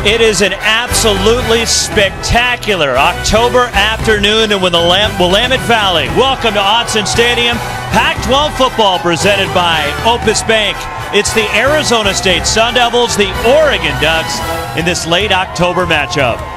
It is an absolutely spectacular October afternoon in the Willamette Valley. Welcome to Autzen Stadium. Pac-12 football presented by Opus Bank. It's the Arizona State Sun Devils, the Oregon Ducks in this late October matchup.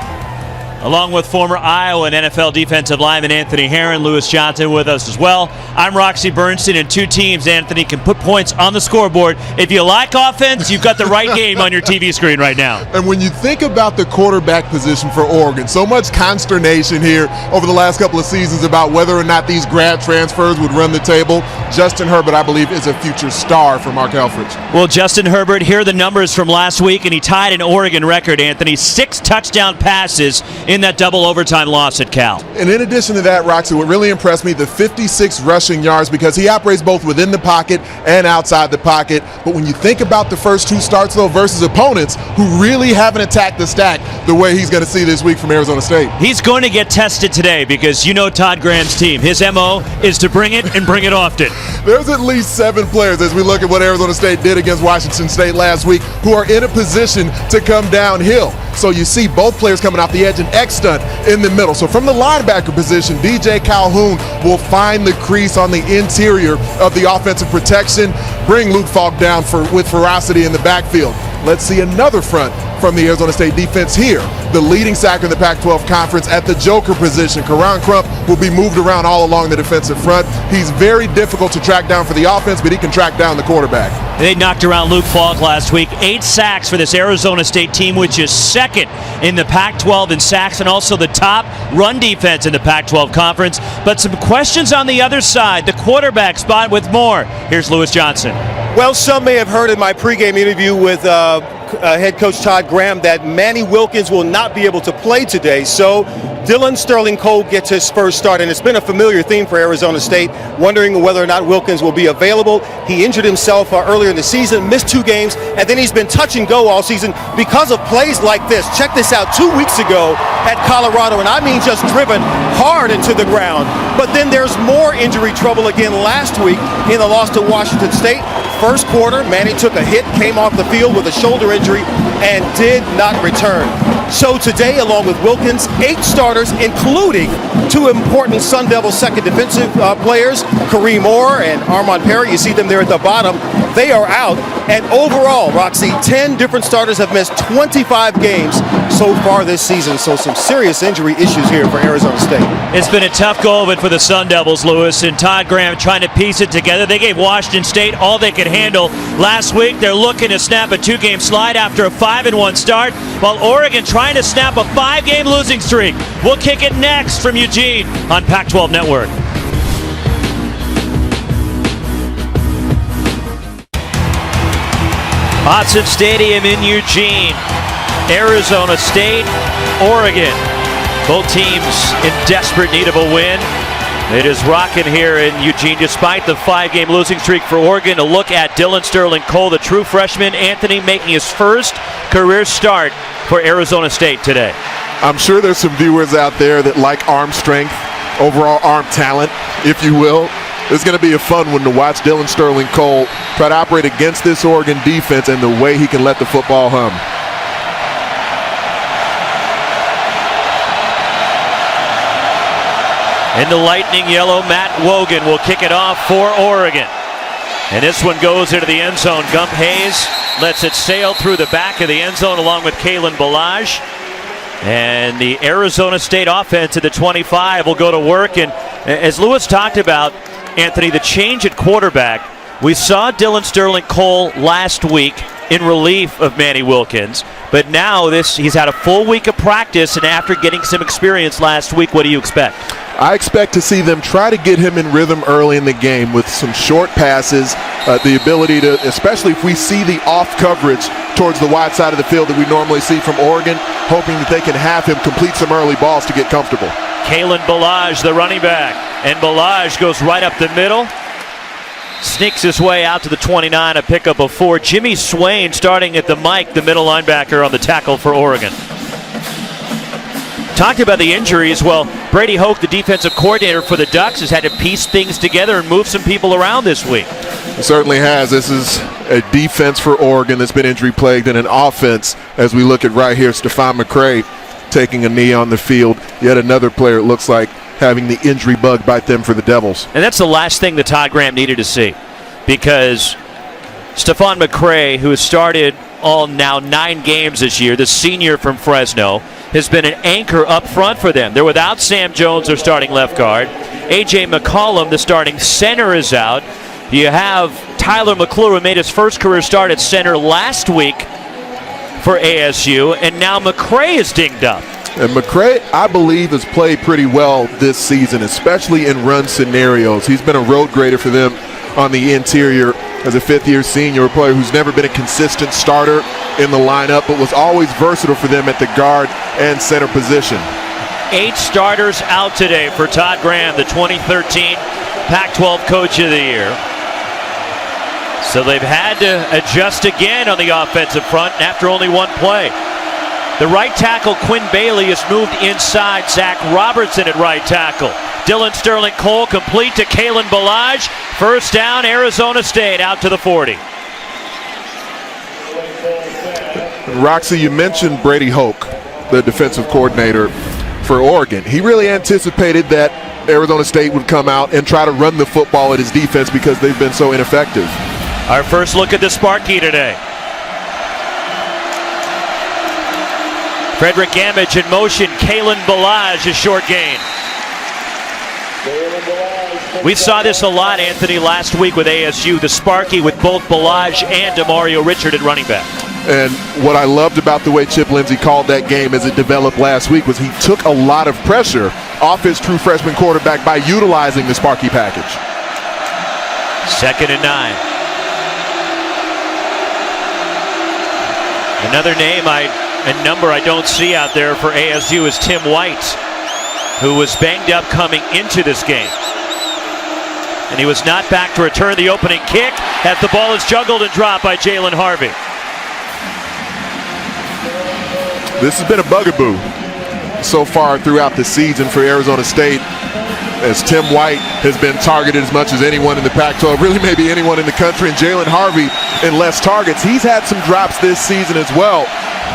Along with former Iowa and NFL defensive lineman Anthony Herron, Lewis Johnson with us as well. I'm Roxy Bernstein, and two teams, Anthony, can put points on the scoreboard. If you like offense, you've got the right game on your TV screen right now. And when you think about the quarterback position for Oregon, so much consternation here over the last couple of seasons about whether or not these grad transfers would run the table. Justin Herbert, I believe, is a future star for Mark Helfrich. Well, Justin Herbert, here are the numbers from last week, and he tied an Oregon record, Anthony. 6 touchdown passes in that double overtime loss at Cal. And in addition to that, Roxy, what really impressed me, the 56 rushing yards, because he operates both within the pocket and outside the pocket. But when you think about the first 2 starts, though, versus opponents who really haven't attacked the stack the way he's going to see this week from Arizona State. He's going to get tested today because you know Todd Graham's team. His MO is to bring it and bring it often. There's at least 7 players, as we look at what Arizona State did against Washington State last week, who are in a position to come downhill. So you see both players coming off the edge and X stunt in the middle. So from the linebacker position, DJ Calhoun will find the crease on the interior of the offensive protection, bring Luke Falk down with ferocity in the backfield. Let's see another front from the Arizona State defense here. The leading sacker in the Pac-12 Conference at the joker position. Karan Crump will be moved around all along the defensive front. He's very difficult to track down for the offense, but he can track down the quarterback. They knocked around Luke Falk last week. 8 sacks for this Arizona State team, which is second in the Pac-12 in sacks and also the top run defense in the Pac-12 Conference. But some questions on the other side, the quarterback spot with more. Here's Lewis Johnson. Well, some may have heard in my pregame interview with head coach Todd Graham that Manny Wilkins will not be able to play today. So Dylan Sterling Cole gets his first start, and it's been a familiar theme for Arizona State, wondering whether or not Wilkins will be available. He injured himself earlier in the season, missed 2 games, and then he's been touch and go all season because of plays like this. Check this out, 2 weeks ago at Colorado, and I mean just driven hard into the ground. But then there's more injury trouble again last week in the loss to Washington State. First quarter, Manny took a hit, came off the field with a shoulder injury, and did not return. So today, along with Wilkins, 8 starters, including 2 important Sun Devil second defensive players, Kareem Orr and Armand Perry. You see them there at the bottom. They are out. And overall, Roxy, 10 different starters have missed 25 games so far this season. So some serious injury issues here for Arizona State. It's been a tough go of it for the Sun Devils, Lewis, and Todd Graham trying to piece it together. They gave Washington State all they could handle last week. They're looking to snap a 2-game slide after a 5-1 start, while Oregon trying to snap a 5-game losing streak. We'll kick it next from Eugene on Pac-12 Network. Autzen Stadium in Eugene, Arizona State, Oregon. Both teams in desperate need of a win. It is rocking here in Eugene despite the 5-game losing streak for Oregon. A look at Dylan Sterling Cole, the true freshman, Anthony, making his first career start for Arizona State today. I'm sure there's some viewers out there that like arm strength, overall arm talent, if you will. It's going to be a fun one to watch Dylan Sterling Cole try to operate against this Oregon defense and the way he can let the football hum. In the lightning yellow, Matt Wogan will kick it off for Oregon. And this one goes into the end zone. Gump Hayes lets it sail through the back of the end zone along with Kalen Balaj. And the Arizona State offense at the 25 will go to work. And as Lewis talked about, Anthony, the change at quarterback, we saw Dylan Sterling Cole last week in relief of Manny Wilkins. But now he's had a full week of practice, and after getting some experience last week, what do you expect? I expect to see them try to get him in rhythm early in the game with some short passes, the ability to, especially if we see the off coverage towards the wide side of the field that we normally see from Oregon, hoping that they can have him complete some early balls to get comfortable. Kalen Balaj, the running back, and Balaj goes right up the middle. Sneaks his way out to the 29, a pickup of 4. Jimmy Swain starting at the mic, the middle linebacker on the tackle for Oregon. Talked about the injuries. Well, Brady Hoke, the defensive coordinator for the Ducks, has had to piece things together and move some people around this week. It certainly has. This is a defense for Oregon that's been injury plagued, and an offense, as we look at right here, Stephon McCray taking a knee on the field. Yet another player, it looks like, having the injury bug bite them for the Devils. And that's the last thing that Todd Graham needed to see, because Stephon McCray, who has started all now 9 games this year, the senior from Fresno, has been an anchor up front for them. They're without Sam Jones, their starting left guard. A.J. McCollum, the starting center, is out. You have Tyler McClure, who made his first career start at center last week for ASU, and now McCray is dinged up. And McCray, I believe, has played pretty well this season, especially in run scenarios. He's been a road grader for them on the interior as a fifth-year senior, a player who's never been a consistent starter in the lineup, but was always versatile for them at the guard and center position. 8 starters out today for Todd Graham, the 2013 Pac-12 Coach of the Year. So they've had to adjust again on the offensive front after only 1 play. The right tackle, Quinn Bailey, has moved inside. Zach Robertson at right tackle. Dylan Sterling Cole complete to Kalen Ballage. First down, Arizona State out to the 40. Roxy, you mentioned Brady Hoke, the defensive coordinator for Oregon. He really anticipated that Arizona State would come out and try to run the football at his defense because they've been so ineffective. Our first look at the Sparky today. Frederick Gamage in motion. Kalen Ballage, a short gain. We saw this a lot, Anthony, last week with ASU. The Sparky with both Ballage and Demario Richard at running back. And what I loved about the way Chip Lindsey called that game as it developed last week was he took a lot of pressure off his true freshman quarterback by utilizing the Sparky package. 2nd and 9. Another name and number I don't see out there for ASU is Tim White, who was banged up coming into this game. And he was not back to return the opening kick as the ball is juggled and dropped by Jalen Harvey. This has been a bugaboo so far throughout the season for Arizona State, as Tim White has been targeted as much as anyone in the Pac-12, really maybe anyone in the country, and Jalen Harvey in less targets. He's had some drops this season as well.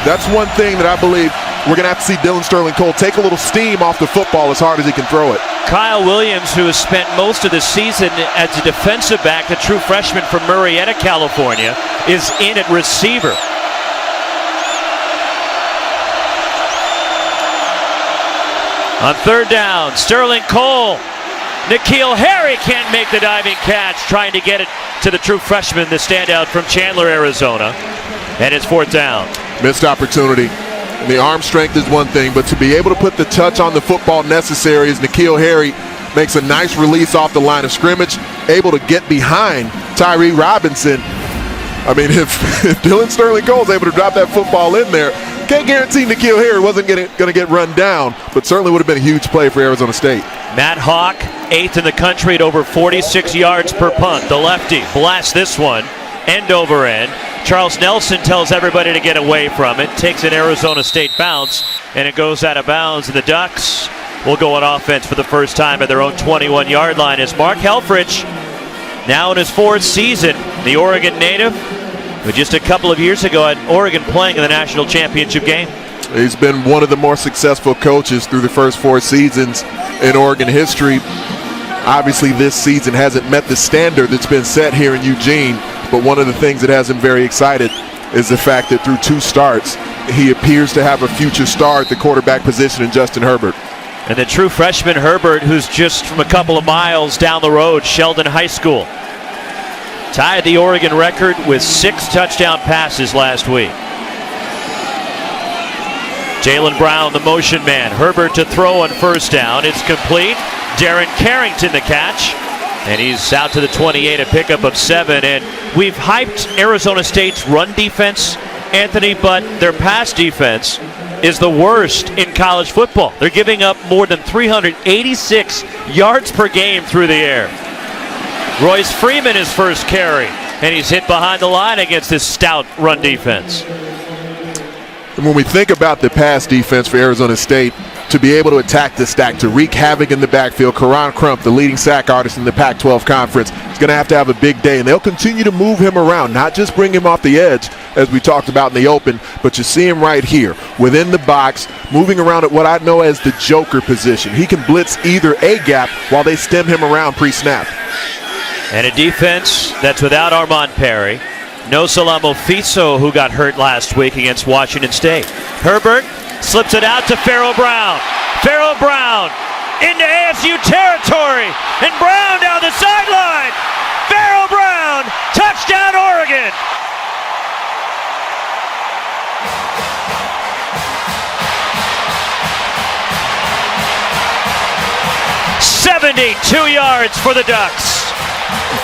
That's one thing that I believe we're going to have to see Dylan Sterling Cole take a little steam off the football as hard as he can throw it. Kyle Williams, who has spent most of the season as a defensive back, a true freshman from Murrieta, California, is in at receiver. On 3rd down, Sterling Cole. N'Keal Harry can't make the diving catch, trying to get it to the true freshman, the standout from Chandler, Arizona. And it's 4th down. Missed opportunity. And the arm strength is one thing, but to be able to put the touch on the football necessary as N'Keal Harry makes a nice release off the line of scrimmage, able to get behind Tyree Robinson. I mean, if Dylan Sterling Cole is able to drop that football in there, can't guarantee N'Keal Harry wasn't going to get run down, but certainly would have been a huge play for Arizona State. Matt Hawk, 8th in the country at over 46 yards per punt. The lefty blasts this one, end over end. Charles Nelson tells everybody to get away from it, takes an Arizona State bounce, and it goes out of bounds. And the Ducks will go on offense for the first time at their own 21-yard line as Mark Helfrich, now in his 4th season, the Oregon native, who just a couple of years ago had Oregon playing in the national championship game. He's been one of the more successful coaches through the first 4 seasons in Oregon history. Obviously, this season hasn't met the standard that's been set here in Eugene, but one of the things that has him very excited is the fact that through 2 starts, he appears to have a future star at the quarterback position in Justin Herbert. And the true freshman Herbert, who's just from a couple of miles down the road, Sheldon High School, tied the Oregon record with 6 touchdown passes last week. Jalen Brown, the motion man. Herbert to throw on 1st down. It's complete. Darren Carrington the catch. And he's out to the 28, a pickup of 7. And we've hyped Arizona State's run defense, Anthony, but their pass defense is the worst in college football. They're giving up more than 386 yards per game through the air. Royce Freeman, his first carry, and he's hit behind the line against this stout run defense. And when we think about the pass defense for Arizona State, to be able to attack the stack, to wreak havoc in the backfield. Karan Crump, the leading sack artist in the Pac-12 Conference, is going to have a big day, and they'll continue to move him around, not just bring him off the edge, as we talked about in the open, but you see him right here, within the box, moving around at what I know as the joker position. He can blitz either a gap while they stem him around pre-snap. And a defense that's without Armand Perry. No Salamo Fiso, who got hurt last week against Washington State. Herbert slips it out to Farrell Brown. Farrell Brown into ASU territory. And Brown down the sideline. Farrell Brown, touchdown Oregon. "72 yards for the Ducks."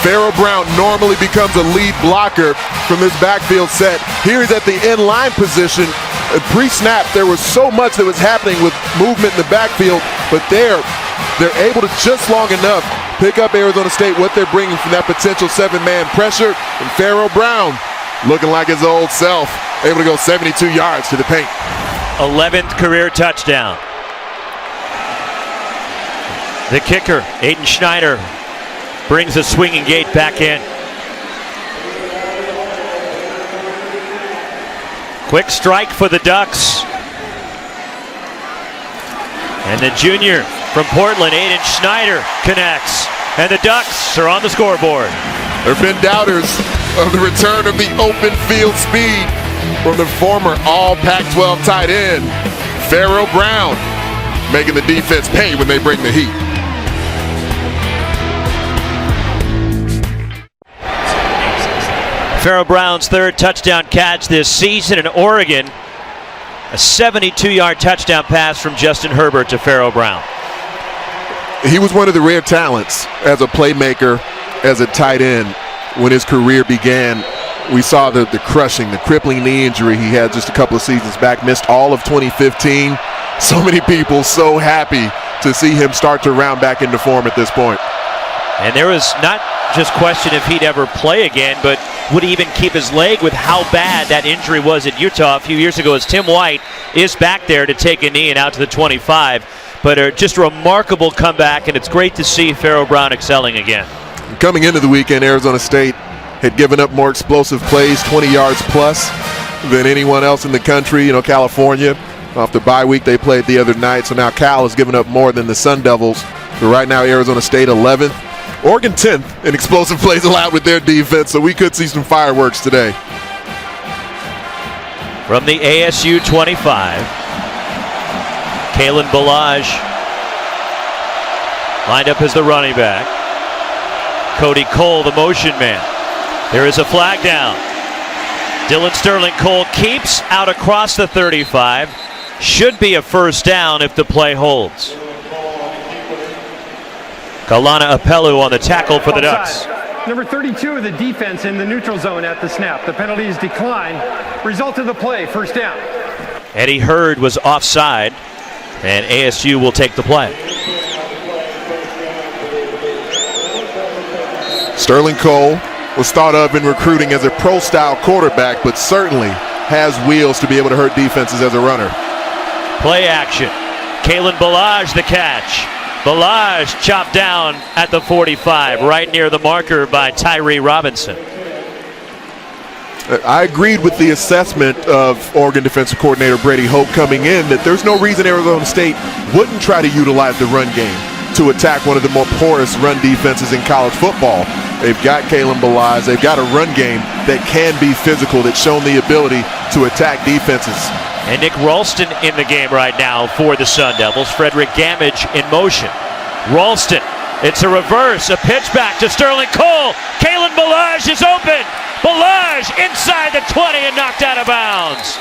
Farrell Brown normally becomes a lead blocker from this backfield set. Here he's at the in-line position. Pre-snap, there was so much that was happening with movement in the backfield, but they're able to just long enough pick up Arizona State what they're bringing from that potential 7-man pressure. And Farrell Brown, looking like his old self, able to go 72 yards to the paint. 11th career touchdown. The kicker, Aiden Schneider, brings the swinging gate back in. Quick strike for the Ducks. And the junior from Portland, Aiden Schneider, connects. And the Ducks are on the scoreboard. There have been doubters of the return of the open field speed from the former all-Pac-12 tight end, Farrell Brown, making the defense pay when they bring the heat. Farrell Brown's third touchdown catch this season in Oregon. A 72-yard touchdown pass from Justin Herbert to Farrell Brown. He was one of the rare talents as a playmaker, as a tight end. When his career began, we saw the crushing, the crippling knee injury he had just a couple of seasons back, missed all of 2015. So many people so happy to see him start to round back into form at this point. And there was not just question if he'd ever play again, but would he even keep his leg with how bad that injury was at Utah a few years ago, as Tim White is back there to take a knee and out to the 25. But just a remarkable comeback, and it's great to see Farrell Brown excelling again. Coming into the weekend, Arizona State had given up more explosive plays, 20 yards plus, than anyone else in the country. You know, California, off the bye week they played the other night, so now Cal has given up more than the Sun Devils. But right now, Arizona State 11th. Oregon 10th in explosive plays allowed with their defense, so we could see some fireworks today. From the ASU 25, Kalen Balaj lined up as the running back. Cody Cole, the motion man. There is a flag down. Dylan Sterling Cole keeps out across the 35. Should be a first down if the play holds. Kalana Apelu on the tackle for the Ducks. Number 32 of the defense in the neutral zone at the snap. The penalty is declined. Result of the play, first down. Eddie Hurd was offside, and ASU will take the play. Sterling Cole was thought of in recruiting as a pro-style quarterback, but certainly has wheels to be able to hurt defenses as a runner. Play action. Kalen Balaj the catch. Balaj chopped down at the 45, right near the marker by Tyree Robinson. I agreed with the assessment of Oregon defensive coordinator Brady Hoke coming in that there's no reason Arizona State wouldn't try to utilize the run game to attack one of the more porous run defenses in college football. They've got Kalen Balaj. They've got a run game that can be physical, that's shown the ability to attack defenses. And Nick Ralston in the game right now for the Sun Devils. Frederick Gamage in motion. Ralston, it's a reverse, a pitch back to Sterling Cole. Kalen Balaj is open. Balaj inside the 20 and knocked out of bounds.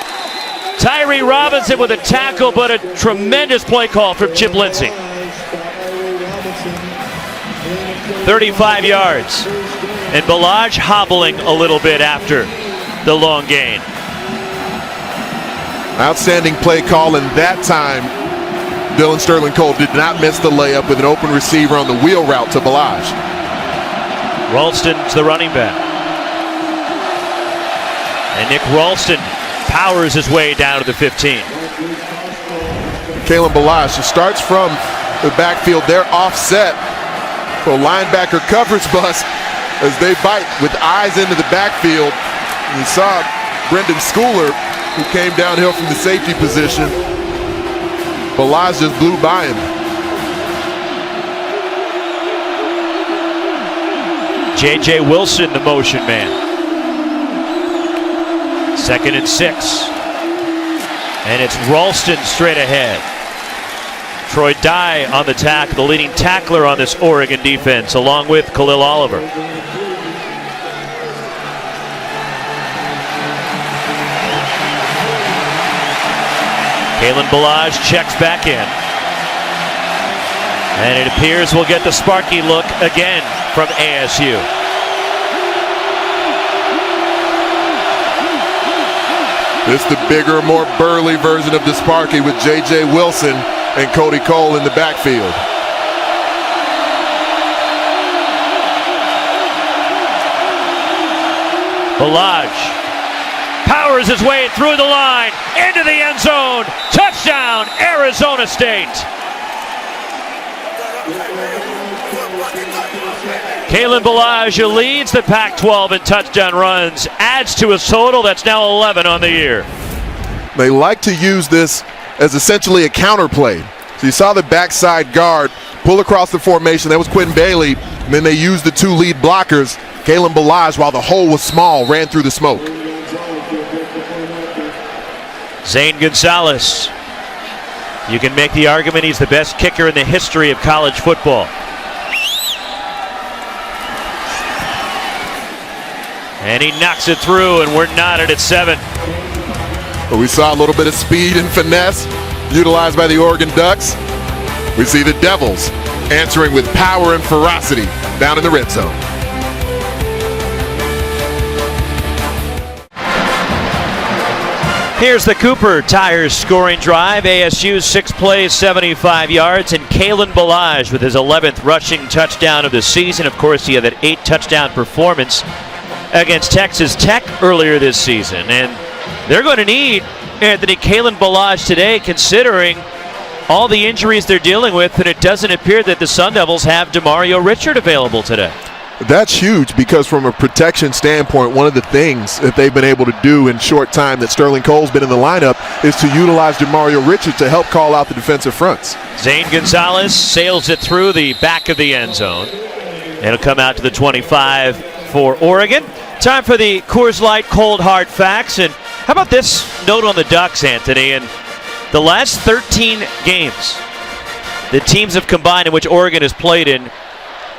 Tyree Robinson with a tackle, but a tremendous play call from Chip Lindsey. 35 yards. And Balaj hobbling a little bit after the long gain. Outstanding play call, and that time Dylan Sterling Cole did not miss the layup with an open receiver on the wheel route to Balaj. Ralston's the running back. And Nick Ralston powers his way down to the 15. Kalen Ballage starts from the backfield. They're offset. So linebacker coverage bust as they bite with eyes into the backfield. You saw Brendan Schooler, who came downhill from the safety position. Ballage just blew by him. J.J. Wilson, the motion man. 2nd and 6. And it's Ralston straight ahead. Troy Dye on the tackle, the leading tackler on this Oregon defense, along with Khalil Oliver. Kalen Ballage checks back in. And it appears we'll get the Sparky look again from ASU. It's the bigger, more burly version of the Sparky with J.J. Wilson and Cody Cole in the backfield. Ballage powers his way through the line, into the end zone. Touchdown, Arizona State. Kalen Ballage leads the Pac-12 in touchdown runs, adds to his total that's now 11 on the year. They like to use this as essentially a counter play. So you saw the backside guard pull across the formation. That was Quentin Bailey. And then they used the 2 lead blockers. Kalen Ballage, while the hole was small, ran through the smoke. Zane Gonzalez. You can make the argument he's the best kicker in the history of college football. And he knocks it through, and we're knotted at 7. But we saw a little bit of speed and finesse utilized by the Oregon Ducks. We see the Devils answering with power and ferocity down in the red zone. Here's the Cooper Tires scoring drive. ASU's 6 plays, 75 yards, and Kalen Ballage with his 11th rushing touchdown of the season. Of course, he had that 8 touchdown performance against Texas Tech earlier this season. And they're going to need Anthony Kalen Ballage today, considering all the injuries they're dealing with, and it doesn't appear that the Sun Devils have Demario Richard available today. That's huge, because from a protection standpoint, one of the things that they've been able to do in short time that Sterling Cole's been in the lineup is to utilize Demario Richard to help call out the defensive fronts. Zane Gonzalez sails it through the back of the end zone. It'll come out to the 25 for Oregon. Time for the Coors Light Cold Hard Facts. And how about this note on the Ducks, Anthony? In the last 13 games, the teams have combined in which Oregon has played in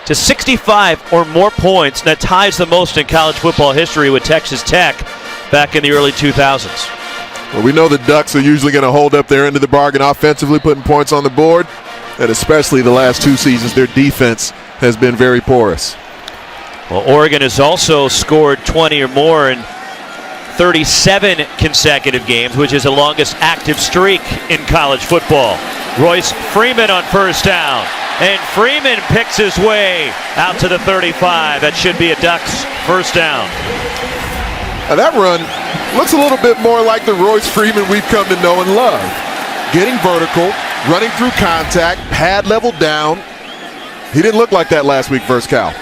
to 65 or more points. That ties the most in college football history with Texas Tech back in the early 2000s. Well, we know the Ducks are usually going to hold up their end of the bargain offensively, putting points on the board. And especially the last 2 seasons, their defense has been very porous. Well, Oregon has also scored 20 or more in 37 consecutive games, which is the longest active streak in college football. Royce Freeman on first down. And Freeman picks his way out to the 35. That should be a Ducks first down. Now that run looks a little bit more like the Royce Freeman we've come to know and love. Getting vertical, running through contact, pad level down. He didn't look like that last week versus Cal.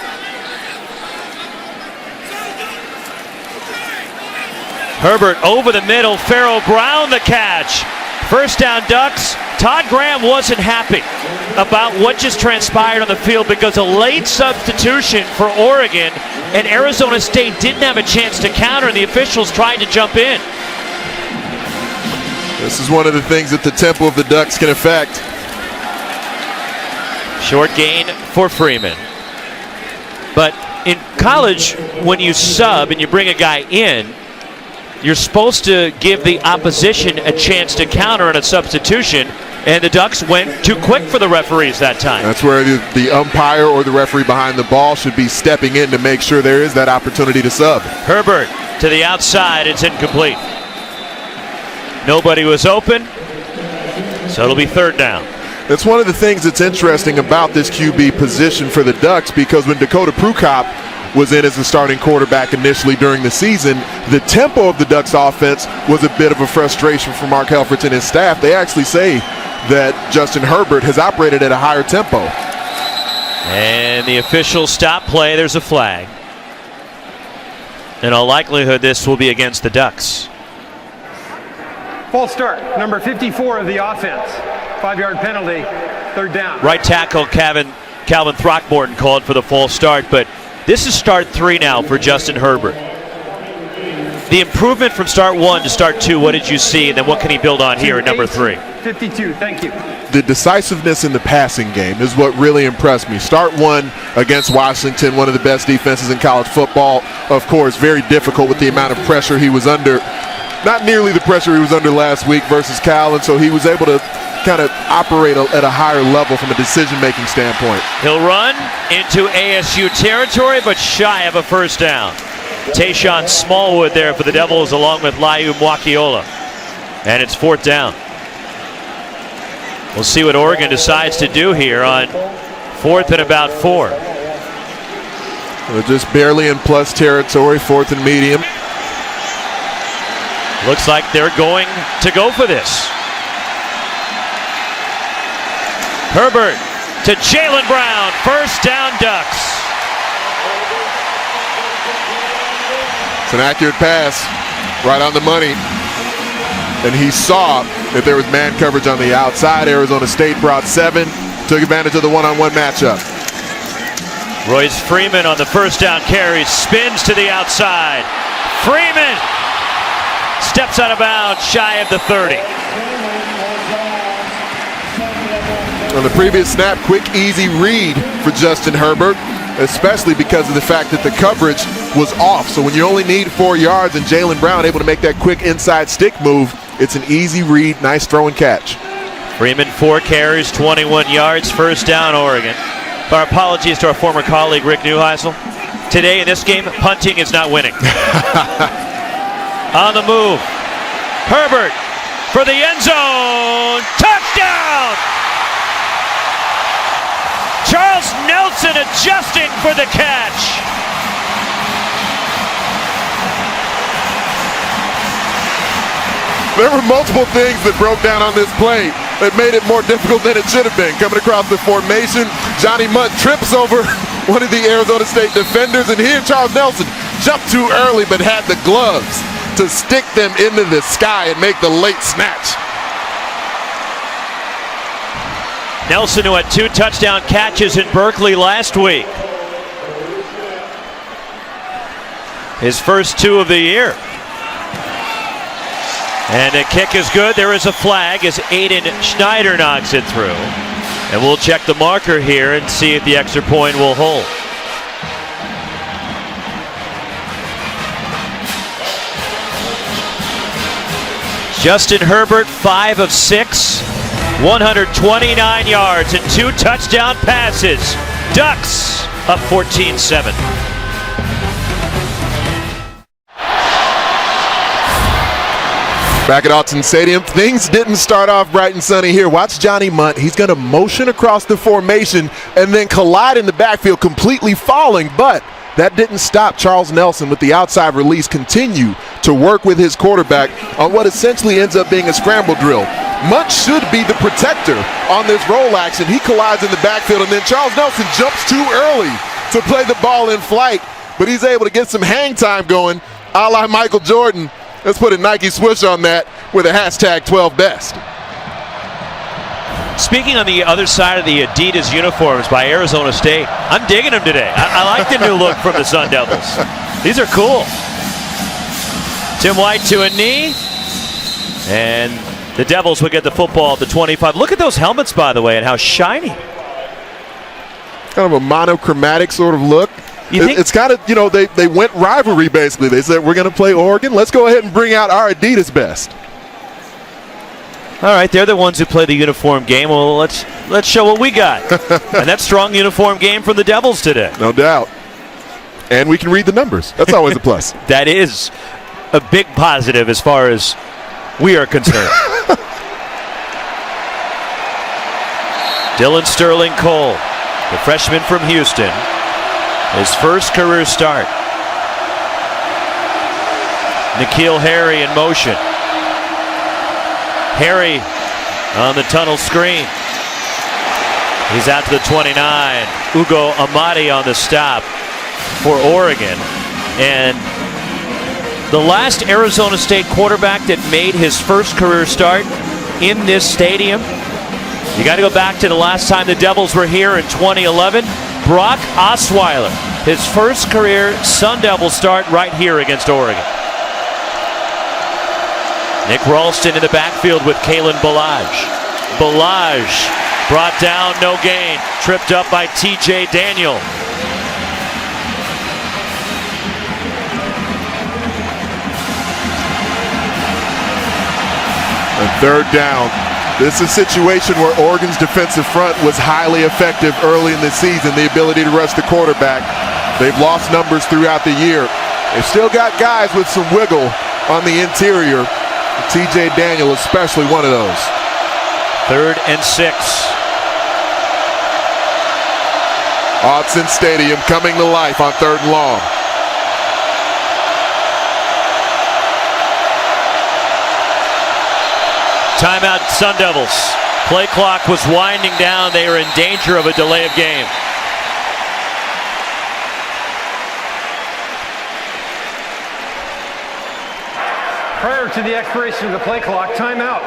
Herbert over the middle, Farrell Brown the catch. First down Ducks. Todd Graham wasn't happy about what just transpired on the field because a late substitution for Oregon, and Arizona State didn't have a chance to counter, and the officials tried to jump in. This is one of the things that the tempo of the Ducks can affect. Short gain for Freeman. But in college, when you sub and you bring a guy in, you're supposed to give the opposition a chance to counter on a substitution, and the Ducks went too quick for the referees that time. That's where the umpire or the referee behind the ball should be stepping in to make sure there is that opportunity to sub. Herbert to the outside, it's incomplete. Nobody was open, so it'll be third down. That's one of the things that's interesting about this QB position for the Ducks, because when Dakota Prukop was in as the starting quarterback initially during the season, the tempo of the Ducks offense was a bit of a frustration for Mark Helfrich and his staff. They actually say that Justin Herbert has operated at a higher tempo. And the official stop play. There's a flag. In all likelihood, this will be against the Ducks. False start, number 54 of the offense. 5-yard penalty, third down. Right tackle Calvin Throckmorton called for the false start, but this is start 3 now for Justin Herbert. The improvement from start 1 to start 2, what did you see, and then what can he build on here at number 3? 52, thank you. The decisiveness in the passing game is what really impressed me. Start 1 against Washington, one of the best defenses in college football. Of course, very difficult with the amount of pressure he was under. Not nearly the pressure he was under last week versus Cal, and so he was able to kind of operate at a higher level from a decision-making standpoint. He'll run into ASU territory, but shy of a first down. Tayshawn Smallwood there for the Devils along with Laiu Mwakiola. And it's 4th down. We'll see what Oregon decides to do here on 4th and about 4. They're just barely in plus territory, 4th and medium. Looks like they're going to go for this. Herbert to Jaylen Brown. First down, Ducks. It's an accurate pass, right on the money. And he saw that there was man coverage on the outside. Arizona State brought 7, took advantage of the one-on-one matchup. Royce Freeman on the first down carry, spins to the outside. Freeman steps out of bounds, shy of the 30. On the previous snap, quick, easy read for Justin Herbert, especially because of the fact that the coverage was off. So when you only need 4 yards and Jaylen Brown able to make that quick inside stick move, it's an easy read, nice throw and catch. Freeman 4 carries, 21 yards, first down Oregon. Our apologies to our former colleague Rick Neuheisel. Today in this game, punting is not winning. On the move, Herbert for the end zone, touchdown! Charles Nelson adjusting for the catch. There were multiple things that broke down on this play that made it more difficult than it should have been. Coming across the formation, Johnny Mutt trips over one of the Arizona State defenders, and here Charles Nelson jumped too early but had the gloves to stick them into the sky and make the late snatch. Nelson, who had 2 touchdown catches in Berkeley last week. His first 2 of the year. And the kick is good. There is a flag as Aiden Schneider knocks it through. And we'll check the marker here and see if the extra point will hold. Justin Herbert, 5 of 6, 129 yards and 2 touchdown passes. Ducks up 14-7. Back at Autzen Stadium, things didn't start off bright and sunny here. Watch Johnny Mutt. He's going to motion across the formation and then collide in the backfield, completely falling, but that didn't stop Charles Nelson with the outside release continue to work with his quarterback on what essentially ends up being a scramble drill. Mutt should be the protector on this roll action. He collides in the backfield, and then Charles Nelson jumps too early to play the ball in flight, but he's able to get some hang time going, a la Michael Jordan. Let's put a Nike swoosh on that with a hashtag 12best. Speaking on the other side of the Adidas uniforms by Arizona State, I'm digging them today. I like the new look from the Sun Devils. These are cool. Tim White to a knee, and the Devils will get the football at the 25. Look at those helmets, by the way, and how shiny. Kind of a monochromatic sort of look. It's kind of, they went rivalry basically. They said, we're going to play Oregon. Let's go ahead and bring out our Adidas best. All right, they're the ones who play the uniform game. Well, let's show what we got. And that's strong uniform game from the Devils today. No doubt. And we can read the numbers. That's always a plus. That is a big positive as far as we are concerned. Dylan Sterling Cole, the freshman from Houston. His first career start. N'Keal Harry in motion. Harry on the tunnel screen. He's out to the 29. Ugo Amadi on the stop for Oregon. And the last Arizona State quarterback that made his first career start in this stadium, you got to go back to the last time the Devils were here in 2011. Brock Osweiler, his first career Sun Devil start right here against Oregon. Nick Ralston in the backfield with Kalen Ballage. Ballage brought down, no gain. Tripped up by TJ Daniel. And third down. This is a situation where Oregon's defensive front was highly effective early in the season, the ability to rush the quarterback. They've lost numbers throughout the year. They've still got guys with some wiggle on the interior. TJ Daniel especially one of those. 3rd and 6. Autzen Stadium coming to life on 3rd and long. Timeout Sun Devils. Play clock was winding down. They are in danger of a delay of game. Prior to the expiration of the play clock, timeout.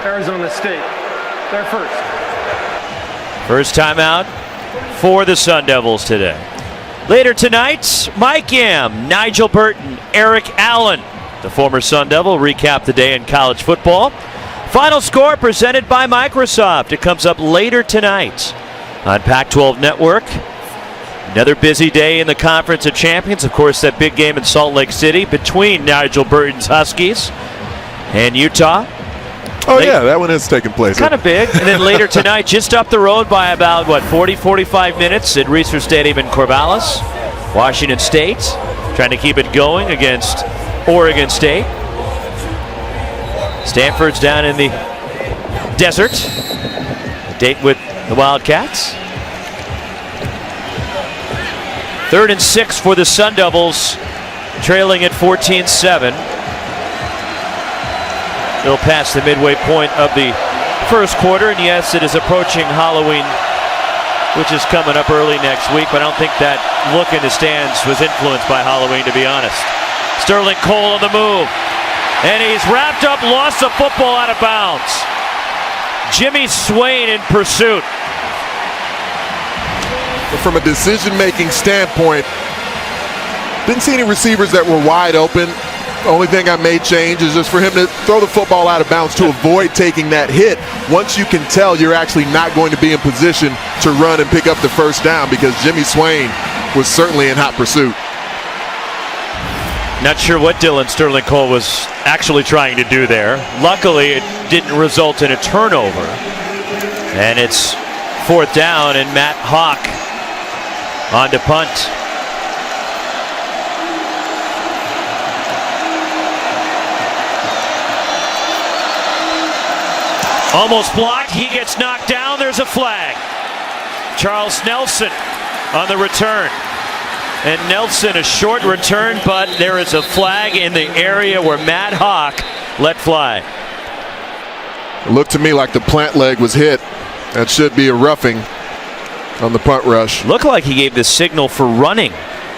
Arizona State. Their first. First timeout for the Sun Devils today. Later tonight, Mike Yam, Nigel Burton, Eric Allen. The former Sun Devil recap the day in college football. Final score presented by Microsoft. It comes up later tonight on Pac-12 Network. Another busy day in the Conference of Champions. Of course, that big game in Salt Lake City between Nigel Burton's Huskies and Utah. Oh, yeah, that one is taking place. Kind of big. And then later tonight, just up the road by about, 45 minutes at Reser Stadium in Corvallis, Washington State, trying to keep it going against Oregon State. Stanford's down in the desert. A date with the Wildcats. 3rd and 6 for the Sun Devils, trailing at 14-7. They'll pass the midway point of the first quarter, and yes, it is approaching Halloween, which is coming up early next week, but I don't think that look in the stands was influenced by Halloween, to be honest. Sterling Cole on the move. And he's wrapped up, lost the football out of bounds. Jimmy Swain in pursuit. From a decision-making standpoint, didn't see any receivers that were wide open. The only thing I may change is just for him to throw the football out of bounds to avoid taking that hit. Once you can tell you're actually not going to be in position to run and pick up the first down, because Jimmy Swain was certainly in hot pursuit. Not sure what Dylan Sterling Cole was actually trying to do there. Luckily, it didn't result in a turnover. And it's 4th down, and Matt Hawk on to punt. Almost blocked. He gets knocked down. There's a flag. Charles Nelson on the return. And Nelson, a short return, but there is a flag in the area where Matt Hawk let fly. It looked to me like the plant leg was hit. That should be a roughing on the punt rush. Looked like he gave the signal for running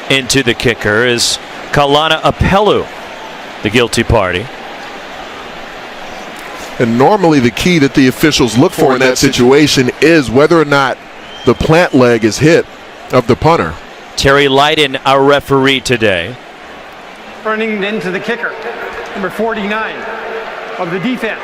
into the kicker. Is Kalana Apelu the guilty party? And normally the key that the officials look for in that situation is whether or not the plant leg is hit of the punter. Terry Lydon, our referee today. Running into the kicker, number 49 of the defense.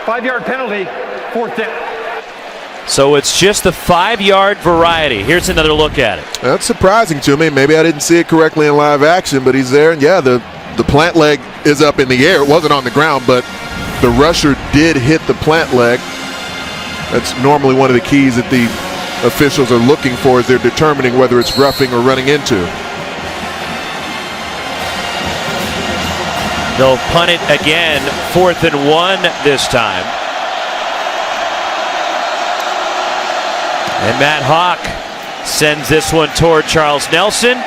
5-yard penalty, 4th down. So it's just the 5-yard variety. Here's another look at it. That's surprising to me. Maybe I didn't see it correctly in live action, but he's there. And yeah, the plant leg is up in the air. It wasn't on the ground, but the rusher did hit the plant leg. That's normally one of the keys that the officials are looking for as they're determining whether it's roughing or running into. They'll punt it again, 4th and 1 this time. And Matt Hawk sends this one toward Charles Nelson.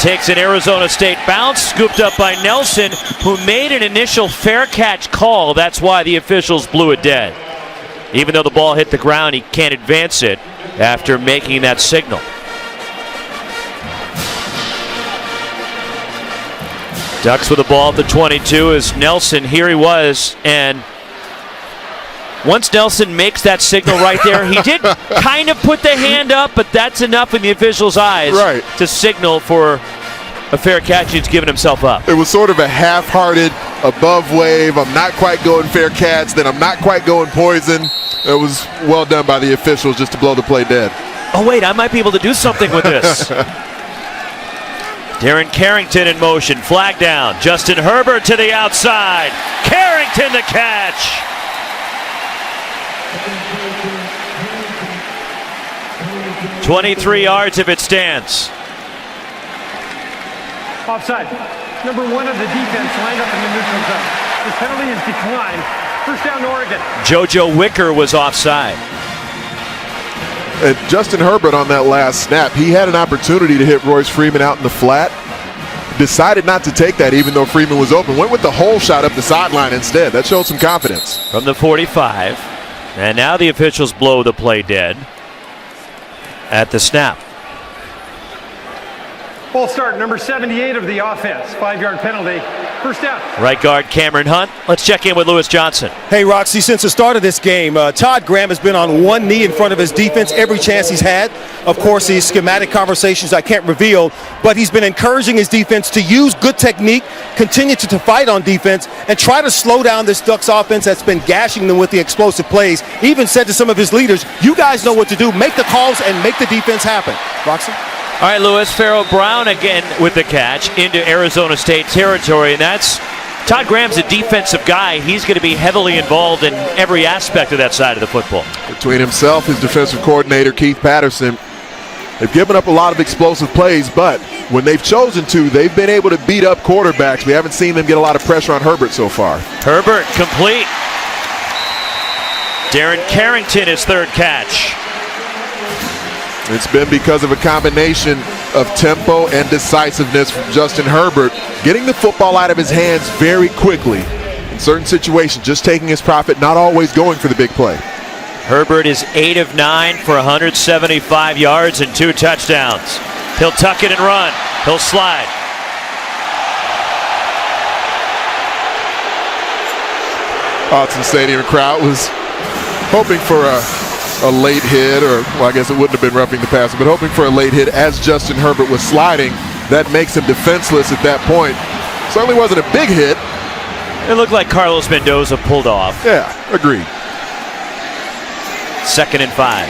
takes an Arizona State bounce, scooped up by Nelson, who made an initial fair catch call. That's why the officials blew it dead. Even though the ball hit the ground, he can't advance it after making that signal. Ducks with the ball at the 22 is Nelson. Here he was, and once Nelson makes that signal right there, he did kind of put the hand up, but that's enough in the official's eyes to signal for a fair catch. He's given himself up. It was sort of a half-hearted above wave. I'm not quite going fair catch, then I'm not quite going poison. It was well done by the officials just to blow the play dead. Oh, wait, I might be able to do something with this. Darren Carrington in motion, flag down. Justin Herbert to the outside. Carrington the catch. "23 yards if it stands." Offside. Number 1 of the defense lined up in the neutral zone. The penalty is declined. First down, Oregon. JoJo Wicker was offside. And Justin Herbert on that last snap, he had an opportunity to hit Royce Freeman out in the flat. Decided not to take that even though Freeman was open. Went with the hole shot up the sideline instead. That showed some confidence. From the 45. And now the officials blow the play dead at the snap. Full start, number 78 of the offense. 5-yard penalty. First down. Right guard Cameron Hunt. Let's check in with Lewis Johnson. Hey, Roxy, since the start of this game, Todd Graham has been on one knee in front of his defense every chance he's had. Of course, these schematic conversations I can't reveal, but he's been encouraging his defense to use good technique, continue to fight on defense, and try to slow down this Ducks offense that's been gashing them with the explosive plays. He even said to some of his leaders, you guys know what to do. Make the calls and make the defense happen. Roxy? All right, Lewis, Pharaoh Brown again with the catch into Arizona State territory, and that's Todd Graham's a defensive guy. He's going to be heavily involved in every aspect of that side of the football. Between himself, his defensive coordinator, Keith Patterson, they've given up a lot of explosive plays, but when they've chosen to, they've been able to beat up quarterbacks. We haven't seen them get a lot of pressure on Herbert so far. Herbert complete. Darren Carrington, his third catch. It's been because of a combination of tempo and decisiveness from Justin Herbert, getting the football out of his hands very quickly in certain situations, just taking his profit, not always going for the big play. Herbert is 8 of 9 for 175 yards and 2 touchdowns. He'll tuck it and run. He'll slide. Autzen Stadium crowd was hoping for a late hit, or well, I guess it wouldn't have been roughing the passer, but hoping for a late hit as Justin Herbert was sliding. That makes him defenseless at that point. Certainly wasn't a big hit. It looked like Carlos Mendoza pulled off. Yeah, agreed. 2nd and 5.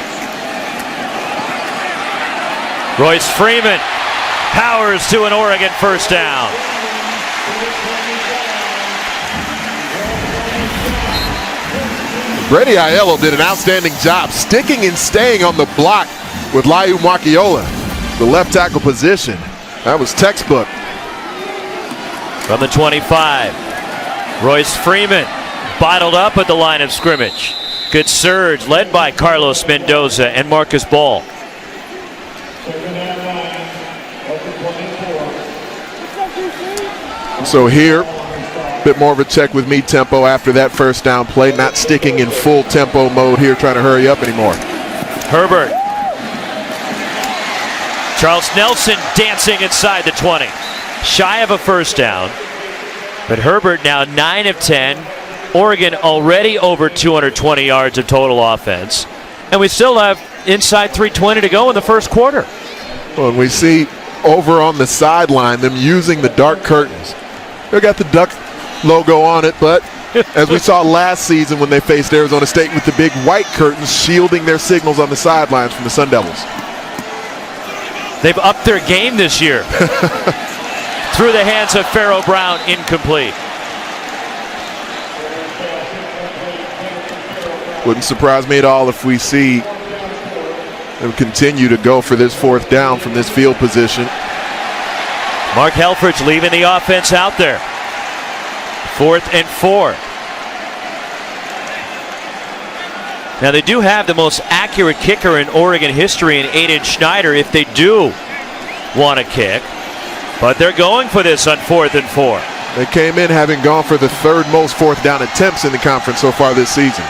Royce Freeman powers to an Oregon first down. Brady Aiello did an outstanding job sticking and staying on the block with Laiu Makiola, the left tackle position. That was textbook. From the 25, Royce Freeman bottled up at the line of scrimmage. Good surge led by Carlos Mendoza and Marcus Ball. So here, a bit more of a check with me tempo after that first down play, not sticking in full tempo mode here, trying to hurry up anymore. Herbert. Charles Nelson dancing inside the 20. Shy of a first down. But Herbert now 9 of 10. Oregon already over 220 yards of total offense. And we still have inside 3:20 to go in the first quarter. Well, and we see over on the sideline them using the dark curtains. They got the Duck logo on it, but as we saw last season when they faced Arizona State with the big white curtains shielding their signals on the sidelines from the Sun Devils. They've upped their game this year. Through the hands of Pharaoh Brown, incomplete. Wouldn't surprise me at all if we see them continue to go for this fourth down from this field position. Mark Helfrich leaving the offense out there. 4th and 4. Now they do have the most accurate kicker in Oregon history in Aiden Schneider if they do want to kick. But they're going for this on 4th and 4. They came in having gone for the third most fourth down attempts in the conference so far this season.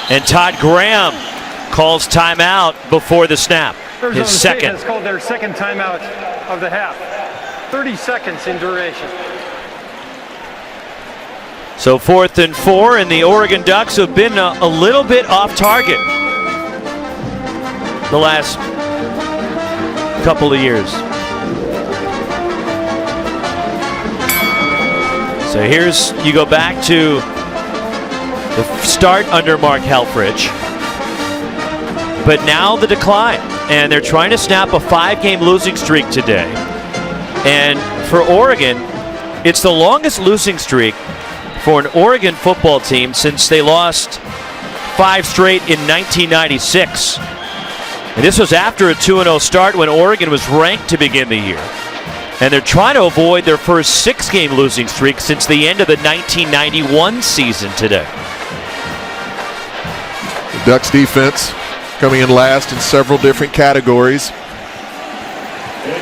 And Todd Graham calls timeout before the snap. Arizona His State second. has called their second timeout of the half. 30 seconds in duration. So 4th and 4, and the Oregon Ducks have been a little bit off target the last couple of years. So here's, you go back to the start under Mark Helfrich, but now the decline, and they're trying to snap a 5-game losing streak today. And for Oregon, it's the longest losing streak for an Oregon football team since they lost 5 straight in 1996. And this was after a 2-0 start when Oregon was ranked to begin the year. And they're trying to avoid their first 6-game losing streak since the end of the 1991 season today. The Ducks defense coming in last in several different categories.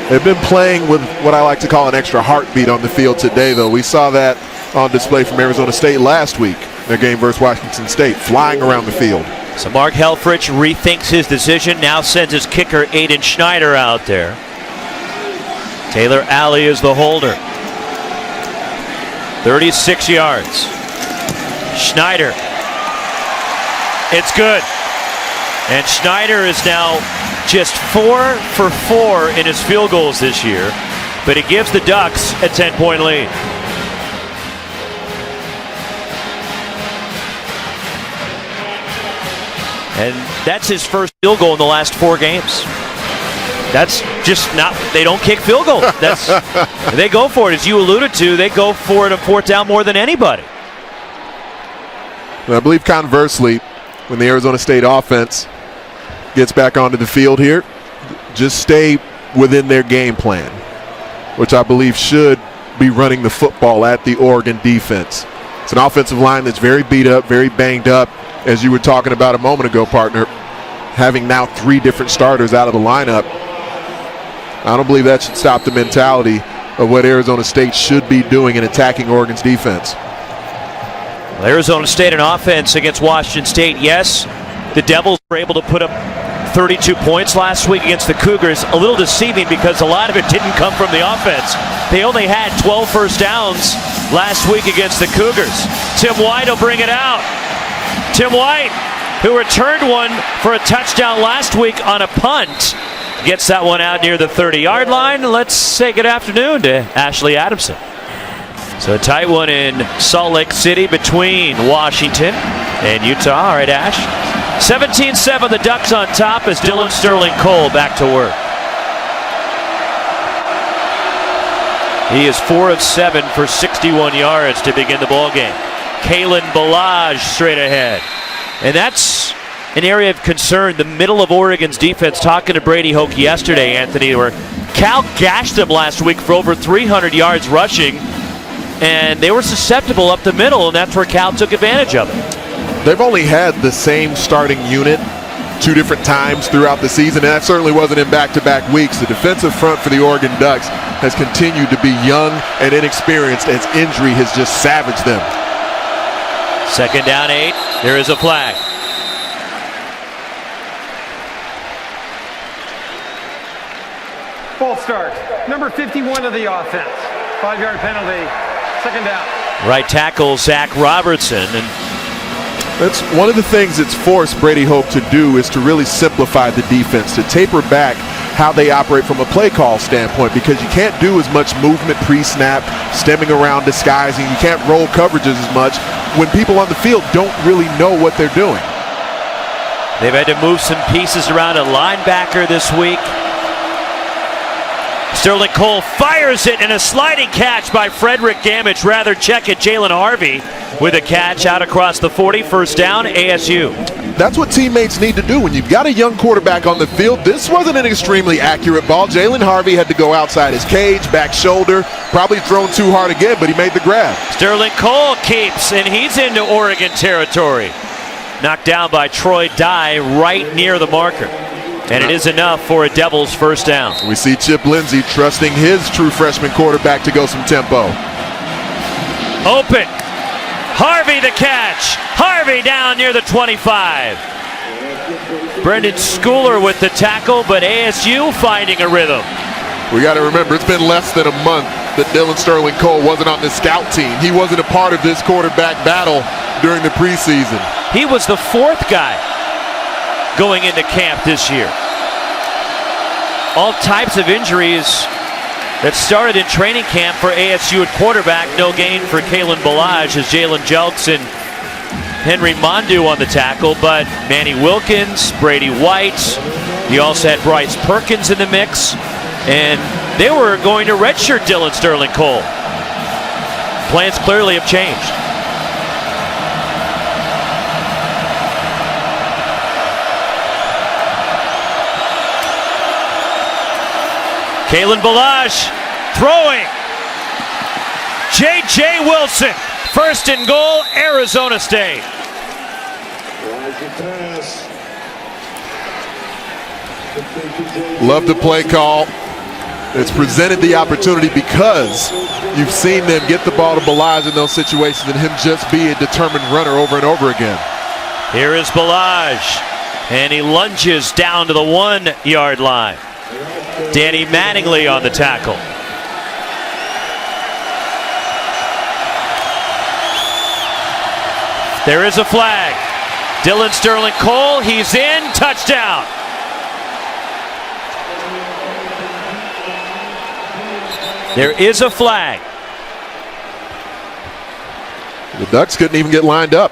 They've been playing with what I like to call an extra heartbeat on the field today, though. We saw that on display from Arizona State last week, their game versus Washington State, flying around the field. So Mark Helfrich rethinks his decision, now sends his kicker Aiden Schneider out there. Taylor Alley is the holder. 36 yards. Schneider. It's good. And Schneider is now just 4 for 4 in his field goals this year, but it gives the Ducks a 10-point lead. And that's his first field goal in the last 4 games. That's just not, they don't kick field goals. That's, they go for it. As you alluded to, they go for it on 4th down more than anybody. And I believe conversely, when the Arizona State offense gets back onto the field here, just stay within their game plan, which I believe should be running the football at the Oregon defense. It's an offensive line that's very beat up, very banged up, as you were talking about a moment ago, partner, having now 3 different starters out of the lineup. I don't believe that should stop the mentality of what Arizona State should be doing in attacking Oregon's defense. Well, Arizona State on offense against Washington State, yes, the Devils were able to put up 32 points last week against the Cougars. A little deceiving because a lot of it didn't come from the offense. They only had 12 first downs last week against the Cougars. Tim White will bring it out. Tim White, who returned one for a touchdown last week on a punt, gets that one out near the 30-yard line. Let's say good afternoon to Ashley Adamson. So a tight one in Salt Lake City between Washington and Utah. All right, Ash. 17-7, the Ducks on top as Dylan Sterling Cole back to work. He is 4 of 7 for 61 yards to begin the ballgame. Kalen Ballage straight ahead. And that's an area of concern, the middle of Oregon's defense. Talking to Brady Hoke yesterday, Anthony, where Cal gashed them last week for over 300 yards rushing, and they were susceptible up the middle, and that's where Cal took advantage of it. They've only had the same starting unit 2 different times throughout the season, and that certainly wasn't in back-to-back weeks. The defensive front for the Oregon Ducks has continued to be young and inexperienced as injury has just savaged them. 2nd down 8. There is a flag. False start. Number 51 of the offense. 5-yard penalty. 2nd down. Right tackle Zach Robertson. And that's one of the things it's forced Brady Hope to do, is to really simplify the defense, to taper back how they operate from a play call standpoint, because you can't do as much movement pre-snap, stemming around, disguising. You can't roll coverages as much when people on the field don't really know what they're doing. They've had to move some pieces around a linebacker this week. Sterling Cole fires it, and a sliding catch by Frederick Gamage. Rather check it, Jalen Harvey with a catch out across the 40. 1st down, ASU. That's what teammates need to do when you've got a young quarterback on the field. This wasn't an extremely accurate ball. Jalen Harvey had to go outside his cage, back shoulder, probably thrown too hard again, but he made the grab. Sterling Cole keeps, and he's into Oregon territory. Knocked down by Troy Dye right near the marker. And it is enough for a Devils first down. We see Chip Lindsey trusting his true freshman quarterback to go some tempo. Open. Harvey the catch. Harvey down near the 25. Brendan Schooler with the tackle, but ASU finding a rhythm. We got to remember, it's been less than a month that Dylan Sterling Cole wasn't on the scout team. He wasn't a part of this quarterback battle during the preseason. He was the fourth guy going into camp this year. All types of injuries that started in training camp for ASU at quarterback. No gain for Kalen Ballage as Jalen Jelks and Henry Mondu on the tackle, but Manny Wilkins, Brady White, he also had Bryce Perkins in the mix, and they were going to redshirt Dylan Sterling Cole. Plans clearly have changed. Kalen Ballage throwing. J.J. Wilson, first and goal, Arizona State. Love the play call. It's presented the opportunity because you've seen them get the ball to Ballage in those situations and him just be a determined runner over and over again. Here is Ballage, and he lunges down to the 1 yard line. Danny Mattingly on the tackle. There is a flag. Dylan Sterling Cole, he's in, touchdown. There is a flag. The Ducks couldn't even get lined up.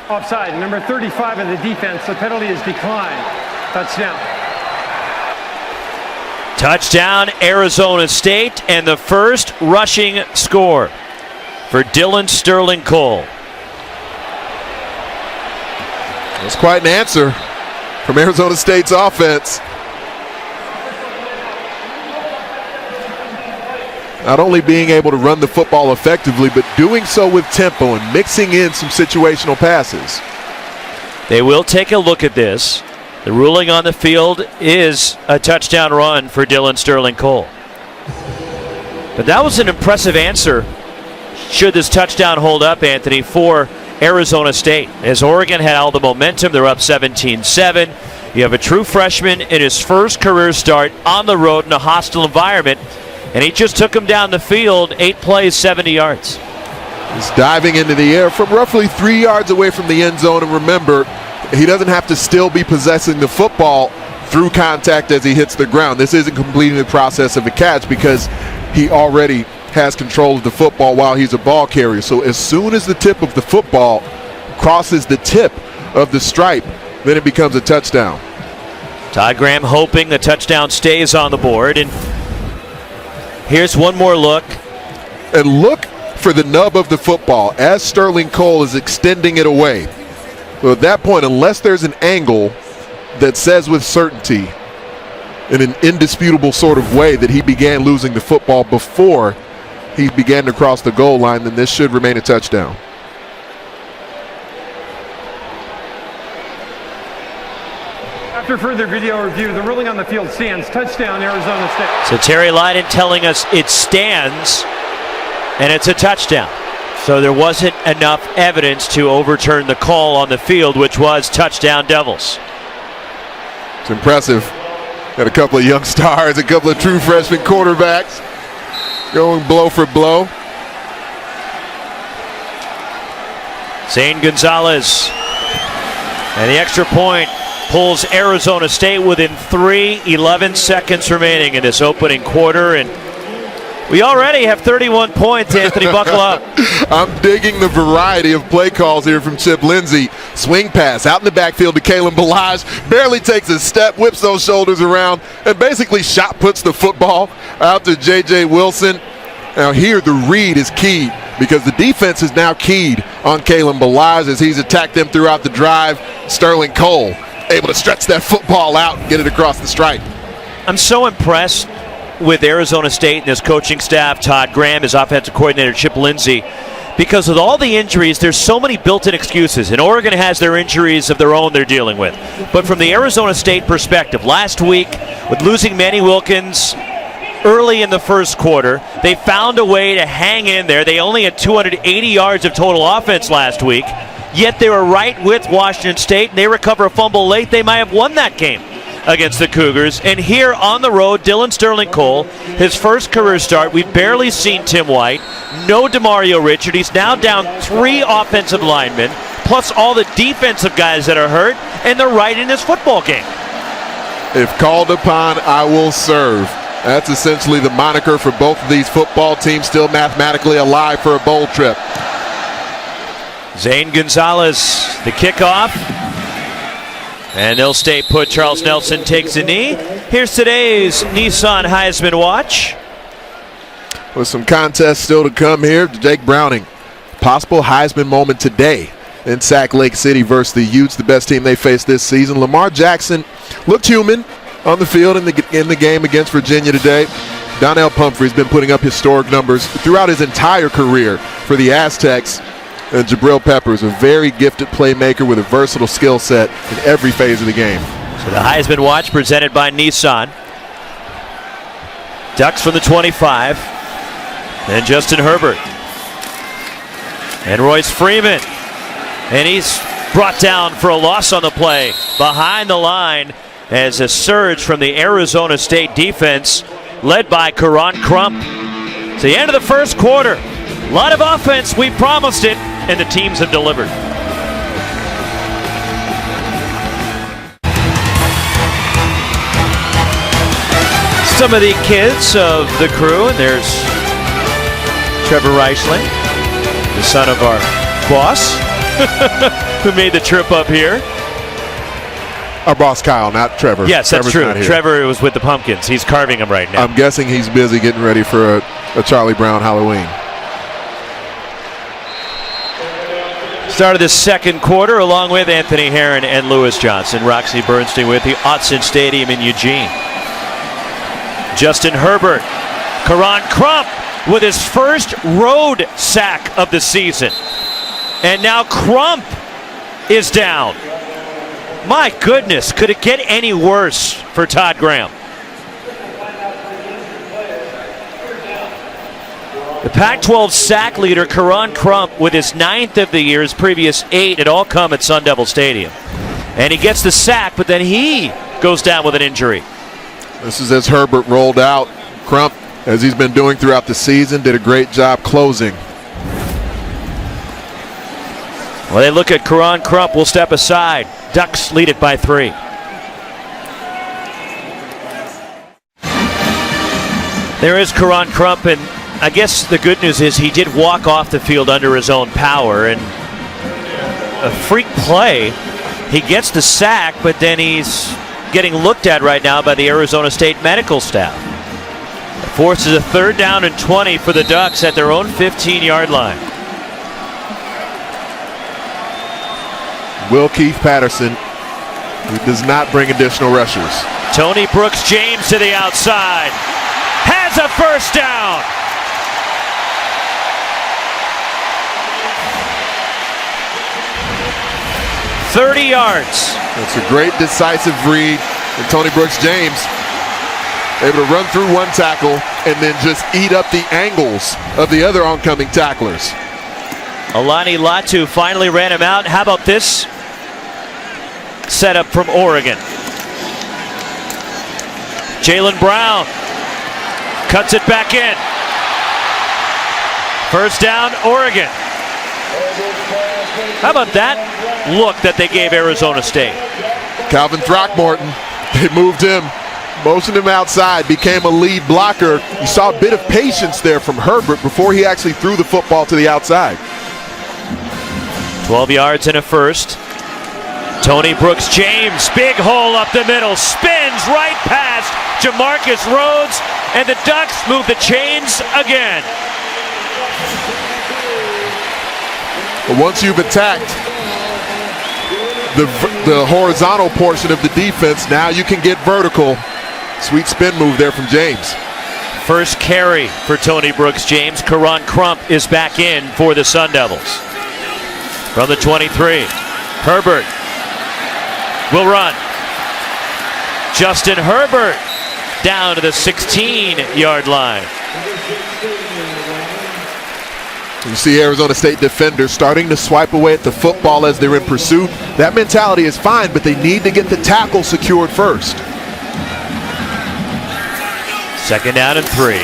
Offside, number 35 of the defense. The penalty is declined. Touchdown. Touchdown, Arizona State, and the first rushing score for Dylan Sterling Cole. That's quite an answer from Arizona State's offense. Not only being able to run the football effectively, but doing so with tempo and mixing in some situational passes. They will take a look at this. The ruling on the field is a touchdown run for Dylan Sterling Cole. But that was an impressive answer, should this touchdown hold up, Anthony, for Arizona State. As Oregon had all the momentum, they're up 17-7. You have a true freshman in his first career start on the road in a hostile environment, and he just took him down the field, 8 plays, 70 yards. He's diving into the air from roughly 3 yards away from the end zone, and remember, he doesn't have to still be possessing the football through contact as he hits the ground. This isn't completing the process of a catch because he already has control of the football while he's a ball carrier. So as soon as the tip of the football crosses the tip of the stripe, then it becomes a touchdown. Todd Graham hoping the touchdown stays on the board. And here's one more look. And look for the nub of the football as Sterling Cole is extending it away. So at that point, unless there's an angle that says with certainty in an indisputable sort of way that he began losing the football before he began to cross the goal line, then this should remain a touchdown. After further video review, the ruling on the field stands. Touchdown, Arizona State. So Terry Lydon telling us it stands, and it's a touchdown. So there wasn't enough evidence to overturn the call on the field, which was touchdown Devils. It's impressive. Got a couple of young stars, a couple of true freshman quarterbacks going blow for blow. Zane Gonzalez, and the extra point pulls Arizona State within 11 seconds remaining in this opening quarter, and we already have 31 points. Anthony, buckle up. I'm digging the variety of play calls here from Chip Lindsey. Swing pass out in the backfield to Kalen Ballage. Barely takes a step, whips those shoulders around, and basically shot puts the football out to J.J. Wilson. Now here the read is key because the defense is now keyed on Kalen Ballage as he's attacked them throughout the drive. Sterling Cole able to stretch that football out and get it across the stripe. I'm so impressed with Arizona State and his coaching staff, Todd Graham, his offensive coordinator, Chip Lindsey. because with all the injuries, there's so many built-in excuses. And Oregon has their injuries of their own they're dealing with. But from the Arizona State perspective, last week, with losing Manny Wilkins early in the first quarter, they found a way to hang in there. They only had 280 yards of total offense last week, yet they were right with Washington State, and they recover a fumble late. They might have won that game against the Cougars. And here on the road, Dylan Sterling Cole, his first career start. We've barely seen Tim White. No DeMario Richard. He's now down 3 offensive linemen, plus all the defensive guys that are hurt, and they're right in this football game. If called upon, I will serve. That's essentially the moniker for both of these football teams, still mathematically alive for a bowl trip. Zane Gonzalez, the kickoff. And they'll stay put. Charles Nelson takes a knee. Here's today's Nissan Heisman Watch. With some contests still to come here, Jake Browning, possible Heisman moment today in Sac Lake City versus the Utes, the best team they faced this season. Lamar Jackson looked human on the field in the game against Virginia today. Donnell Pumphrey's been putting up historic numbers throughout his entire career for the Aztecs. And Jabril Peppers, a very gifted playmaker with a versatile skill set in every phase of the game. So the Heisman Watch presented by Nissan. Ducks from the 25. And Justin Herbert. And Royce Freeman. And he's brought down for a loss on the play. Behind the line as a surge from the Arizona State defense led by Karan Crump. It's the end of the first quarter. A lot of offense, we promised it, and the teams have delivered. Some of the kids of the crew, and there's Trevor Reichling, the son of our boss, who made the trip up here. Our boss Kyle, not Trevor. Yes, that's Trevor's true. Trevor was with the Pumpkins. He's carving them right now. I'm guessing he's busy getting ready for a Charlie Brown Halloween. Start of the second quarter along with Anthony Herron and Lewis Johnson. Roxy Bernstein with the Autzen Stadium in Eugene. Justin Herbert. Karan Crump with his first road sack of the season. And now Crump is down. My goodness, could it get any worse for Todd Graham? The Pac-12 sack leader, Karan Crump, with his 9th of the year, his previous 8, it all come at Sun Devil Stadium. And he gets the sack, but then he goes down with an injury. This is as Herbert rolled out. Crump, as he's been doing throughout the season, did a great job closing. Well, they look at Karan Crump, will step aside. Ducks lead it by 3. There is Karan Crump, and I guess the good news is he did walk off the field under his own power, and a freak play. He gets the sack, but then he's getting looked at right now by the Arizona State medical staff. It forces a 3rd down and 20 for the Ducks at their own 15-yard line. Will Keith Patterson, who does not bring additional rushers. Tony Brooks James to the outside. Has a first down. .30 yards. That's a great decisive read. And Tony Brooks James able to run through one tackle and then just eat up the angles of the other oncoming tacklers. Alani Latu finally ran him out. How about this setup from Oregon? Jalen Brown cuts it back in. First down, Oregon. How about that look that they gave Arizona State? Calvin Throckmorton, they moved him, motioned him outside, became a lead blocker. You saw a bit of patience there from Herbert before he actually threw the football to the outside. 12 yards and a first. Tony Brooks James, big hole up the middle, spins right past Jamarcus Rhodes, and the Ducks move the chains again. But once you've attacked the horizontal portion of the defense, now you can get vertical. Sweet spin move there from James. First carry for Tony Brooks James. Karan Crump is back in for the Sun Devils. From the 23, Herbert will run. Justin Herbert down to the 16-yard line. You see Arizona State defenders starting to swipe away at the football as they're in pursuit. That mentality is fine, but they need to get the tackle secured first. 2nd down and 3.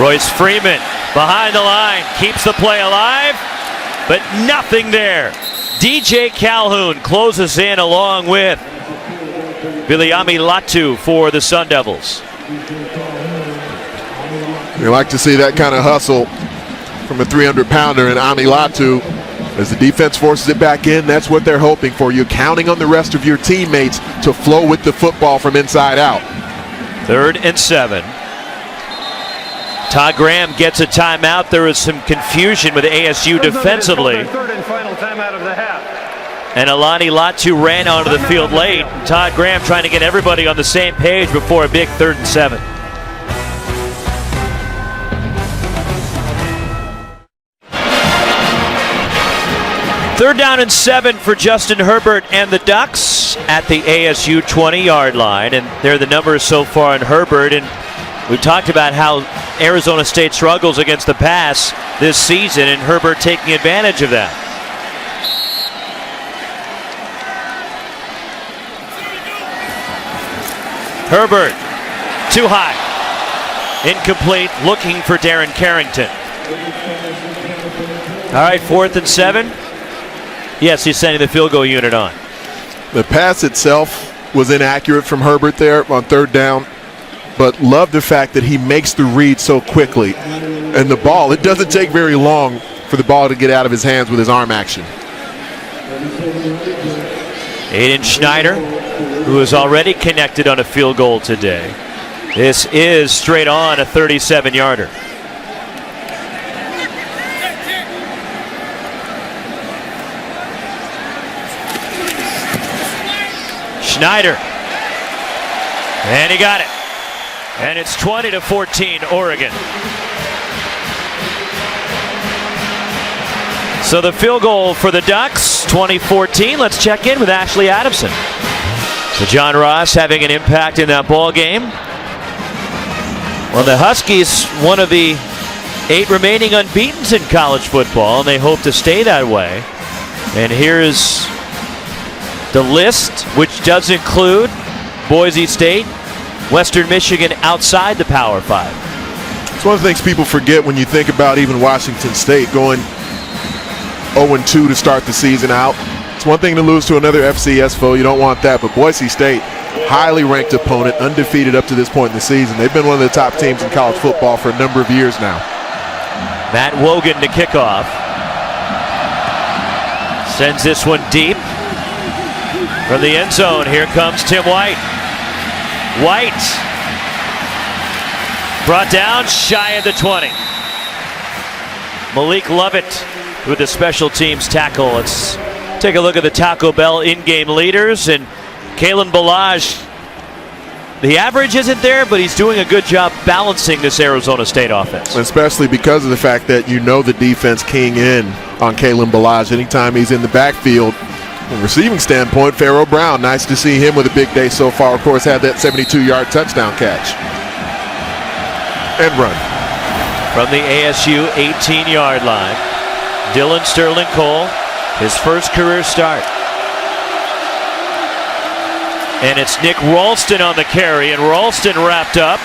Royce Freeman behind the line, keeps the play alive, but nothing there. DJ Calhoun closes in along with Viliami Latu for the Sun Devils. You like to see that kind of hustle from a 300-pounder in Ami Latu. As the defense forces it back in, that's what they're hoping for. You're counting on the rest of your teammates to flow with the football from inside out. 3rd and 7. Todd Graham gets a timeout. There is some confusion with ASU defensively. 3rd and final timeout of the half. And Alani Latu ran onto the field late. Todd Graham trying to get everybody on the same page before a big 3rd and 7. Third down and 7 for Justin Herbert and the Ducks at the ASU 20-yard line. And there are the numbers so far in Herbert. And we've talked about how Arizona State struggles against the pass this season, and Herbert taking advantage of that. Herbert, too high. Incomplete, looking for Darren Carrington. All right, 4th and 7. Yes, he's sending the field goal unit on. The pass itself was inaccurate from Herbert there on 3rd down, but love the fact that he makes the read so quickly. And the ball, it doesn't take very long for the ball to get out of his hands with his arm action. Aiden Schneider, who is already connected on a field goal today. This is straight on a 37-yarder. Schneider, and he got it. And it's 20-14 Oregon. So the field goal for the Ducks, 2014. Let's check in with Ashley Adamson. So John Ross having an impact in that ball game. Well, the Huskies, one of the 8 remaining unbeatens in college football, and they hope to stay that way. And here's the list, which does include Boise State, Western Michigan outside the Power 5. It's one of the things people forget when you think about even Washington State going 0-2 to start the season out. It's one thing to lose to another FCS foe. You don't want that. But Boise State, highly ranked opponent, undefeated up to this point in the season. They've been one of the top teams in college football for a number of years now. Matt Wogan to kick off. Sends this one deep. From the end zone, here comes Tim White. White brought down shy of the 20. Malik Lovett with the special teams tackle. Let's take a look at the Taco Bell in-game leaders. And Kalen Ballage, the average isn't there, but he's doing a good job balancing this Arizona State offense. Especially because of the fact that you know the defense keying in on Kalen Ballage anytime he's in the backfield. From a receiving standpoint, Pharaoh Brown, nice to see him with a big day so far. Of course, had that 72-yard touchdown catch. And run. From the ASU 18-yard line, Dylan Sterling Cole, his first career start. And it's Nick Ralston on the carry, and Ralston wrapped up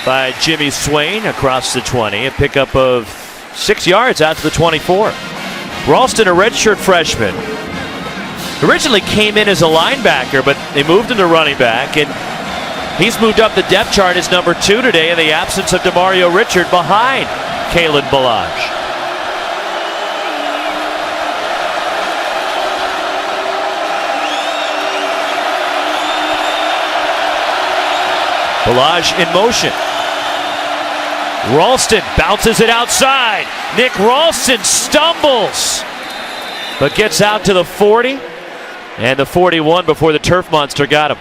by Jimmy Swain across the 20, a pickup of 6 yards out to the 24. Ralston, a redshirt freshman, originally came in as a linebacker, but they moved him to running back, and he's moved up the depth chart as number 2 today in the absence of Demario Richard behind Kalen Ballage. Ballage in motion. Ralston bounces it outside. Nick Ralston stumbles, but gets out to the 40 and the 41 before the turf monster got him.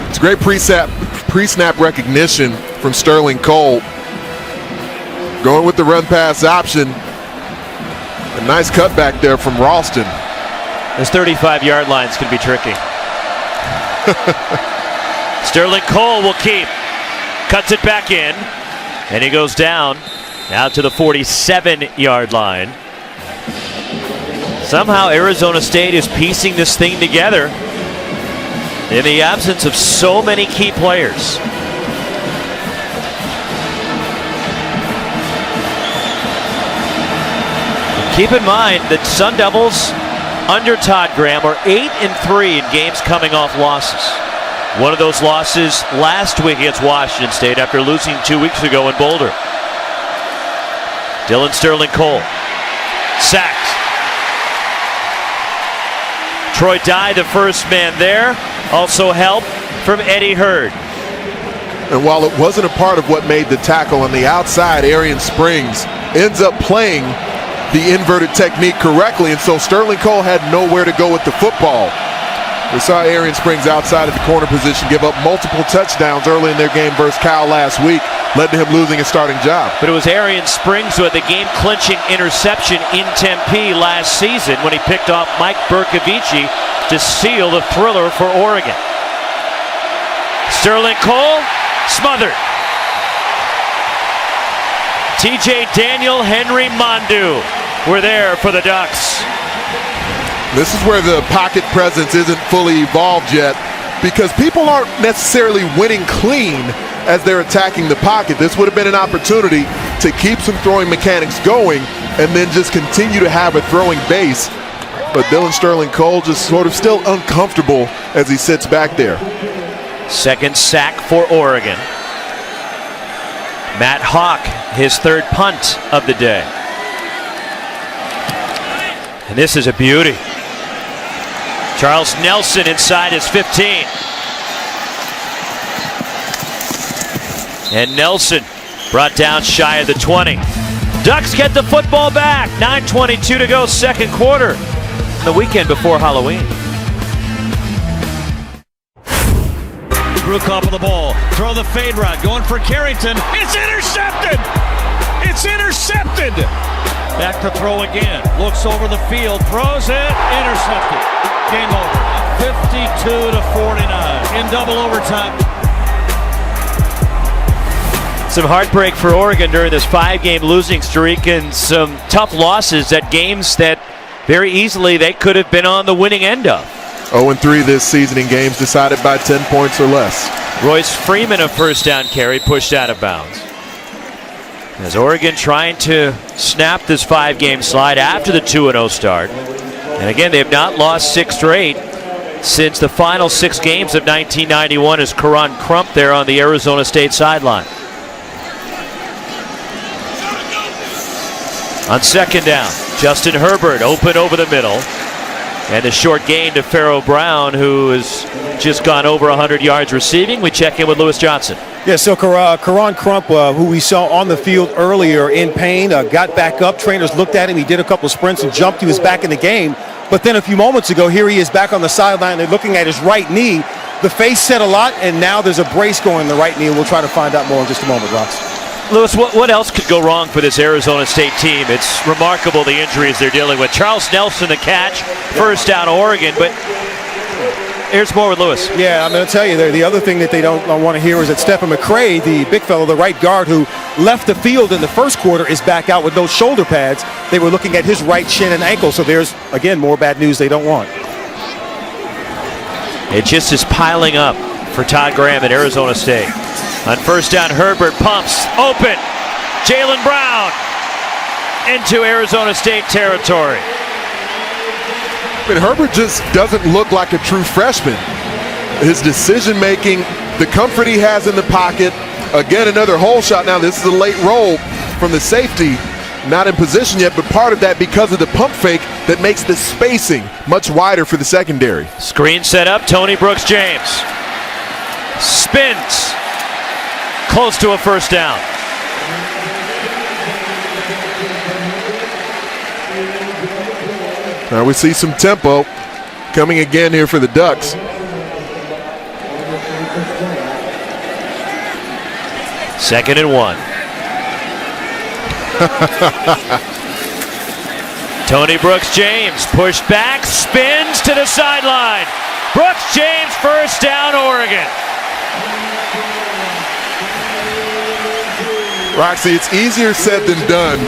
It's great pre-snap recognition from Sterling Cole. Going with the run-pass option. A nice cutback there from Ralston. This 35-yard line is going to be tricky. Sterling Cole will keep. Cuts it back in. And he goes down out to the 47-yard line. Somehow Arizona State is piecing this thing together in the absence of so many key players. Keep in mind that Sun Devils under Todd Graham are 8-3 in games coming off losses. One of those losses last week against Washington State after losing 2 weeks ago in Boulder. Dylan Sterling Cole sacked. Troy Dye, the first man there. Also help from Eddie Hurd. And while it wasn't a part of what made the tackle on the outside, Arian Springs ends up playing the inverted technique correctly, and so Sterling Cole had nowhere to go with the football. We saw Arian Springs outside of the corner position give up multiple touchdowns early in their game versus Cal last week, led to him losing his starting job. But it was Arian Springs who had the game-clinching interception in Tempe last season when he picked off Mike Bercovici to seal the thriller for Oregon. Sterling Cole smothered. TJ Daniel, Henry Mondu were there for the Ducks. This is where the pocket presence isn't fully evolved yet, because people aren't necessarily winning clean as they're attacking the pocket. This would have been an opportunity to keep some throwing mechanics going and then just continue to have a throwing base. But Dylan Sterling Cole just sort of still uncomfortable as he sits back there. Second sack for Oregon. Matt Hawk, his third punt of the day. And this is a beauty. Charles Nelson inside his 15. And Nelson brought down shy of the 20. Ducks get the football back. 9:22 to go, second quarter. The weekend before Halloween. Brukop with the ball. Throw the fade route. Going for Carrington. It's intercepted! It's intercepted! Back to throw again. Looks over the field. Throws it. Intercepted. Game over. 52-49 in double overtime. Some heartbreak for Oregon during this 5-game losing streak and some tough losses at games that very easily they could have been on the winning end of. 0-3 this season in games decided by 10 points or less. Royce Freeman, a first down carry, pushed out of bounds. As Oregon trying to snap this 5-game slide after the 2-0 start. And again, they have not lost 6 straight since the final 6 games of 1991 as Karan Crump there on the Arizona State sideline. On second down, Justin Herbert open over the middle. And a short gain to Pharaoh Brown, who has just gone over 100 yards receiving. We check in with Lewis Johnson. Yeah, so Karan Crump, who we saw on the field earlier in pain, got back up. Trainers looked at him. He did a couple of sprints and jumped. He was back in the game. But then a few moments ago, here he is back on the sideline. They're looking at his right knee. The face said a lot, and now there's a brace going in the right knee. We'll try to find out more in just a moment, Rox. Lewis, what else could go wrong for this Arizona State team? It's remarkable the injuries they're dealing with. Charles Nelson, the catch, first down Oregon, but here's more with Lewis. Yeah, I'm going to tell you, the other thing that they don't want to hear is that Stephen McCray, the big fellow, the right guard who left the field in the first quarter, is back out with those shoulder pads. They were looking at his right shin and ankle, so there's, again, more bad news they don't want. It just is piling up for Todd Graham at Arizona State. On first down, Herbert pumps, open. Jaylen Brown into Arizona State territory. But Herbert just doesn't look like a true freshman. His decision making, the comfort he has in the pocket. Again, another hole shot. Now this is a late roll from the safety. Not in position yet, but part of that because of the pump fake that makes the spacing much wider for the secondary. Screen set up, Tony Brooks-James. Spins. Close to a first down. Now we see some tempo coming again here for the Ducks. 2nd and 1. Tony Brooks-James pushed back, spins to the sideline. Brooks-James first down, Oregon. Roxy, it's easier said than done.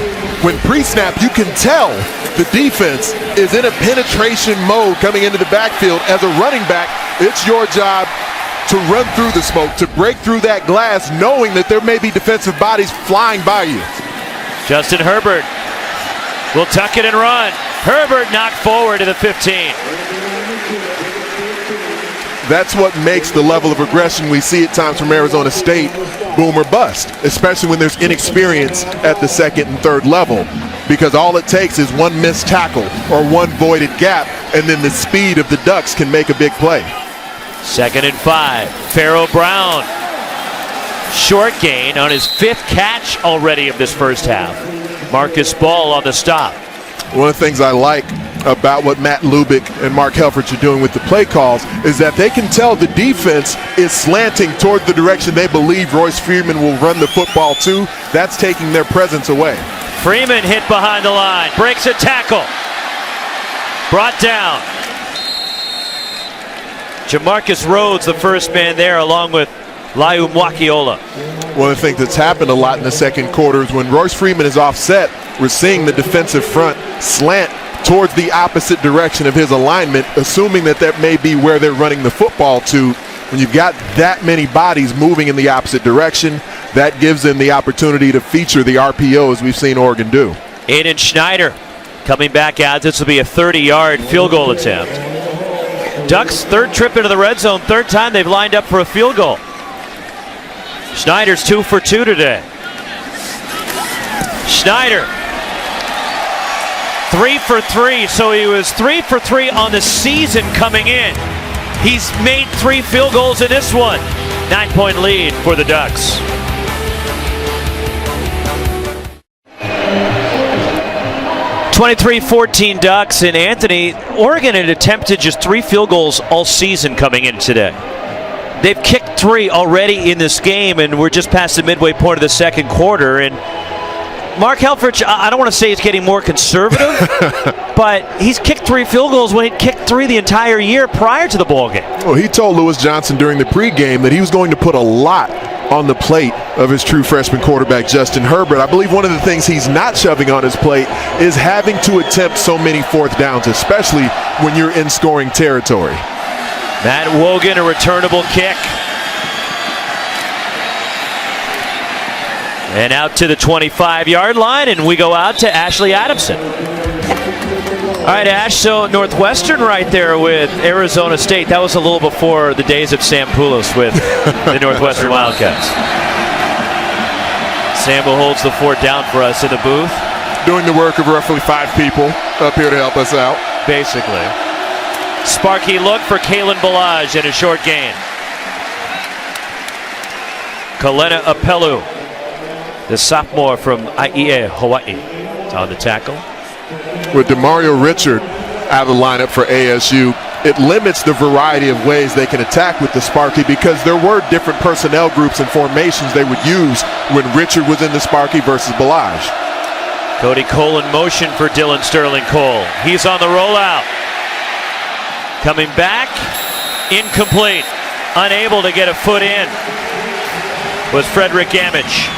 When pre-snap, you can tell the defense is in a penetration mode coming into the backfield. As a running back, it's your job to run through the smoke, to break through that glass, knowing that there may be defensive bodies flying by you. Justin Herbert will tuck it and run. Herbert knocked forward to the 15. That's what makes the level of aggression we see at times from Arizona State boom or bust, especially when there's inexperience at the 2nd and 3rd level, because all it takes is one missed tackle or one voided gap, and then the speed of the Ducks can make a big play. 2nd and 5. Pharaoh Brown. Short gain on his 5th catch already of this first half. Marcus Ball on the stop. One of the things I like about what Matt Lubick and Mark Helfrich are doing with the play calls is that they can tell the defense is slanting toward the direction they believe Royce Freeman will run the football to. That's taking their presence away. Freeman hit behind the line, breaks a tackle. Brought down. Jamarcus Rhodes, the first man there, along with Laiu Mwakiola. One of the things that's happened a lot in the second quarter is when Royce Freeman is offset, we're seeing the defensive front slant towards the opposite direction of his alignment, assuming that that may be where they're running the football to. When you've got that many bodies moving in the opposite direction, that gives them the opportunity to feature the RPO as we've seen Oregon do. Aiden Schneider coming back out. This will be a 30-yard field goal attempt. Ducks' 3rd trip into the red zone, 3rd time they've lined up for a field goal. Schneider's 2 for 2 today. Schneider 3 for 3, so he was 3 for 3 on the season coming in. He's made 3 field goals in this one. 9-point lead for the Ducks. (23-14) Ducks, and Anthony, Oregon had attempted just 3 field goals all season coming in today. They've kicked 3 already in this game, and we're just past the midway point of the 2nd quarter. And Mark Helfrich, I don't want to say he's getting more conservative, but he's kicked 3 field goals when he kicked 3 the entire year prior to the ballgame. Well, he told Lewis Johnson during the pregame that he was going to put a lot on the plate of his true freshman quarterback, Justin Herbert. I believe one of the things he's not shoving on his plate is having to attempt so many 4th downs, especially when you're in scoring territory. Matt Wogan, a returnable kick. And out to the 25-yard line, and we go out to Ashley Adamson. All right, Ash, so Northwestern right there with Arizona State. That was a little before the days of Sam Poulos with the Northwestern Wildcats. Sambo holds the fort down for us in the booth. Doing the work of roughly 5 people up here to help us out. Basically. Sparky look for Kalen Balaj and a short gain. Kalena Apelu, the sophomore from IEA, Hawaii, is on the tackle. With DeMario Richard out of the lineup for ASU, it limits the variety of ways they can attack with the Sparky, because there were different personnel groups and formations they would use when Richard was in the Sparky versus Balaj. Cody Cole in motion for Dylan Sterling Cole. He's on the rollout. Coming back, incomplete. Unable to get a foot in was Frederick Gamage.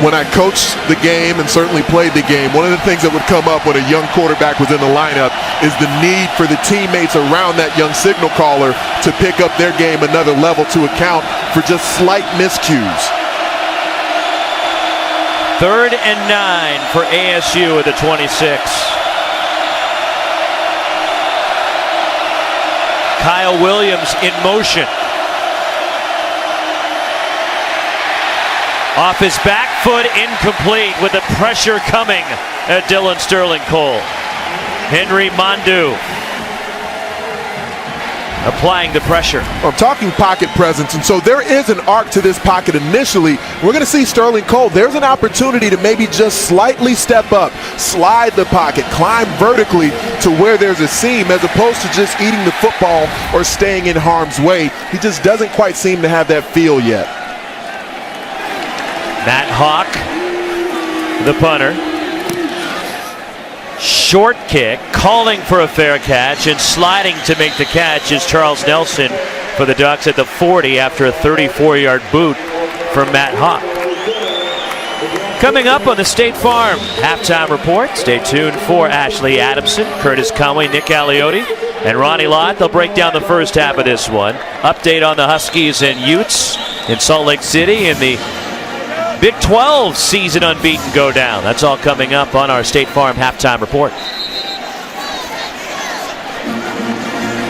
When I coached the game and certainly played the game, one of the things that would come up when a young quarterback was in the lineup is the need for the teammates around that young signal caller to pick up their game another level to account for just slight miscues. 3rd and 9 for ASU at the 26. Kyle Williams in motion. Off his back foot, incomplete, with the pressure coming at Dylan Sterling Cole. Henry Mondu applying the pressure. I'm talking pocket presence, and so there is an arc to this pocket initially. We're going to see Sterling Cole. There's an opportunity to maybe just slightly step up, slide the pocket, climb vertically to where there's a seam, as opposed to just eating the football or staying in harm's way. He just doesn't quite seem to have that feel yet. Matt Hawk, the punter. Short kick, calling for a fair catch, and sliding to make the catch is Charles Nelson for the Ducks at the 40 after a 34-yard boot from Matt Hawk. Coming up on the State Farm halftime report, stay tuned for Ashley Adamson, Curtis Conway, Nick Aliotti, and Ronnie Lott. They'll break down the first half of this one. Update on the Huskies and Utes in Salt Lake City in the Big 12 season unbeaten go down. That's all coming up on our State Farm halftime report.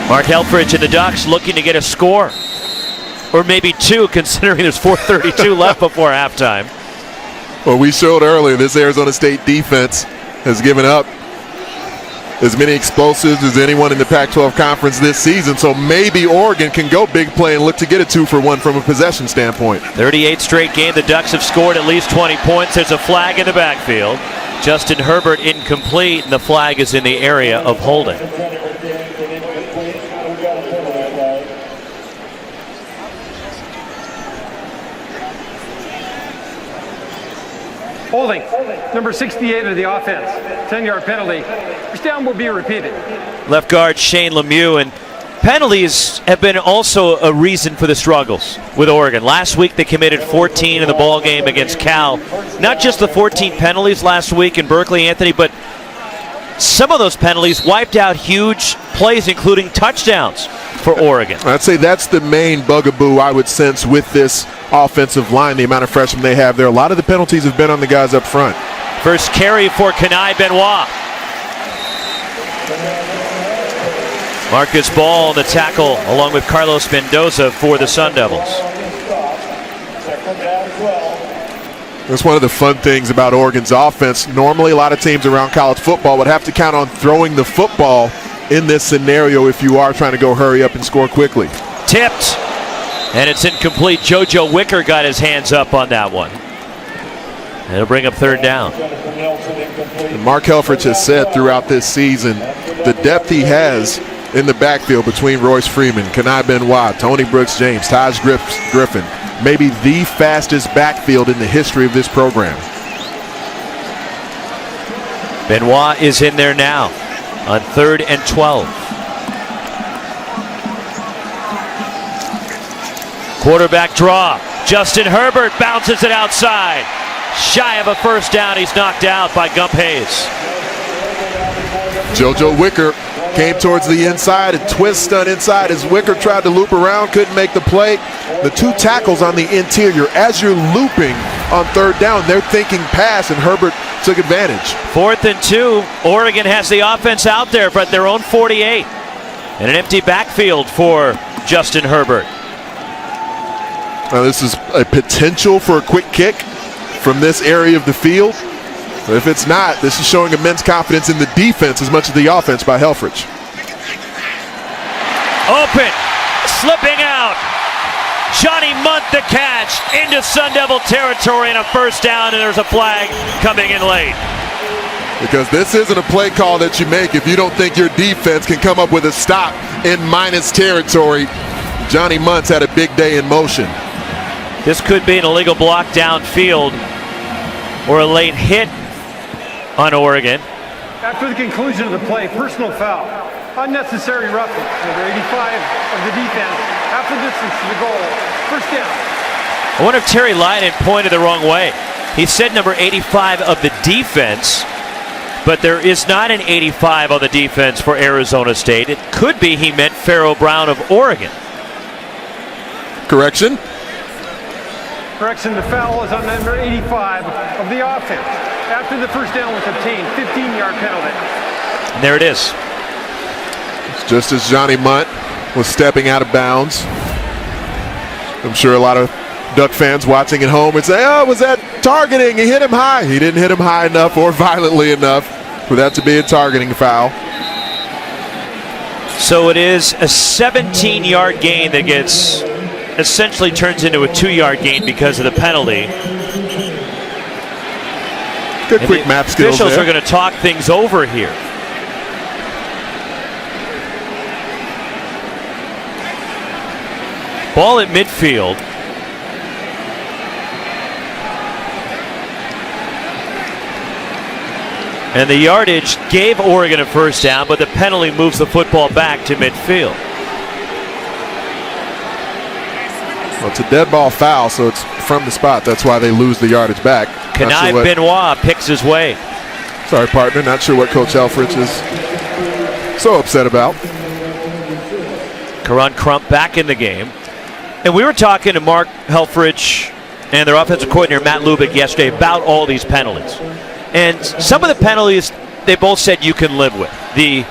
Mark Helfrich and the Ducks looking to get a score, or maybe two, considering there's 4:32 left before halftime. Well, we showed earlier this Arizona State defense has given up as many explosives as anyone in the Pac-12 conference this season, so maybe Oregon can go big play and look to get a 2-for-1 from a possession standpoint. 38th straight game, the Ducks have scored at least 20 points. There's a flag in the backfield. Justin Herbert incomplete, and the flag is in the area of holding. Holding, number 68 of the offense, 10-yard penalty. First down will be repeated. Left guard Shane Lemieux, and penalties have been also a reason for the struggles with Oregon. Last week they committed 14 in the ball game against Cal. Not just the 14 penalties last week in Berkeley, Anthony, but some of those penalties wiped out huge plays, including touchdowns for Oregon. I'd say that's the main bugaboo I would sense with this offensive line, the amount of freshmen they have there. A lot of the penalties have been on the guys up front. First carry for Kenai Benoit. Marcus Ball on the tackle along with Carlos Mendoza for the Sun Devils. That's one of the fun things about Oregon's offense. Normally a lot of teams around college football would have to count on throwing the football in this scenario if you are trying to go hurry up and score quickly. Tipped, and it's incomplete. JoJo Wicker got his hands up on that one. And it'll bring up third down. And Mark Helfrich has said throughout this season the depth he has in the backfield between Royce Freeman, Kenai Benoit, Tony Brooks-James, Taj Griffin, maybe the fastest backfield in the history of this program. Benoit is in there now on 3rd and 12. Quarterback draw. Justin Herbert bounces it outside. Shy of a first down, he's knocked out by Gump Hayes. JoJo Wicker came towards the inside and twist on inside as Wicker tried to loop around, couldn't make the play. The two tackles on the interior. As you're looping on 3rd down, they're thinking pass, and Herbert took advantage. 4th and 2. Oregon has the offense out there at their own 48. And an empty backfield for Justin Herbert. Now this is a potential for a quick kick from this area of the field. But if it's not, this is showing immense confidence in the defense as much as the offense by Helfrich. Open, slipping out. Johnny Munt the catch into Sun Devil territory and a first down, and there's a flag coming in late. Because this isn't a play call that you make if you don't think your defense can come up with a stop in minus territory. Johnny Munt's had a big day in motion. This could be an illegal block downfield or a late hit on Oregon. After the conclusion of the play, personal foul. Unnecessary roughing. Number 85 of the defense. Half the distance to the goal. First down. I wonder if Terry Lyden pointed the wrong way. He said number 85 of the defense, but there is not an 85 on the defense for Arizona State. It could be he meant Pharaoh Brown of Oregon. Correction. Correction, the foul is on number 85 of the offense. After the first down was obtained, 15-yard penalty. And there it is. It's just as Johnny Munt was stepping out of bounds. I'm sure a lot of Duck fans watching at home would say, oh, was that targeting? He hit him high. He didn't hit him high enough or violently enough for that to be a targeting foul. So it is a 17-yard gain that gets essentially turns into a 2-yard gain because of the penalty. Good quick math skills Officials there. are going to talk things over here. Ball at midfield. And the yardage gave Oregon a first down, but the penalty moves the football back to midfield. Well, it's a dead ball foul, so it's from the spot. That's why they lose the yardage back. Kenai Benoit picks his way. Sorry, partner. Not sure what Coach Helfrich is so upset about. Karan Crump back in the game. And we were talking to Mark Helfrich and their offensive coordinator, Matt Lubick, yesterday about all these penalties. And some of the penalties, they both said you can live with. The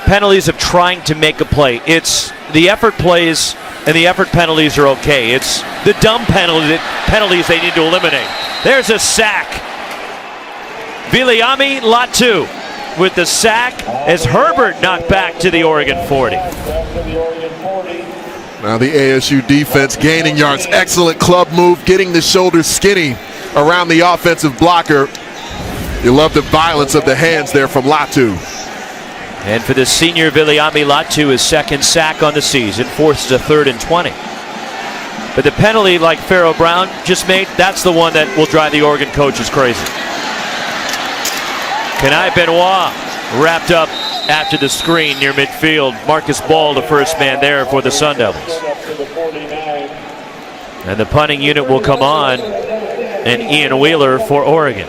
penalties of trying to make a play. It's the effort plays and the effort penalties are okay. It's the dumb penalties they need to eliminate. There's a sack. Viliami Latu with the sack as Herbert knocked back to the Oregon 40. Now the ASU defense gaining yards. Excellent club move, getting the shoulders skinny around the offensive blocker. You love the violence of the hands there from Latu. And for the senior, Viliami Latu, his second sack on the season, forces a 3rd and 20. But the penalty, like Pharaoh Brown just made, that's the one that will drive the Oregon coaches crazy. Kenai Benoit wrapped up after the screen near midfield. Marcus Ball, the first man there for the Sun Devils. And the punting unit will come on, and Ian Wheeler for Oregon.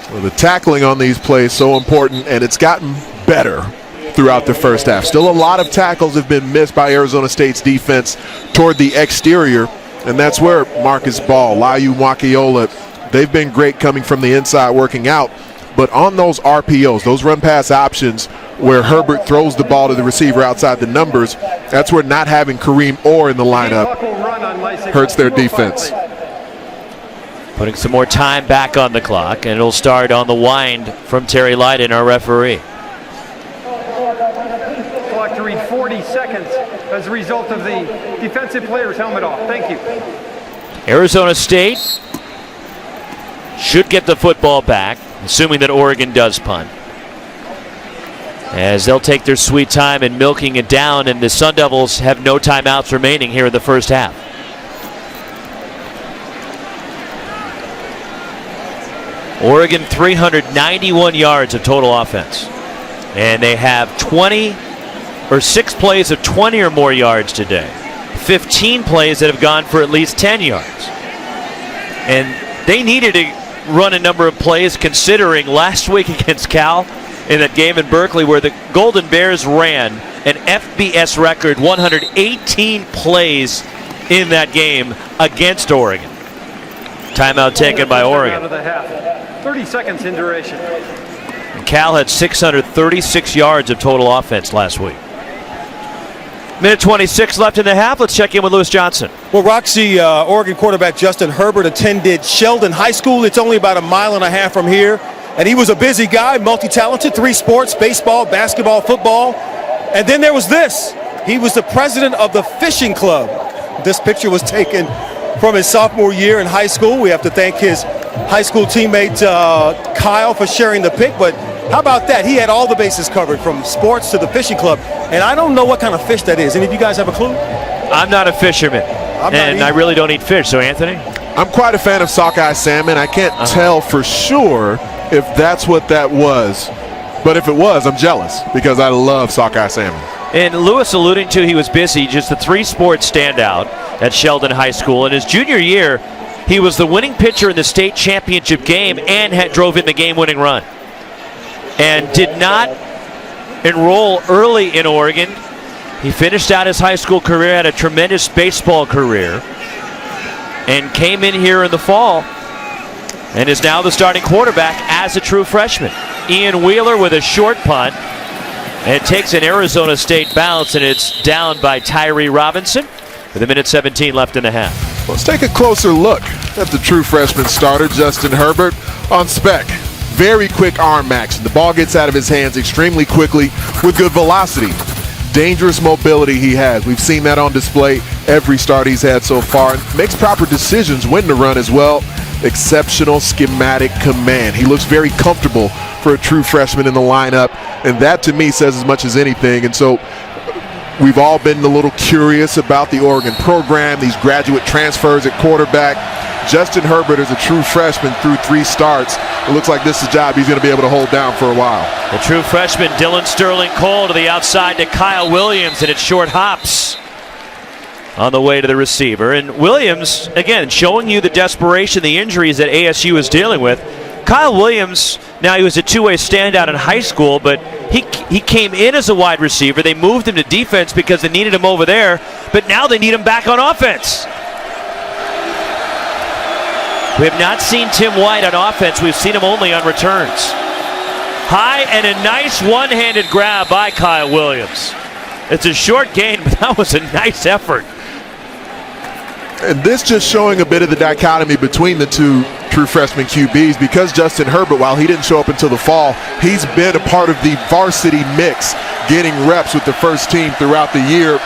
Well, the tackling on these plays so important, and it's gotten better throughout the first half. Still a lot of tackles have been missed by Arizona State's defense toward the exterior, and that's where Marcus Ball, Laiu Wakiola, they've been great coming from the inside working out. But on those RPOs, those run pass options where Herbert throws the ball to the receiver outside the numbers, that's where not having Kareem Orr in the lineup hurts their defense. Putting some more time back on the clock, and it'll start on the wind from Terry Lydon, our referee. Clock to read 40 seconds as a result of the defensive player's helmet off. Thank you. Arizona State should get the football back, assuming that Oregon does punt. As they'll take their sweet time in milking it down, and the Sun Devils have no timeouts remaining here in the first half. Oregon 391 yards of total offense. And they have 6 plays of 20 or more yards today. 15 plays that have gone for at least 10 yards. And they needed to run a number of plays considering last week against Cal in that game in Berkeley where the Golden Bears ran an FBS record 118 plays in that game against Oregon. Timeout taken by Oregon. Out of the half. 30 seconds in duration. And Cal had 636 yards of total offense last week. Minute 26 left in the half. Let's check in with Lewis Johnson. Well, Roxy, Oregon quarterback Justin Herbert attended Sheldon High School. It's only about 1.5 miles from here. And he was a busy guy, multi-talented, 3 sports, baseball, basketball, football. And then there was this. He was the president of the fishing club. This picture was taken from his sophomore year in high school. We have to thank his high school teammate Kyle for sharing the pic, but how about that? He had all the bases covered from sports to the fishing club, and I don't know what kind of fish that is. Any of you guys have a clue? I'm not a fisherman, and I really don't eat fish. So, Anthony? I'm quite a fan of sockeye salmon. I can't tell for sure if that's what that was, but if it was, I'm jealous because I love sockeye salmon. And Lewis alluding to he was busy, just the 3 sports standout at Sheldon High School. In his junior year, he was the winning pitcher in the state championship game and drove in the game-winning run. And did not enroll early in Oregon. He finished out his high school career, had a tremendous baseball career, and came in here in the fall and is now the starting quarterback as a true freshman. Ian Wheeler with a short punt. And it takes an Arizona State bounce, and it's down by Tyree Robinson with 1:17 left in the half. Let's take a closer look at the true freshman starter, Justin Herbert, on spec. Very quick arm action. The ball gets out of his hands extremely quickly with good velocity. Dangerous mobility he has. We've seen that on display every start he's had so far. Makes proper decisions when to run as well. Exceptional schematic command. He looks very comfortable for a true freshman in the lineup, and that to me says as much as anything. And so we've all been a little curious about the Oregon program, these graduate transfers at quarterback. Justin Herbert is a true freshman through 3 starts. It looks like this is a job he's going to be able to hold down for a while. The true freshman, Dylan Sterling Cole to the outside to Kyle Williams, and it's short hops on the way to the receiver. And Williams, again, showing you the desperation, the injuries that ASU is dealing with. Kyle Williams, now he was a two-way standout in high school, but he came in as a wide receiver. They moved him to defense because they needed him over there, but now they need him back on offense. We have not seen Tim White on offense. We've seen him only on returns. High and a nice one-handed grab by Kyle Williams. It's a short gain, but that was a nice effort. And this just showing a bit of the dichotomy between the two true freshman QBs, because Justin Herbert, while he didn't show up until the fall, he's been a part of the varsity mix, getting reps with the first team throughout the year.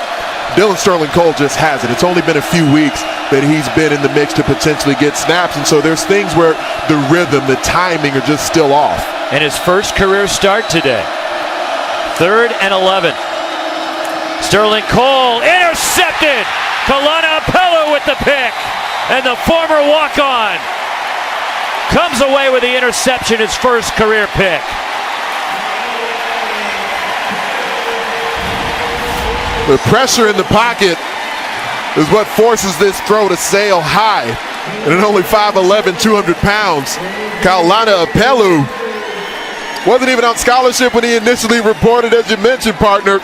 Dylan Sterling Cole just hasn't. It's only been a few weeks that he's been in the mix to potentially get snaps, and so there's things where the rhythm, the timing are just still off. And his first career start today. 3rd and 11. Sterling Cole intercepted. Kalana Apello with the pick, and the former walk-on comes away with the interception, his first career pick. The pressure in the pocket is what forces this throw to sail high. And at only 5'11", 200 pounds, Kalana Apello wasn't even on scholarship when he initially reported, as you mentioned, partner.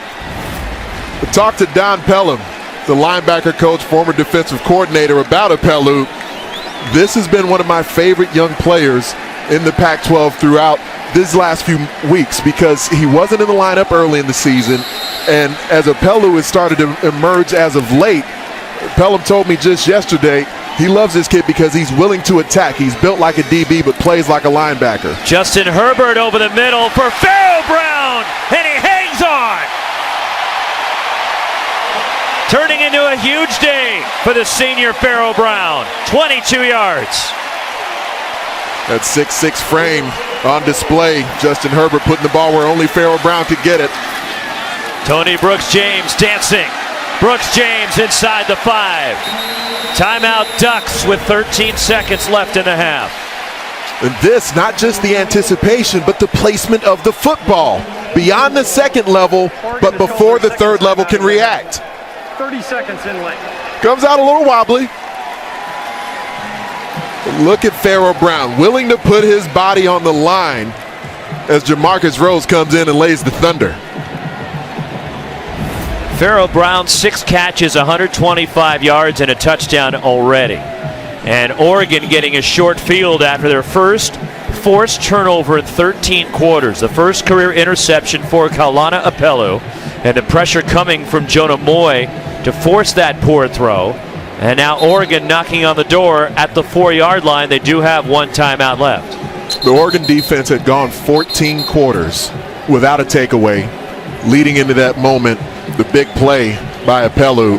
But talk to Don Pelham, the linebacker coach, former defensive coordinator, about Apello. This has been one of my favorite young players in the Pac-12 throughout these last few weeks, because he wasn't in the lineup early in the season, and as Apello has started to emerge as of late, Pelham told me just yesterday he loves this kid because he's willing to attack. He's built like a DB but plays like a linebacker. Justin Herbert over the middle for Pharaoh Brown, and he hangs on. Turning into a huge day for the senior Pharaoh Brown. 22 yards. That 6'6" frame on display. Justin Herbert putting the ball where only Pharaoh Brown could get it. Tony Brooks-James dancing. Brooks-James inside the 5. Timeout Ducks with 13 seconds left in the half. And this, not just the anticipation, but the placement of the football. Beyond the second level, but before the third level can react. 30 seconds in lane. Comes out a little wobbly. Look at Pharaoh Brown, willing to put his body on the line as Jamarcus Rose comes in and lays the thunder. Pharaoh Brown, 6 catches, 125 yards, and a touchdown already. And Oregon getting a short field after their first forced turnover in 13 quarters. The first career interception for Kalana Apello, and the pressure coming from Jonah Moy to force that poor throw. And now Oregon knocking on the door at the 4-yard line. They do have 1 timeout left. The Oregon defense had gone 14 quarters without a takeaway. Leading into that moment, the big play by Apello,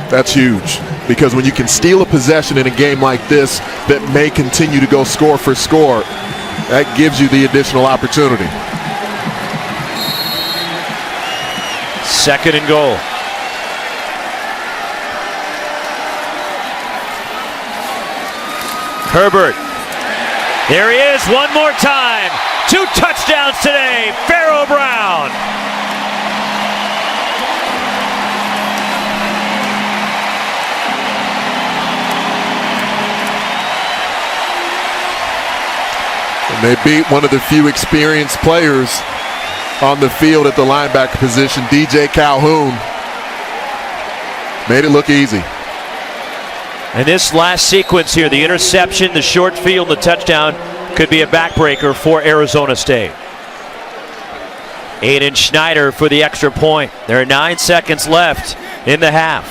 that's huge. Because when you can steal a possession in a game like this that may continue to go score for score, that gives you the additional opportunity. 2nd and goal. Herbert. There he is one more time. 2 touchdowns today. Pharaoh Brown. And they beat one of the few experienced players on the field at the linebacker position, DJ Calhoun. Made it look easy. And this last sequence here, the interception, the short field, the touchdown, could be a backbreaker for Arizona State. Aiden Schneider for the extra point. There are 9 seconds left in the half.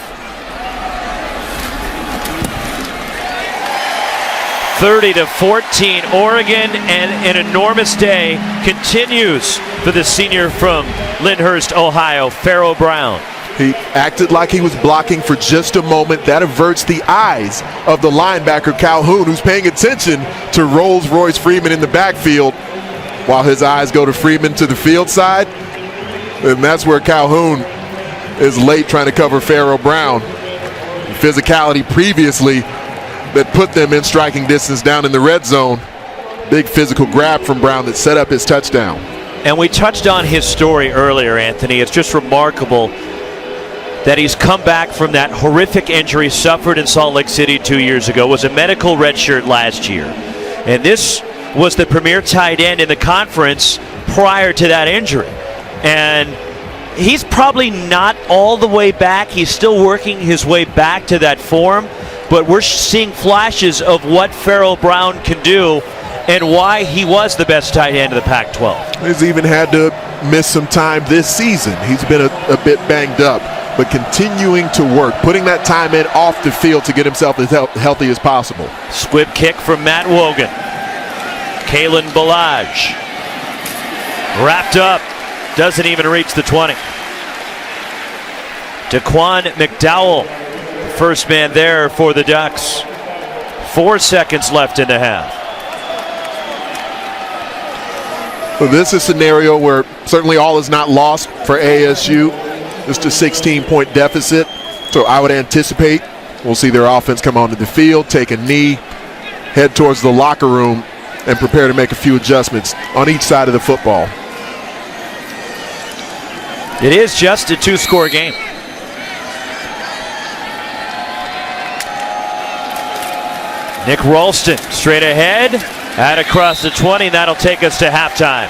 30-14 Oregon, and an enormous day continues for the senior from Lyndhurst, Ohio, Pharaoh Brown. He acted like he was blocking for just a moment. That averts the eyes of the linebacker Calhoun, who's paying attention to Rolls-Royce Freeman in the backfield, while his eyes go to Freeman to the field side. And that's where Calhoun is late trying to cover Pharaoh Brown. Physicality previously that put them in striking distance down in the red zone. Big physical grab from Brown that set up his touchdown. And we touched on his story earlier, Anthony. It's just remarkable that he's come back from that horrific injury suffered in Salt Lake City 2 years ago, was a medical redshirt last year. And this was the premier tight end in the conference prior to that injury. And he's probably not all the way back. He's still working his way back to that form. But we're seeing flashes of what Pharaoh Brown can do and why he was the best tight end of the Pac-12. He's even had to miss some time this season. He's been a bit banged up, but continuing to work, putting that time in off the field to get himself as healthy as possible. Squib kick from Matt Wogan. Kalen Balaj wrapped up, doesn't even reach the 20. Daquan McDowell, first man there for the Ducks. 4 seconds left in the half. Well, this is a scenario where certainly all is not lost for ASU. Just a 16-point deficit. So I would anticipate we'll see their offense come onto the field, take a knee, head towards the locker room, and prepare to make a few adjustments on each side of the football. It is just a 2-score game. Nick Ralston straight ahead, out across the 20. That'll take us to halftime.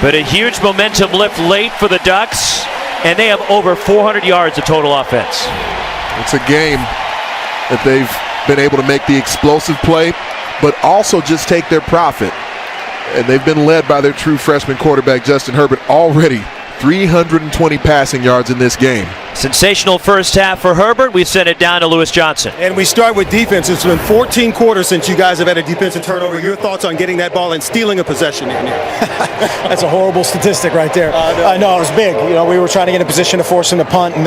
But a huge momentum lift late for the Ducks, and they have over 400 yards of total offense. It's a game that they've been able to make the explosive play, but also just take their profit. And they've been led by their true freshman quarterback, Justin Herbert, already 320 passing yards in this game. Sensational first half for Herbert. We send it down to Lewis Johnson. And we start with defense. It's been 14 quarters since you guys have had a defensive turnover. Your thoughts on getting that ball and stealing a possession in here? That's a horrible statistic right there. No, it was big. You know, we were trying to get in a position to force him to punt, and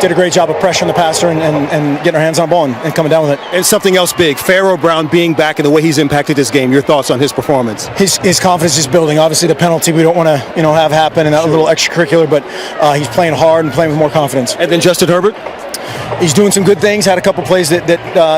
did a great job of pressuring the passer and getting our hands on the ball and coming down with it. And something else big, Pharaoh Brown being back and the way he's impacted this game. Your thoughts on his performance? His confidence is building. Obviously, the penalty we don't want to have happen, and that little extracurricular, but he's playing hard and playing with more confidence. And then Justin Herbert? He's doing some good things. Had a couple plays that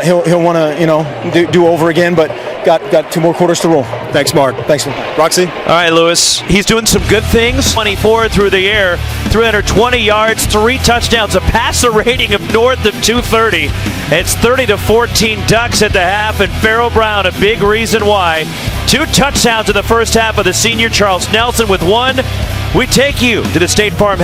he'll want to do over again, but got 2 more quarters to roll. Thanks, Mark. Thanks, Roxy. All right, Lewis. He's doing some good things. 24 through the air, 320 yards, 3 touchdowns, a passer rating of north of 230. It's 30-14 Ducks at the half, and Pharaoh Brown, a big reason why. 2 touchdowns in the first half of the senior. Charles Nelson with 1. We take you to the State Farm.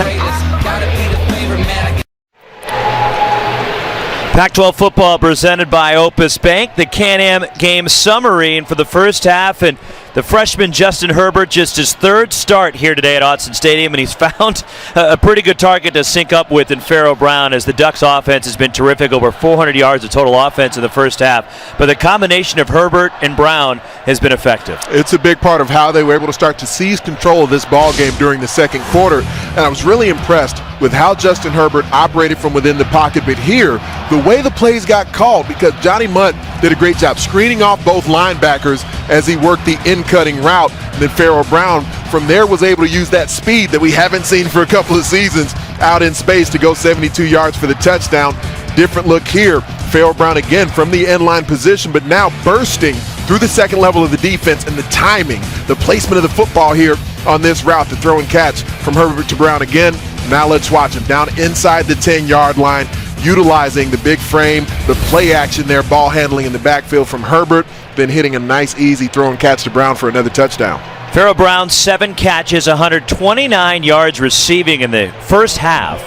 Pac-12 football presented by Opus Bank. The Can-Am game summary, and for the first half, and the freshman Justin Herbert, just his 3rd start here today at Autzen Stadium, and he's found a pretty good target to sync up with in Pharaoh Brown, as the Ducks offense has been terrific, over 400 yards of total offense in the first half. But the combination of Herbert and Brown has been effective. It's a big part of how they were able to start to seize control of this ball game during the second quarter, and I was really impressed with how Justin Herbert operated from within the pocket. But here, the way the plays got called, because Johnny Munt did a great job screening off both linebackers as he worked the in-cutting route. And then Pharaoh Brown from there was able to use that speed that we haven't seen for a couple of seasons out in space to go 72 yards for the touchdown. Different look here. Pharaoh Brown again from the end line position, but now bursting through the second level of the defense, and the timing, the placement of the football here on this route, to throw and catch from Herbert to Brown again. Now let's watch him down inside the 10-yard line, utilizing the big frame, the play action there, ball handling in the backfield from Herbert, then hitting a nice easy throw and catch to Brown for another touchdown. Pharaoh Brown, 7 catches, 129 yards receiving in the first half,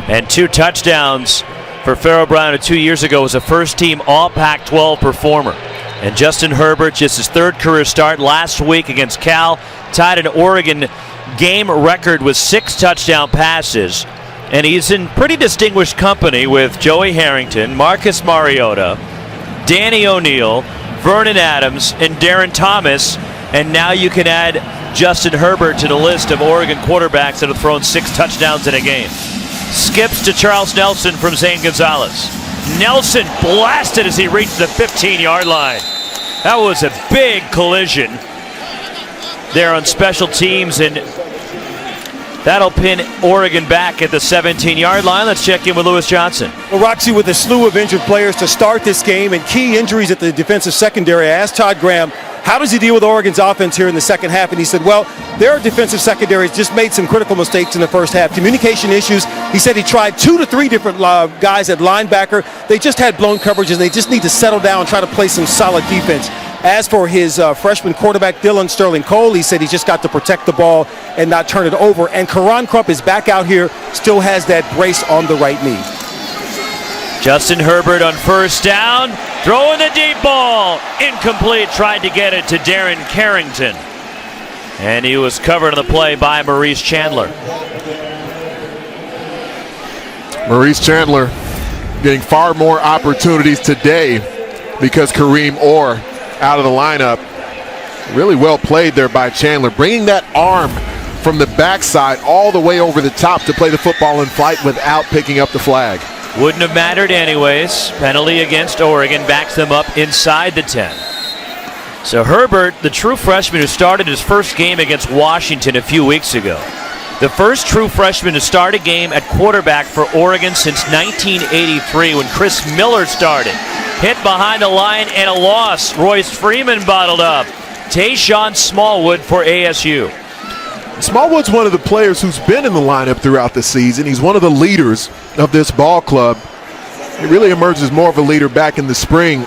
and 2 touchdowns for Pharaoh Brown, who 2 years ago was a first-team All-Pac-12 performer. And Justin Herbert, just his 3rd career start last week against Cal, tied an Oregon game record with 6 touchdown passes. And he's in pretty distinguished company with Joey Harrington, Marcus Mariota, Danny O'Neal, Vernon Adams, and Darren Thomas. And now you can add Justin Herbert to the list of Oregon quarterbacks that have thrown 6 touchdowns in a game. Skips to Charles Nelson from Zane Gonzalez. Nelson blasted as he reached the 15-yard line. That was a big collision there on special teams, and that'll pin Oregon back at the 17-yard line. Let's check in with Lewis Johnson. Well, Roxy, with a slew of injured players to start this game and key injuries at the defensive secondary, I asked Todd Graham, how does he deal with Oregon's offense here in the second half? And he said, well, their defensive secondaries just made some critical mistakes in the first half. Communication issues. He said he tried 2 to 3 different guys at linebacker. They just had blown coverages. They just need to settle down and try to play some solid defense. As for his freshman quarterback, Dylan Sterling Cole, he said he's just got to protect the ball and not turn it over. And Karan Crump is back out here, still has that brace on the right knee. Justin Herbert on first down, throwing the deep ball. Incomplete, tried to get it to Darren Carrington. And he was covered on the play by Maurice Chandler. Maurice Chandler getting far more opportunities today because Kareem Orr out of the lineup. Really well played there by Chandler, bringing that arm from the backside all the way over the top to play the football in flight without picking up the flag. Wouldn't have mattered anyways. Penalty against Oregon backs them up inside the 10. So Herbert, the true freshman who started his first game against Washington a few weeks ago. The first true freshman to start a game at quarterback for Oregon since 1983 when Chris Miller started. Hit behind the line and a loss. Royce Freeman bottled up. Tayshawn Smallwood for ASU. Smallwood's one of the players who's been in the lineup throughout the season. He's one of the leaders of this ball club. He really emerges more of a leader back in the spring.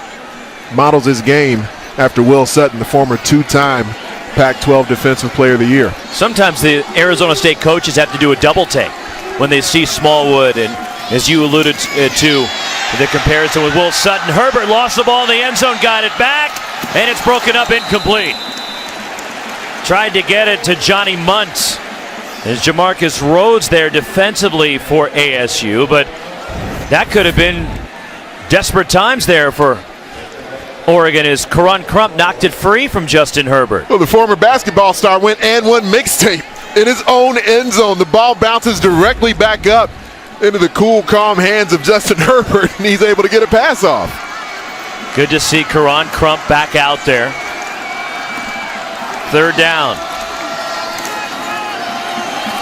Models his game after Will Sutton, the former 2-time Pac-12 Defensive Player of the Year. Sometimes the Arizona State coaches have to do a double take when they see Smallwood, and as you alluded to the comparison with Will Sutton. Herbert lost the ball in the end zone, got it back, and it's broken up incomplete. Tried to get it to Johnny Muntz. There's Jamarcus Rhodes there defensively for ASU, but that could have been desperate times there for Oregon as Karan Crump knocked it free from Justin Herbert. Well, the former basketball star went and one mixtape in his own end zone. The ball bounces directly back up into the cool, calm hands of Justin Herbert, and he's able to get a pass off. Good to see Karan Crump back out there. Third down.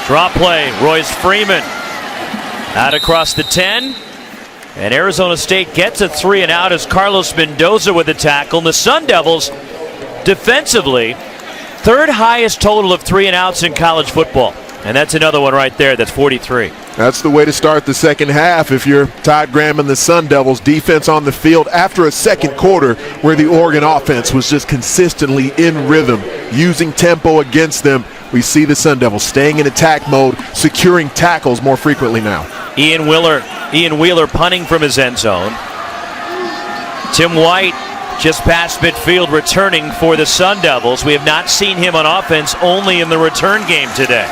Drop play, Royce Freeman out across the 10. And Arizona State gets a 3 and out as Carlos Mendoza with the tackle. And the Sun Devils defensively, third highest total of 3 and outs in college football. And that's another one right there, that's 43. That's the way to start the second half if you're Todd Graham and the Sun Devils. Defense on the field after a second quarter where the Oregon offense was just consistently in rhythm, using tempo against them. We see the Sun Devils staying in attack mode, securing tackles more frequently now. Ian Wheeler punting from his end zone. Tim White just past midfield returning for the Sun Devils. We have not seen him on offense, only in the return game today.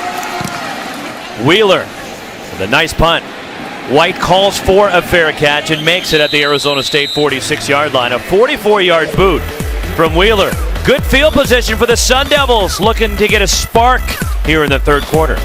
Wheeler with a nice punt. White calls for a fair catch and makes it at the Arizona State 46-yard line. A 44-yard boot from Wheeler. Good field position for the Sun Devils, looking to get a spark here in the third quarter.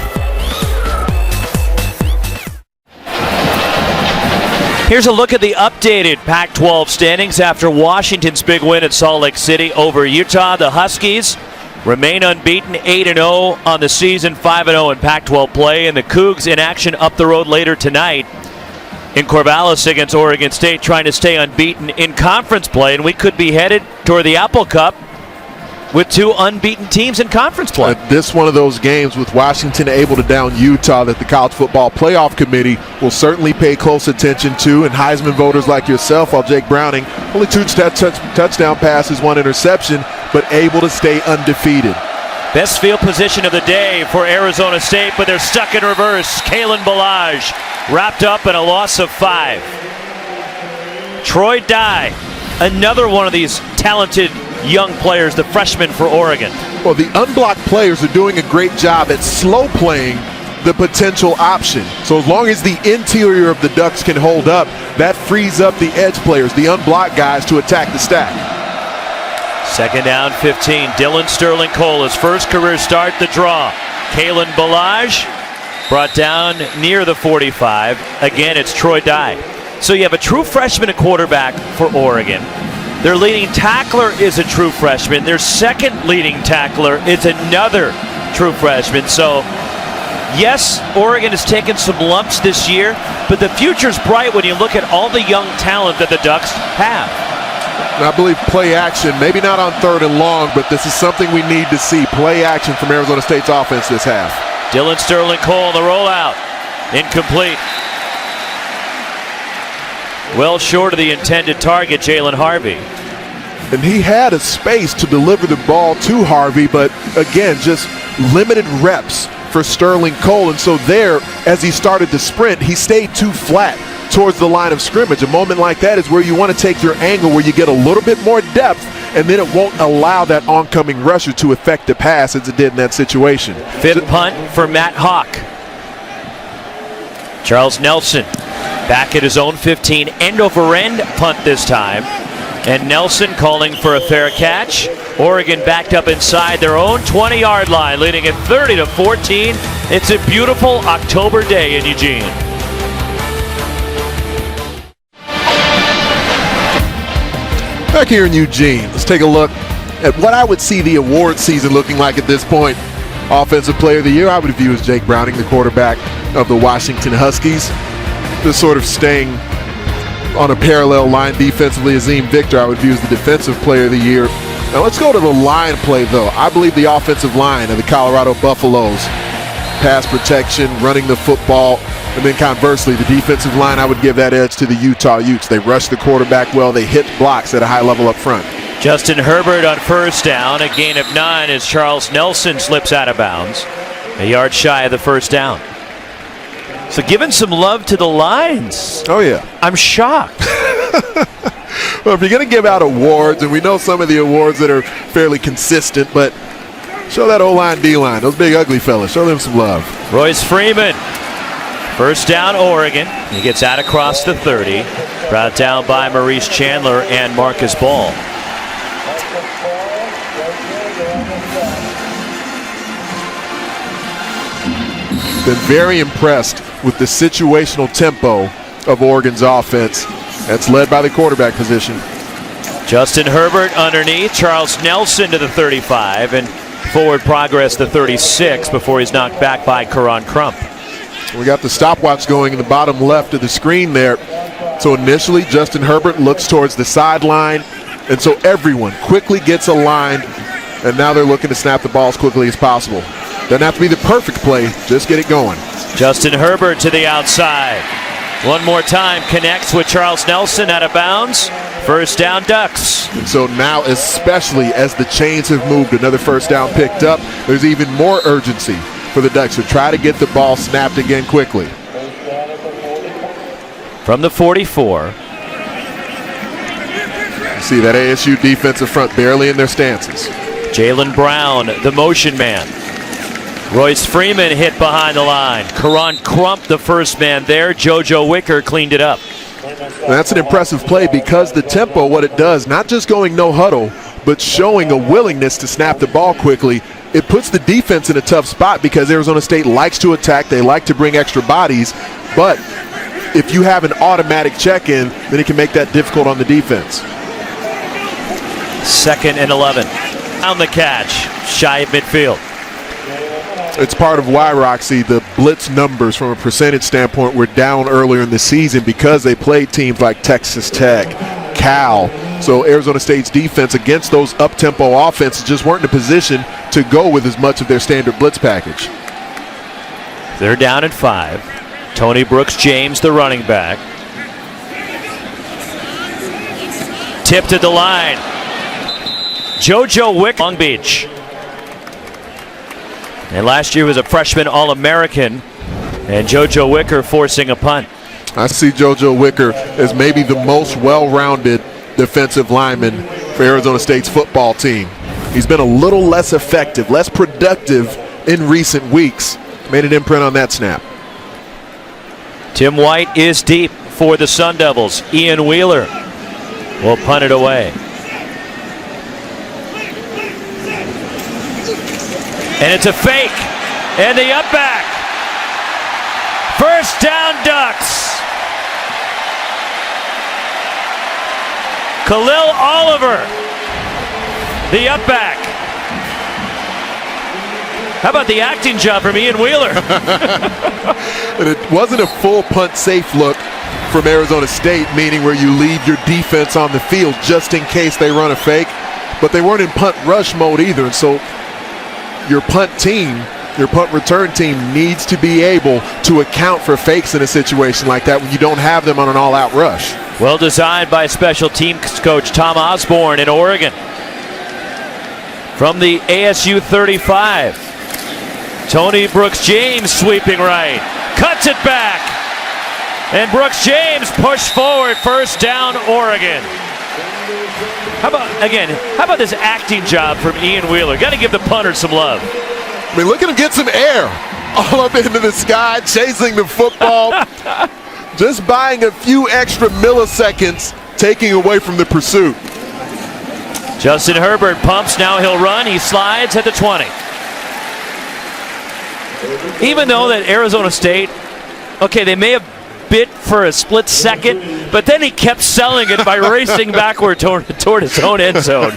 Here's a look at the updated Pac-12 standings after Washington's big win at Salt Lake City over Utah. The Huskies remain unbeaten, 8-0 on the season, 5-0 in Pac-12 play. And the Cougs in action up the road later tonight in Corvallis against Oregon State, trying to stay unbeaten in conference play. And we could be headed toward the Apple Cup with 2 unbeaten teams in conference play. This one of those games with Washington able to down Utah that the College Football Playoff Committee will certainly pay close attention to, and Heisman voters like yourself, while Jake Browning only 2 touchdown passes, 1 interception, but able to stay undefeated. Best field position of the day for Arizona State, but they're stuck in reverse. Kalen Ballage wrapped up in a loss of 5. Troy Dye, another one of these talented young players, the freshman for Oregon. Well, the unblocked players are doing a great job at slow playing the potential option. So as long as the interior of the Ducks can hold up, that frees up the edge players, the unblocked guys, to attack the stack. Second down, 15. Dylan Sterling Cole, his first career start, the draw. Kalen Ballage brought down near the 45. Again, it's Troy Dye. So you have a true freshman at quarterback for Oregon. Their leading tackler is a true freshman. Their second leading tackler is another true freshman. So, yes, Oregon has taken some lumps this year, but the future's bright when you look at all the young talent that the Ducks have. And I believe play action, maybe not on 3rd and long, but this is something we need to see. Play action from Arizona State's offense this half. Dylan Sterling Cole on the rollout. Incomplete. Well short of the intended target, Jalen Harvey. And he had a space to deliver the ball to Harvey, but again, just limited reps for Sterling Cole. And so there, as he started to sprint, he stayed too flat towards the line of scrimmage. A moment like that is where you want to take your angle, where you get a little bit more depth, and then it won't allow that oncoming rusher to affect the pass as it did in that situation. Fifth punt for Matt Hawk. Charles Nelson back at his own 15, end over end punt this time. And Nelson calling for a fair catch. Oregon backed up inside their own 20-yard line, leading at 30-14. It's a beautiful October day in Eugene. Back here in Eugene, let's take a look at what I would see the award season looking like at this point. Offensive Player of the Year, I would view as Jake Browning, the quarterback of the Washington Huskies. Just sort of staying on a parallel line defensively. Azim Victor, I would view as the Defensive Player of the Year. Now let's go to the line play, though. I believe the offensive line of the Colorado Buffaloes, pass protection, running the football, and then conversely, the defensive line, I would give that edge to the Utah Utes. They rush the quarterback well. They hit blocks at a high level up front. Justin Herbert on first down, a gain of 9 as Charles Nelson slips out of bounds. A yard shy of the first down. So giving some love to the lines. Oh, yeah. I'm shocked. Well, if you're going to give out awards, and we know some of the awards that are fairly consistent, but show that O-line, D-line, those big ugly fellas, show them some love. Royce Freeman, first down Oregon. He gets out across the 30. Brought down by Maurice Chandler and Marcus Ball. Been very impressed with the situational tempo of Oregon's offense. That's led by the quarterback position. Justin Herbert underneath, Charles Nelson to the 35, and forward progress to 36 before he's knocked back by Karan Crump. We got the stopwatch going in the bottom left of the screen there. So initially, Justin Herbert looks towards the sideline, and so everyone quickly gets aligned, and now they're looking to snap the ball as quickly as possible. Doesn't have to be the perfect play, just get it going. Justin Herbert to the outside. One more time, connects with Charles Nelson out of bounds. First down, Ducks. And so now, especially as the chains have moved, another first down picked up, there's even more urgency for the Ducks to try to get the ball snapped again quickly. From the 44. You see that ASU defensive front barely in their stances. Jalen Brown, the motion man. Royce Freeman hit behind the line. Karan Crump, the first man there. JoJo Wicker cleaned it up. That's an impressive play because the tempo, what it does, not just going no huddle, but showing a willingness to snap the ball quickly. It puts the defense in a tough spot because Arizona State likes to attack. They like to bring extra bodies. But if you have an automatic check-in, then it can make that difficult on the defense. 2nd and 11. On the catch, shy of midfield. It's part of why, Roxy, the blitz numbers from a percentage standpoint were down earlier in the season because they played teams like Texas Tech, Cal. So Arizona State's defense against those up-tempo offenses just weren't in a position to go with as much of their standard blitz package. They're down at 5. Tony Brooks-James, the running back. Tipped at the line. JoJo Wick, Long Beach. And last year was a freshman All-American, and JoJo Wicker forcing a punt. I see JoJo Wicker as maybe the most well-rounded defensive lineman for Arizona State's football team. He's been a little less effective, less productive in recent weeks. Made an imprint on that snap. Tim White is deep for the Sun Devils. Ian Wheeler will punt it away. And it's a fake. And the up back. First down, Ducks. Khalil Oliver, the up back. How about the acting job from Ian Wheeler? And it wasn't a full punt safe look from Arizona State, meaning where you leave your defense on the field just in case they run a fake. But they weren't in punt rush mode either. And so your punt team, your punt return team needs to be able to account for fakes in a situation like that when you don't have them on an all-out rush. Well designed by special teams coach Tom Osborne in Oregon. From the ASU 35, Tony Brooks-James sweeping right, cuts it back, and Brooks-James pushed forward, first down, Oregon. How about this acting job from Ian Wheeler? Got to give the punter some love. I mean, look at him get some air all up into the sky, chasing the football, just buying a few extra milliseconds, taking away from the pursuit. Justin Herbert pumps, now he'll run, he slides at the 20. Even though that Arizona State, okay, they may have bit for a split second, but then he kept selling it by racing backward toward his own end zone.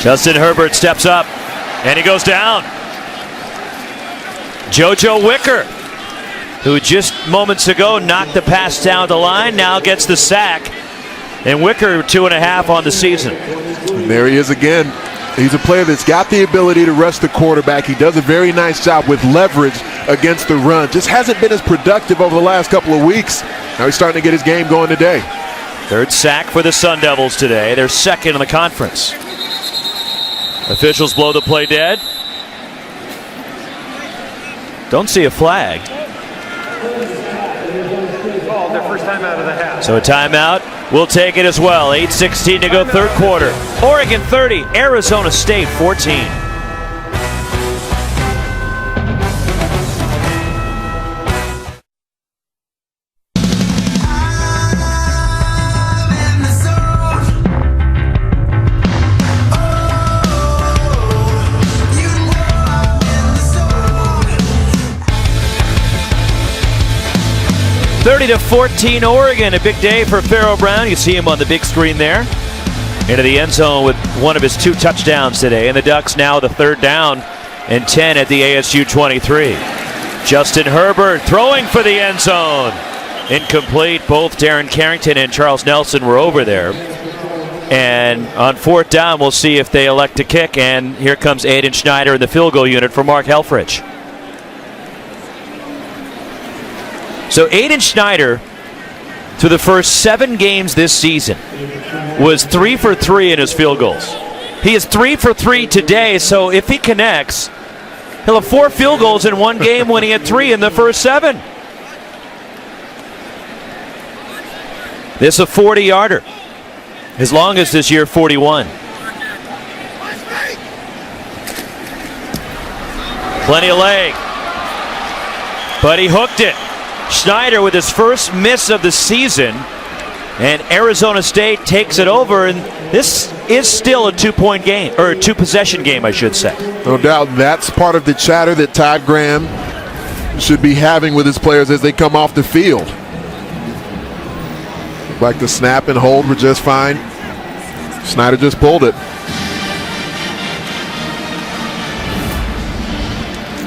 Justin Herbert steps up, and he goes down. JoJo Wicker, who just moments ago knocked the pass down the line, now gets the sack. And Wicker 2.5 on the season. And there he is again. He's a player that's got the ability to rush the quarterback. He does a very nice job with leverage against the run. Just hasn't been as productive over the last couple of weeks. Now he's starting to get his game going today. Third sack for the Sun Devils today. They're second in the conference. Officials blow the play dead. Don't see a flag. Ball, their first time out of the half. So a timeout. We'll take it as well. 8:16 to go, third quarter. Oregon 30, Arizona State 14. to 14 Oregon. A big day for Pharaoh Brown. You see him on the big screen there. Into the end zone with one of his 2 touchdowns today. And the Ducks now the third down and 10 at the ASU 23. Justin Herbert throwing for the end zone. Incomplete. Both Darren Carrington and Charles Nelson were over there. And on fourth down, we'll see if they elect to kick. And here comes Aiden Schneider in the field goal unit for Mark Helfrich. So Aiden Schneider, through the first 7 games this season, was 3 for 3 in his field goals. He is 3 for 3 today, so if he connects, he'll have 4 field goals in one game when he had 3 in the first 7. This is a 40-yarder. His longest this year, 41. Plenty of leg. But he hooked it. Schneider with his first miss of the season, and Arizona State takes it over, and this is still a 2-point game, or a 2-possession game, I should say. No doubt that's part of the chatter that Todd Graham should be having with his players as they come off the field. Like the snap and hold were just fine. Schneider just pulled it.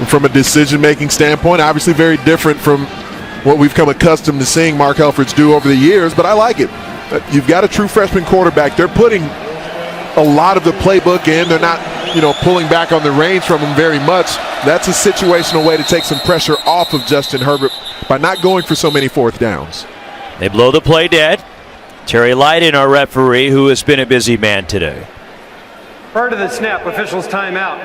From a decision-making standpoint, obviously very different from what we've come accustomed to seeing Mark Helfrich do over the years, but I like it. You've got a true freshman quarterback. They're putting a lot of the playbook in. They're not, pulling back on the reins from him very much. That's a situational way to take some pressure off of Justin Herbert by not going for so many fourth downs. They blow the play dead. Terry Lydon, our referee, who has been a busy man today. Prior to the snap, officials timeout.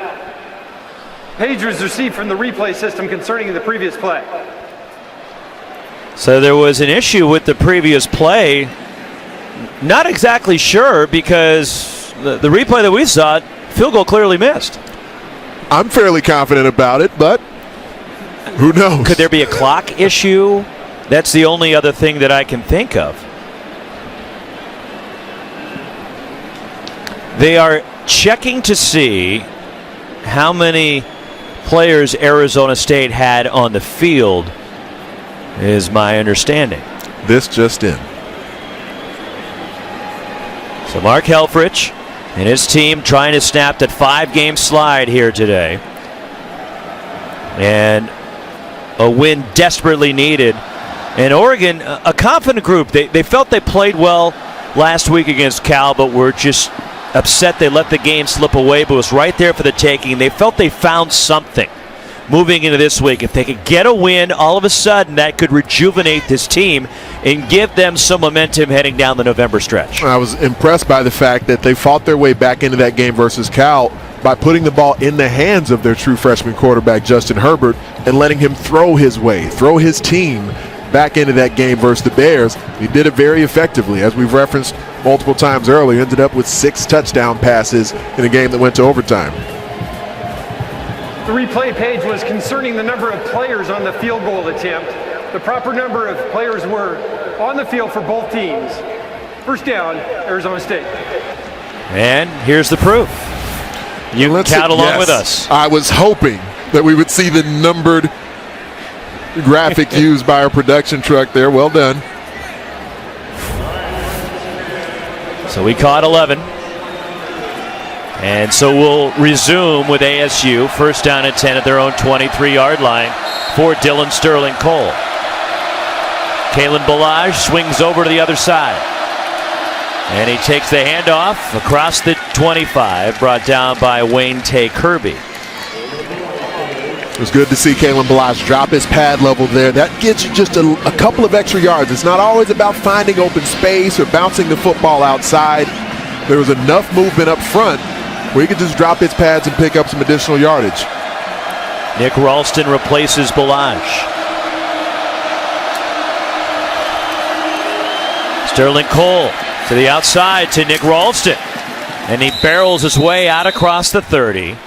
Page was received from the replay system concerning the previous play. So there was an issue with the previous play. Not exactly sure, because the replay that we saw, field goal clearly missed. I'm fairly confident about it, but who knows? Could there be a clock issue? That's the only other thing that I can think of. They are checking to see how many players Arizona State had on the field, is my understanding. This just in. So Mark Helfrich and his team trying to snap that 5-game slide here today. And a win desperately needed. And Oregon, a confident group. They felt they played well last week against Cal, but were just upset they let the game slip away, but was right there for the taking. They felt they found something moving into this week. If they could get a win, all of a sudden that could rejuvenate this team and give them some momentum heading down the November stretch. I was impressed by the fact that they fought their way back into that game versus Cal by putting the ball in the hands of their true freshman quarterback, Justin Herbert, and letting him throw his way, throw his team back into that game versus the Bears. He did it very effectively, as we've referenced multiple times earlier. Ended up with 6 touchdown passes in a game that went to overtime. The replay page was concerning the number of players on the field goal attempt. The proper number of players were on the field for both teams. First down, Arizona State. And here's the proof. You can count along with us. I was hoping that we would see the numbered graphic used by our production truck there. Well done. So we caught 11. And so we'll resume with ASU. First down and 10 at their own 23-yard line for Dylan Sterling Cole. Kalen Ballage swings over to the other side. And he takes the handoff across the 25, brought down by Wayne Tay Kirby. It was good to see Kalen Ballage drop his pad level there. That gets you just a couple of extra yards. It's not always about finding open space or bouncing the football outside. There was enough movement up front where he could just drop his pads and pick up some additional yardage. Nick Ralston replaces Ballage. Sterling Cole to the outside to Nick Ralston. And he barrels his way out across the 30.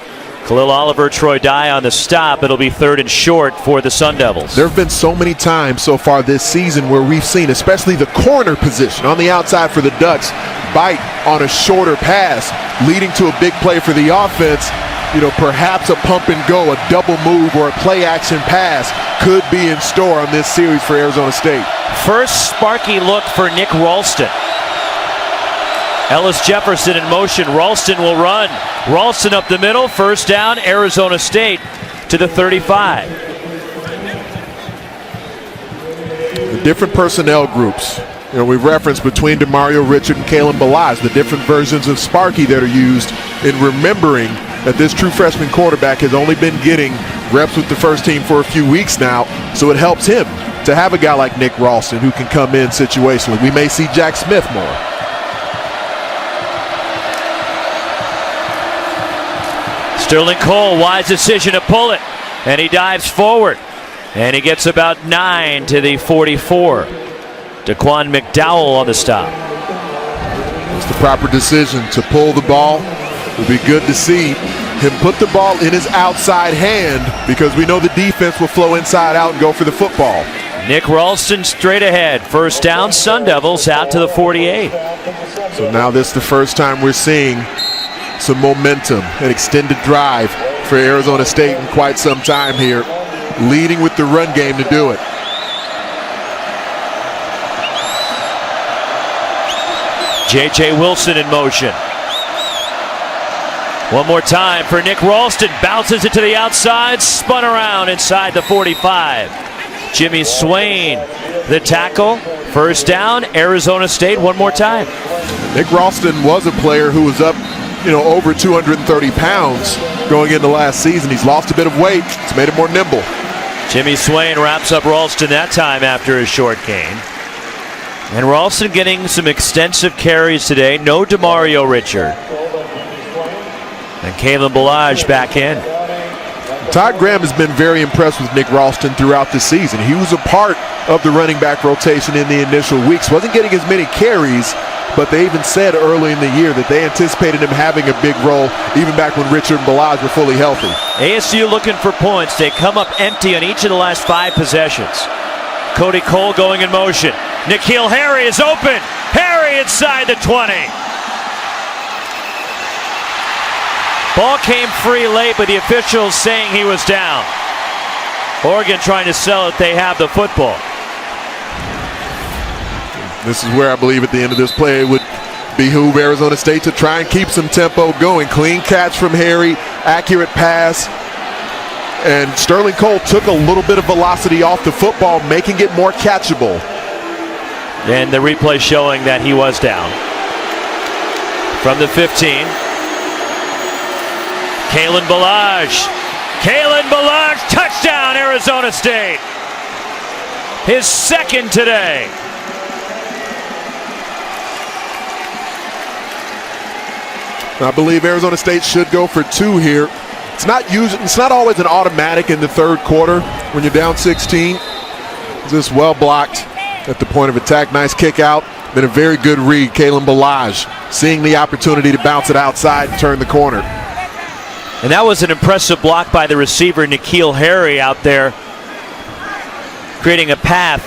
Khalil Oliver, Troy Dye on the stop. It'll be 3rd and short for the Sun Devils. There have been so many times so far this season where we've seen, especially the corner position on the outside for the Ducks, bite on a shorter pass, leading to a big play for the offense. You know, perhaps a pump and go, a double move, or a play action pass could be in store on this series for Arizona State. First sparky look for Nick Ralston. Ellis Jefferson in motion. Ralston will run. Ralston up the middle. First down, Arizona State to the 35. The different personnel groups. You know, we've referenced between Demario Richard and Kalen Ballage, the different versions of Sparky that are used in remembering that this true freshman quarterback has only been getting reps with the first team for a few weeks now, so it helps him to have a guy like Nick Ralston who can come in situationally. We may see Jack Smith more. Sterling Cole, wise decision to pull it, and he dives forward, and he gets about 9 to the 44. Daquan McDowell on the stop. It's the proper decision to pull the ball. It would be good to see him put the ball in his outside hand, because we know the defense will flow inside out and go for the football. Nick Ralston straight ahead. First down, Sun Devils out to the 48. So now this is the first time we're seeing some momentum, an extended drive for Arizona State in quite some time here, leading with the run game to do it. J.J. Wilson in motion. One more time for Nick Ralston. Bounces it to the outside, spun around inside the 45. Jimmy Swain, the tackle. First down, Arizona State one more time. Nick Ralston was a player who was up, over 230 pounds going into last season. He's lost a bit of weight. It's made him more nimble. Jimmy Swain wraps up Ralston that time after his short gain. And Ralston getting some extensive carries today. No Demario Richard. And Kalen Ballage back in. Todd Graham has been very impressed with Nick Ralston throughout the season. He was a part of the running back rotation in the initial weeks. Wasn't getting as many carries, but they even said early in the year that they anticipated him having a big role even back when Richard and Ballage were fully healthy. ASU looking for points. They come up empty on each of the last 5 possessions. Cody Cole going in motion. N'Keal Harry is open. Harry inside the 20. Ball came free late, but the officials saying he was down. Oregon trying to sell it. They have the football. This is where I believe at the end of this play it would behoove Arizona State to try and keep some tempo going. Clean catch from Harry, accurate pass. And Sterling Cole took a little bit of velocity off the football, making it more catchable. And the replay showing that he was down. From the 15. Kalen Ballage. Kalen Ballage, touchdown Arizona State. His second today. I believe Arizona State should go for 2 here. It's not always an automatic in the third quarter when you're down 16. Just well blocked at the point of attack. Nice kick out. Then a very good read. Kalen Ballage seeing the opportunity to bounce it outside and turn the corner. And that was an impressive block by the receiver, N'Keal Harry, out there, creating a path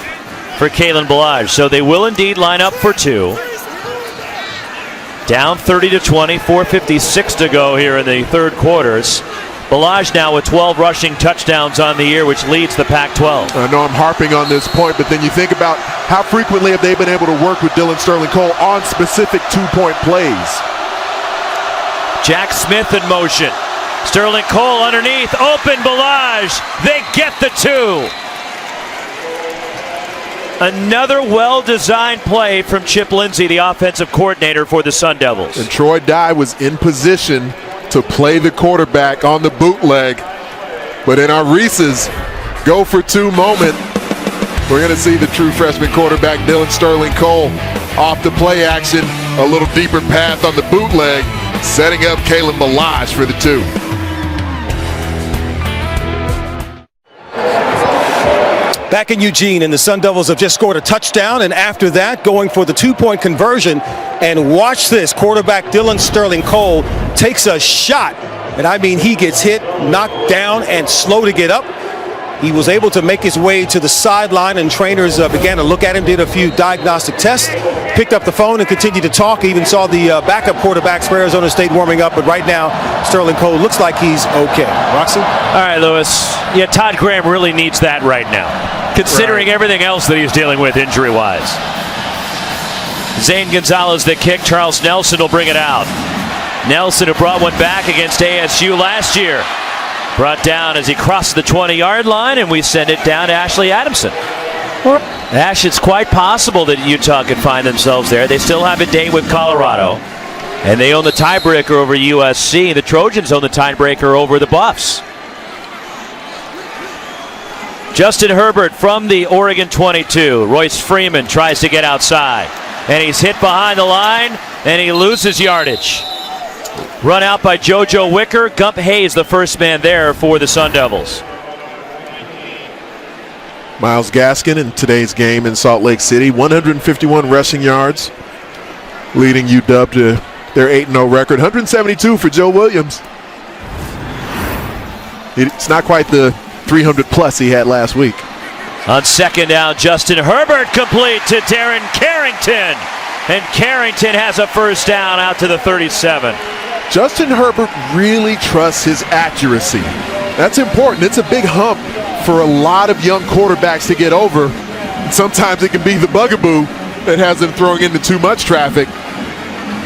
for Kalen Ballage. So they will indeed line up for 2. Down 30-20, 4:56 to go here in the third quarters. Ballage now with 12 rushing touchdowns on the year, which leads the Pac-12. I know I'm harping on this point, but then you think about how frequently have they been able to work with Dylan Sterling Cole on specific 2-point plays. Jack Smith in motion. Sterling Cole underneath, open Ballage. They get the 2. Another well-designed play from Chip Lindsey, the offensive coordinator for the Sun Devils. And Troy Dye was in position to play the quarterback on the bootleg. But in our Reese's go for 2 moment, we're going to see the true freshman quarterback, Dylan Sterling Cole, off the play action, a little deeper path on the bootleg, setting up Kalen Ballage for the 2. Back in Eugene, and the Sun Devils have just scored a touchdown, and after that, going for the 2-point conversion. And watch this, quarterback Dylan Sterling Cole takes a shot, and I mean he gets hit, knocked down, and slow to get up. He was able to make his way to the sideline, and trainers began to look at him, did a few diagnostic tests, picked up the phone and continued to talk. Even saw the backup quarterbacks for Arizona State warming up, but right now Sterling Cole looks like he's okay. Roxy? All right, Lewis. Yeah, Todd Graham really needs that right now, considering everything else that he's dealing with injury-wise. Zane Gonzalez the kick. Charles Nelson will bring it out. Nelson, who brought one back against ASU last year, brought down as he crossed the 20-yard line, and we send it down to Ashley Adamson. Ash, it's quite possible that Utah could find themselves there. They still have a day with Colorado, and they own the tiebreaker over USC. The Trojans own the tiebreaker over the Buffs. Justin Herbert from the Oregon 22. Royce Freeman tries to get outside, and he's hit behind the line, and he loses yardage. Run out by JoJo Wicker. Gump Hayes, the first man there for the Sun Devils. Myles Gaskin in today's game in Salt Lake City, 151 rushing yards, leading UW to their 8-0 record. 172 for Joe Williams. It's not quite the 300 plus he had last week. On second down, Justin Herbert complete to Darren Carrington. And Carrington has a first down out to the 37. Justin Herbert really trusts his accuracy. That's important. It's a big hump for a lot of young quarterbacks to get over. And sometimes it can be the bugaboo that has them throwing into too much traffic.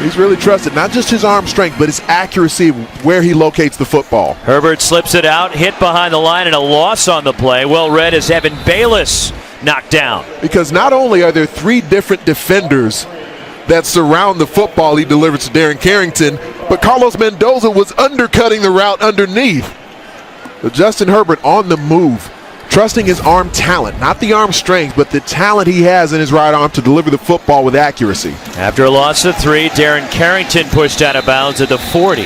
He's really trusted not just his arm strength, but his accuracy where he locates the football. Herbert slips it out, hit behind the line, and a loss on the play. Well read as Evan Bayless knocked down. Because not only are there 3 different defenders that surround the football he delivers to Darren Carrington, but Carlos Mendoza was undercutting the route underneath. So Justin Herbert on the move, trusting his arm talent, not the arm strength, but the talent he has in his right arm to deliver the football with accuracy. After a loss of 3, Darren Carrington pushed out of bounds at the 40.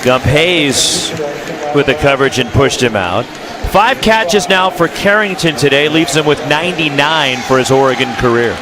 Gump Hayes with the coverage and pushed him out. 5 catches now for Carrington today, leaves him with 99 for his Oregon career.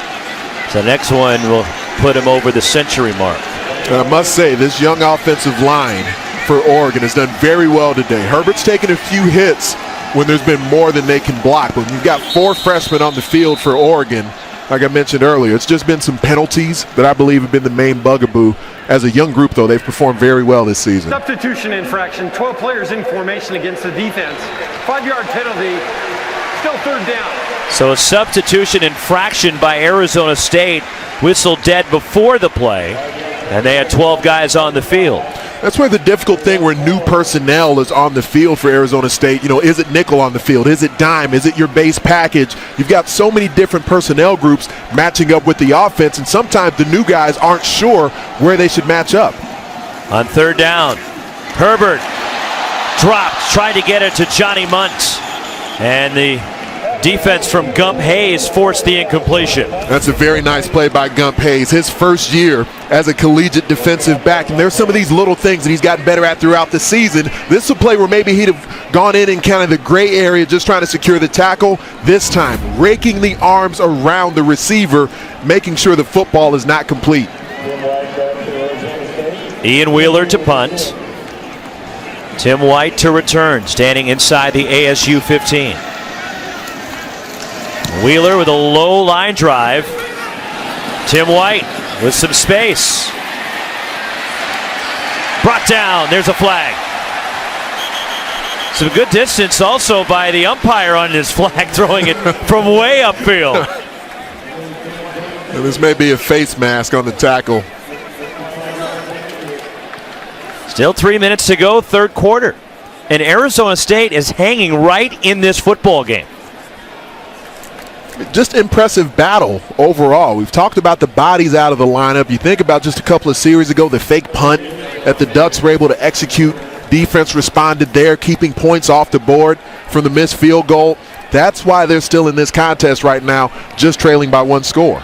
So the next one will put him over the century mark. And I must say, this young offensive line for Oregon has done very well today. Herbert's taken a few hits when there's been more than they can block. When you've got 4 freshmen on the field for Oregon, like I mentioned earlier. It's just been some penalties that I believe have been the main bugaboo. As a young group, though, they've performed very well this season. Substitution infraction, 12 players in formation against the defense. 5-yard penalty, still third down. So a substitution infraction by Arizona State, whistled dead before the play, and they had 12 guys on the field. That's where the difficult thing where new personnel is on the field for Arizona State. You know, is it nickel on the field? Is it dime? Is it your base package? You've got so many different personnel groups matching up with the offense, and sometimes the new guys aren't sure where they should match up. On third down, Herbert dropped, tried to get it to Johnny Munt, and the defense from Gump Hayes forced the incompletion. That's a very nice play by Gump Hayes. His first year as a collegiate defensive back, and there's some of these little things that he's gotten better at throughout the season. This is a play where maybe he'd have gone in kind of the gray area just trying to secure the tackle. This time, raking the arms around the receiver, making sure the football is not complete. Ian Wheeler to punt. Tim White to return, standing inside the ASU 15. Wheeler with a low line drive. Tim White with some space. Brought down. There's a flag. Some good distance also by the umpire on his flag, throwing it from way upfield. And this may be a face mask on the tackle. Still 3 minutes to go, third quarter. And Arizona State is hanging right in this football game. Just impressive battle overall. We've talked about the bodies out of the lineup. You think about just a couple of series ago, the fake punt that the Ducks were able to execute. Defense responded there, keeping points off the board from the missed field goal. That's why they're still in this contest right now, just trailing by one score.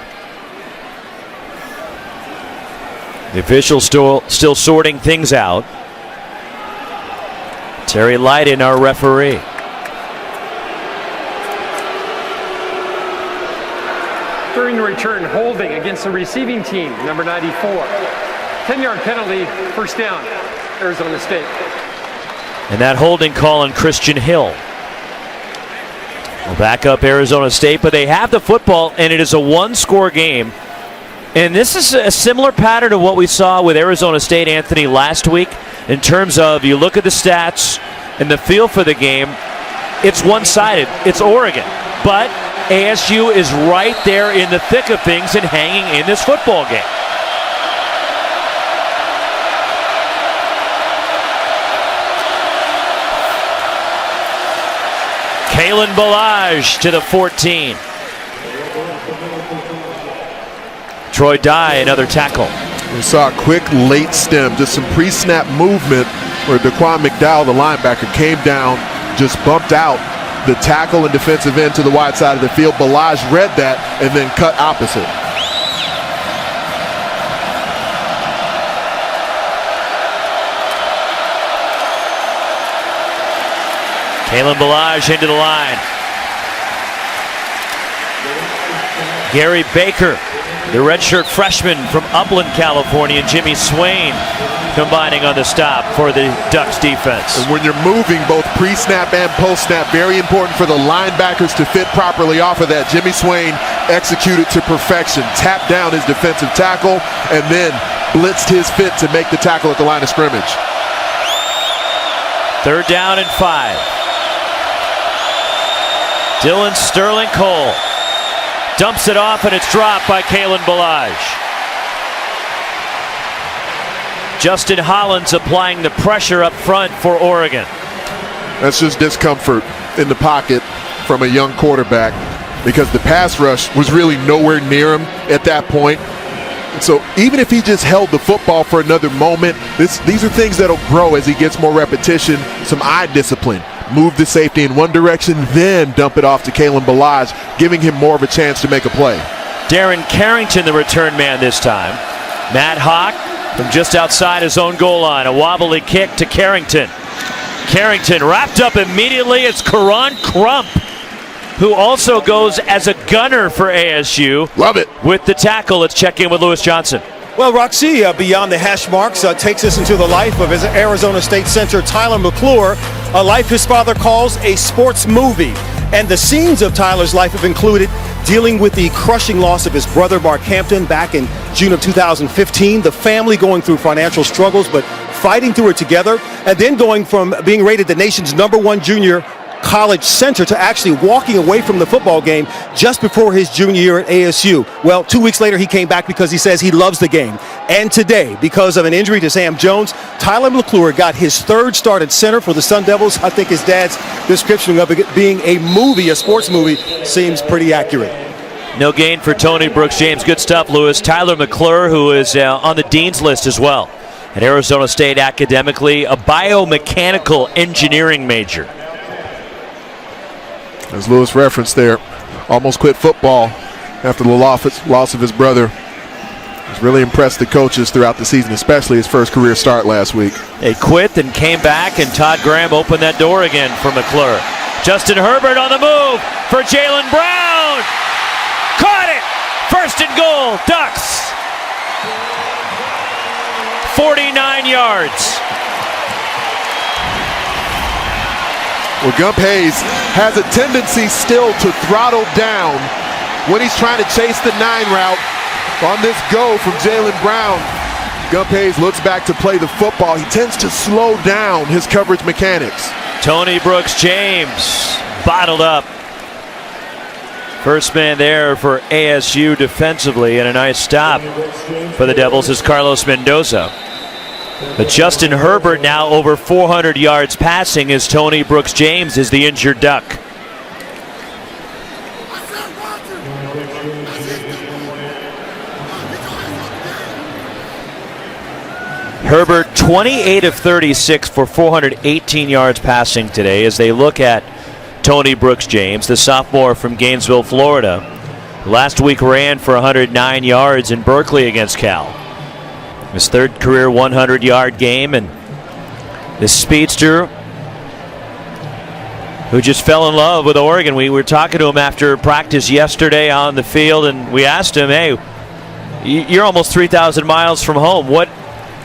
The officials still sorting things out. Terry Lydon, our referee. During the return, holding against the receiving team, number 94. 10-yard penalty, first down, Arizona State. And that holding call on Christian Hill will back up Arizona State, but they have the football, and it is a one-score game. And this is a similar pattern to what we saw with Arizona State, Anthony, last week, in terms of you look at the stats and the feel for the game. It's one-sided. It's Oregon. But ASU is right there in the thick of things and hanging in this football game. Kalen Balaj to the 14. Troy Dye, another tackle. We saw a quick late stem, just some pre-snap movement where Daquan McDowell, the linebacker, came down, just bumped out the tackle and defensive end to the wide side of the field. Balaj read that and then cut opposite. Kalen Balaj into the line. Gary Baker, the redshirt freshman from Upland, California, and Jimmy Swain combining on the stop for the Ducks defense. And when you're moving both pre-snap and post-snap, very important for the linebackers to fit properly off of that. Jimmy Swain executed to perfection, tapped down his defensive tackle, and then blitzed his fit to make the tackle at the line of scrimmage. Third down and 5. Dylan Sterling Cole dumps it off, and it's dropped by Kalen Balaj. Justin Hollins applying the pressure up front for Oregon. That's just discomfort in the pocket from a young quarterback because the pass rush was really nowhere near him at that point. So even if he just held the football for another moment, these are things that'll grow as he gets more repetition, some eye discipline. Move the safety in one direction, then dump it off to Kalen Balaj, giving him more of a chance to make a play. Darren Carrington, the return man this time. Matt Hawk from just outside his own goal line. A wobbly kick to Carrington. Carrington wrapped up immediately. It's Karan Crump, who also goes as a gunner for ASU. Love it. With the tackle, let's check in with Lewis Johnson. Well, Roxy, beyond the hash marks, takes us into the life of his Arizona State center Tyler McClure, a life his father calls a sports movie. And the scenes of Tyler's life have included dealing with the crushing loss of his brother Mark Hampton back in June of 2015. The family going through financial struggles, but fighting through it together, and then going from being rated the nation's #1 junior college center to actually walking away from the football game just before his junior year at ASU. Well, 2 weeks later, he came back because he says he loves the game. And today, because of an injury to Sam Jones, Tyler McClure got his 3rd start at center for the Sun Devils. I think his dad's description of it being a movie, a sports movie, seems pretty accurate. No gain for Tony Brooks James. Good stuff, Lewis. Tyler McClure, who is on the dean's list as well at Arizona State academically, a biomechanical engineering major. As Lewis referenced there, almost quit football after the loss of his brother. He's really impressed the coaches throughout the season, especially his first career start last week. They quit and came back, and Todd Graham opened that door again for McClure. Justin Herbert on the move for Jalen Brown. Caught it! 1st and goal, Ducks. 49 yards. Well, Gump Hayes has a tendency still to throttle down when he's trying to chase the 9 route. On this go from Jalen Brown, Gump Hayes looks back to play the football. He tends to slow down his coverage mechanics. Tony Brooks James bottled up. First man there for ASU defensively, and a nice stop for the Devils is Carlos Mendoza. But Justin Herbert now over 400 yards passing as Tony Brooks James is the injured Duck. Herbert 28 of 36 for 418 yards passing today as they look at Tony Brooks James, the sophomore from Gainesville, Florida. Last week ran for 109 yards in Berkeley against Cal. His 3rd career 100-yard game, and this speedster who just fell in love with Oregon. We were talking to him after practice yesterday on the field, and we asked him, hey, you're almost 3,000 miles from home. What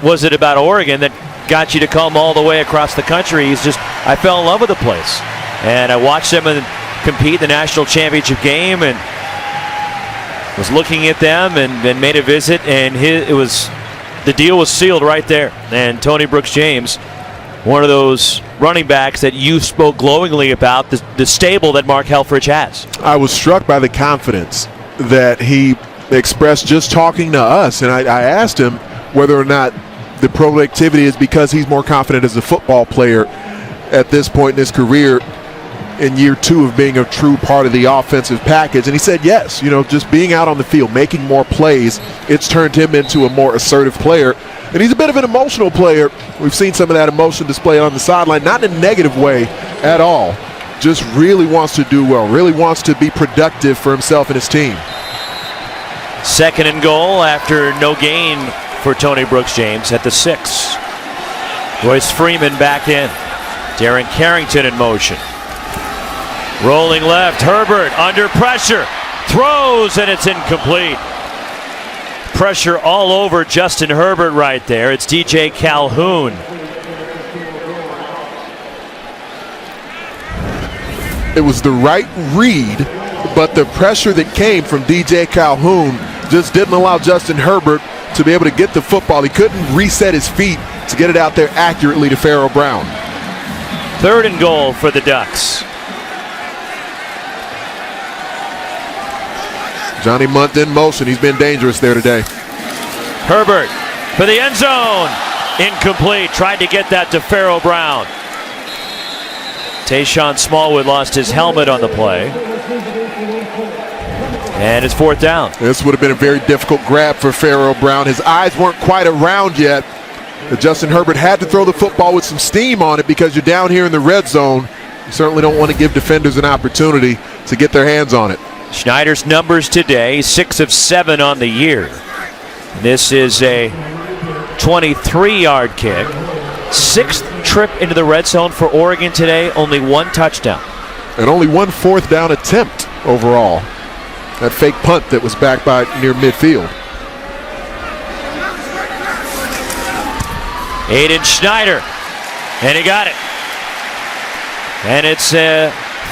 was it about Oregon that got you to come all the way across the country? He's just, I fell in love with the place. And I watched them compete in the national championship game and was looking at them and made a visit, and the deal was sealed right there. And Tony Brooks James, one of those running backs that you spoke glowingly about, the stable that Mark Helfrich has. I was struck by the confidence that he expressed just talking to us, and I asked him whether or not the productivity is because he's more confident as a football player at this point in his career in year 2 of being a true part of the offensive package. And he said yes, just being out on the field, making more plays, it's turned him into a more assertive player. And he's a bit of an emotional player. We've seen some of that emotion displayed on the sideline, not in a negative way at all. Just really wants to do well, really wants to be productive for himself and his team. 2nd and goal after no gain for Tony Brooks James at the 6. Royce Freeman back in. Darren Carrington in motion. Rolling left, Herbert under pressure, throws, and it's incomplete. Pressure all over Justin Herbert right there. It's DJ Calhoun. It was the right read, but the pressure that came from DJ Calhoun just didn't allow Justin Herbert to be able to get the football. He couldn't reset his feet to get it out there accurately to Pharaoh Brown. 3rd and goal for the Ducks. Johnny Munt in motion. He's been dangerous there today. Herbert for the end zone. Incomplete. Tried to get that to Pharaoh Brown. Tayshawn Smallwood lost his helmet on the play. And it's 4th down. This would have been a very difficult grab for Pharaoh Brown. His eyes weren't quite around yet. But Justin Herbert had to throw the football with some steam on it because you're down here in the red zone. You certainly don't want to give defenders an opportunity to get their hands on it. Schneider's numbers today, 6 of 7 on the year. This is a 23-yard kick. 6th trip into the red zone for Oregon today, only 1 touchdown. And only 1 4th down attempt overall. That fake punt that was back by near midfield. Aiden Schneider, and he got it. And it's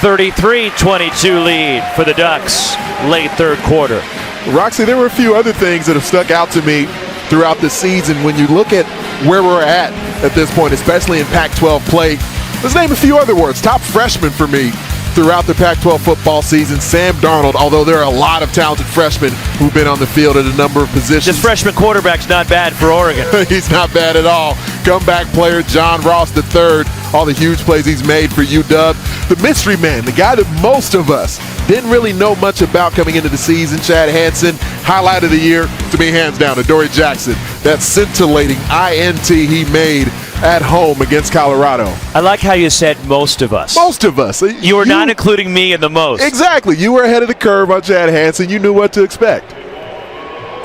33-22 lead for the Ducks late third quarter. Roxy, there were a few other things that have stuck out to me throughout the season when you look at where we're at this point, especially in Pac-12 play. Let's name a few other words. Top freshman for me throughout the Pac-12 football season, Sam Darnold, although there are a lot of talented freshmen who've been on the field at a number of positions. This freshman quarterback's not bad for Oregon. He's not bad at all. Comeback player John Ross III, all the huge plays he's made for UW. The mystery man, the guy that most of us didn't really know much about coming into the season, Chad Hansen. Highlight of the year, to me, hands down, Adoree Jackson. That scintillating INT he made at home against Colorado. I like how you said most of us. Most of us. You were not including me in the most. Exactly. You were ahead of the curve on Chad Hansen. You knew what to expect.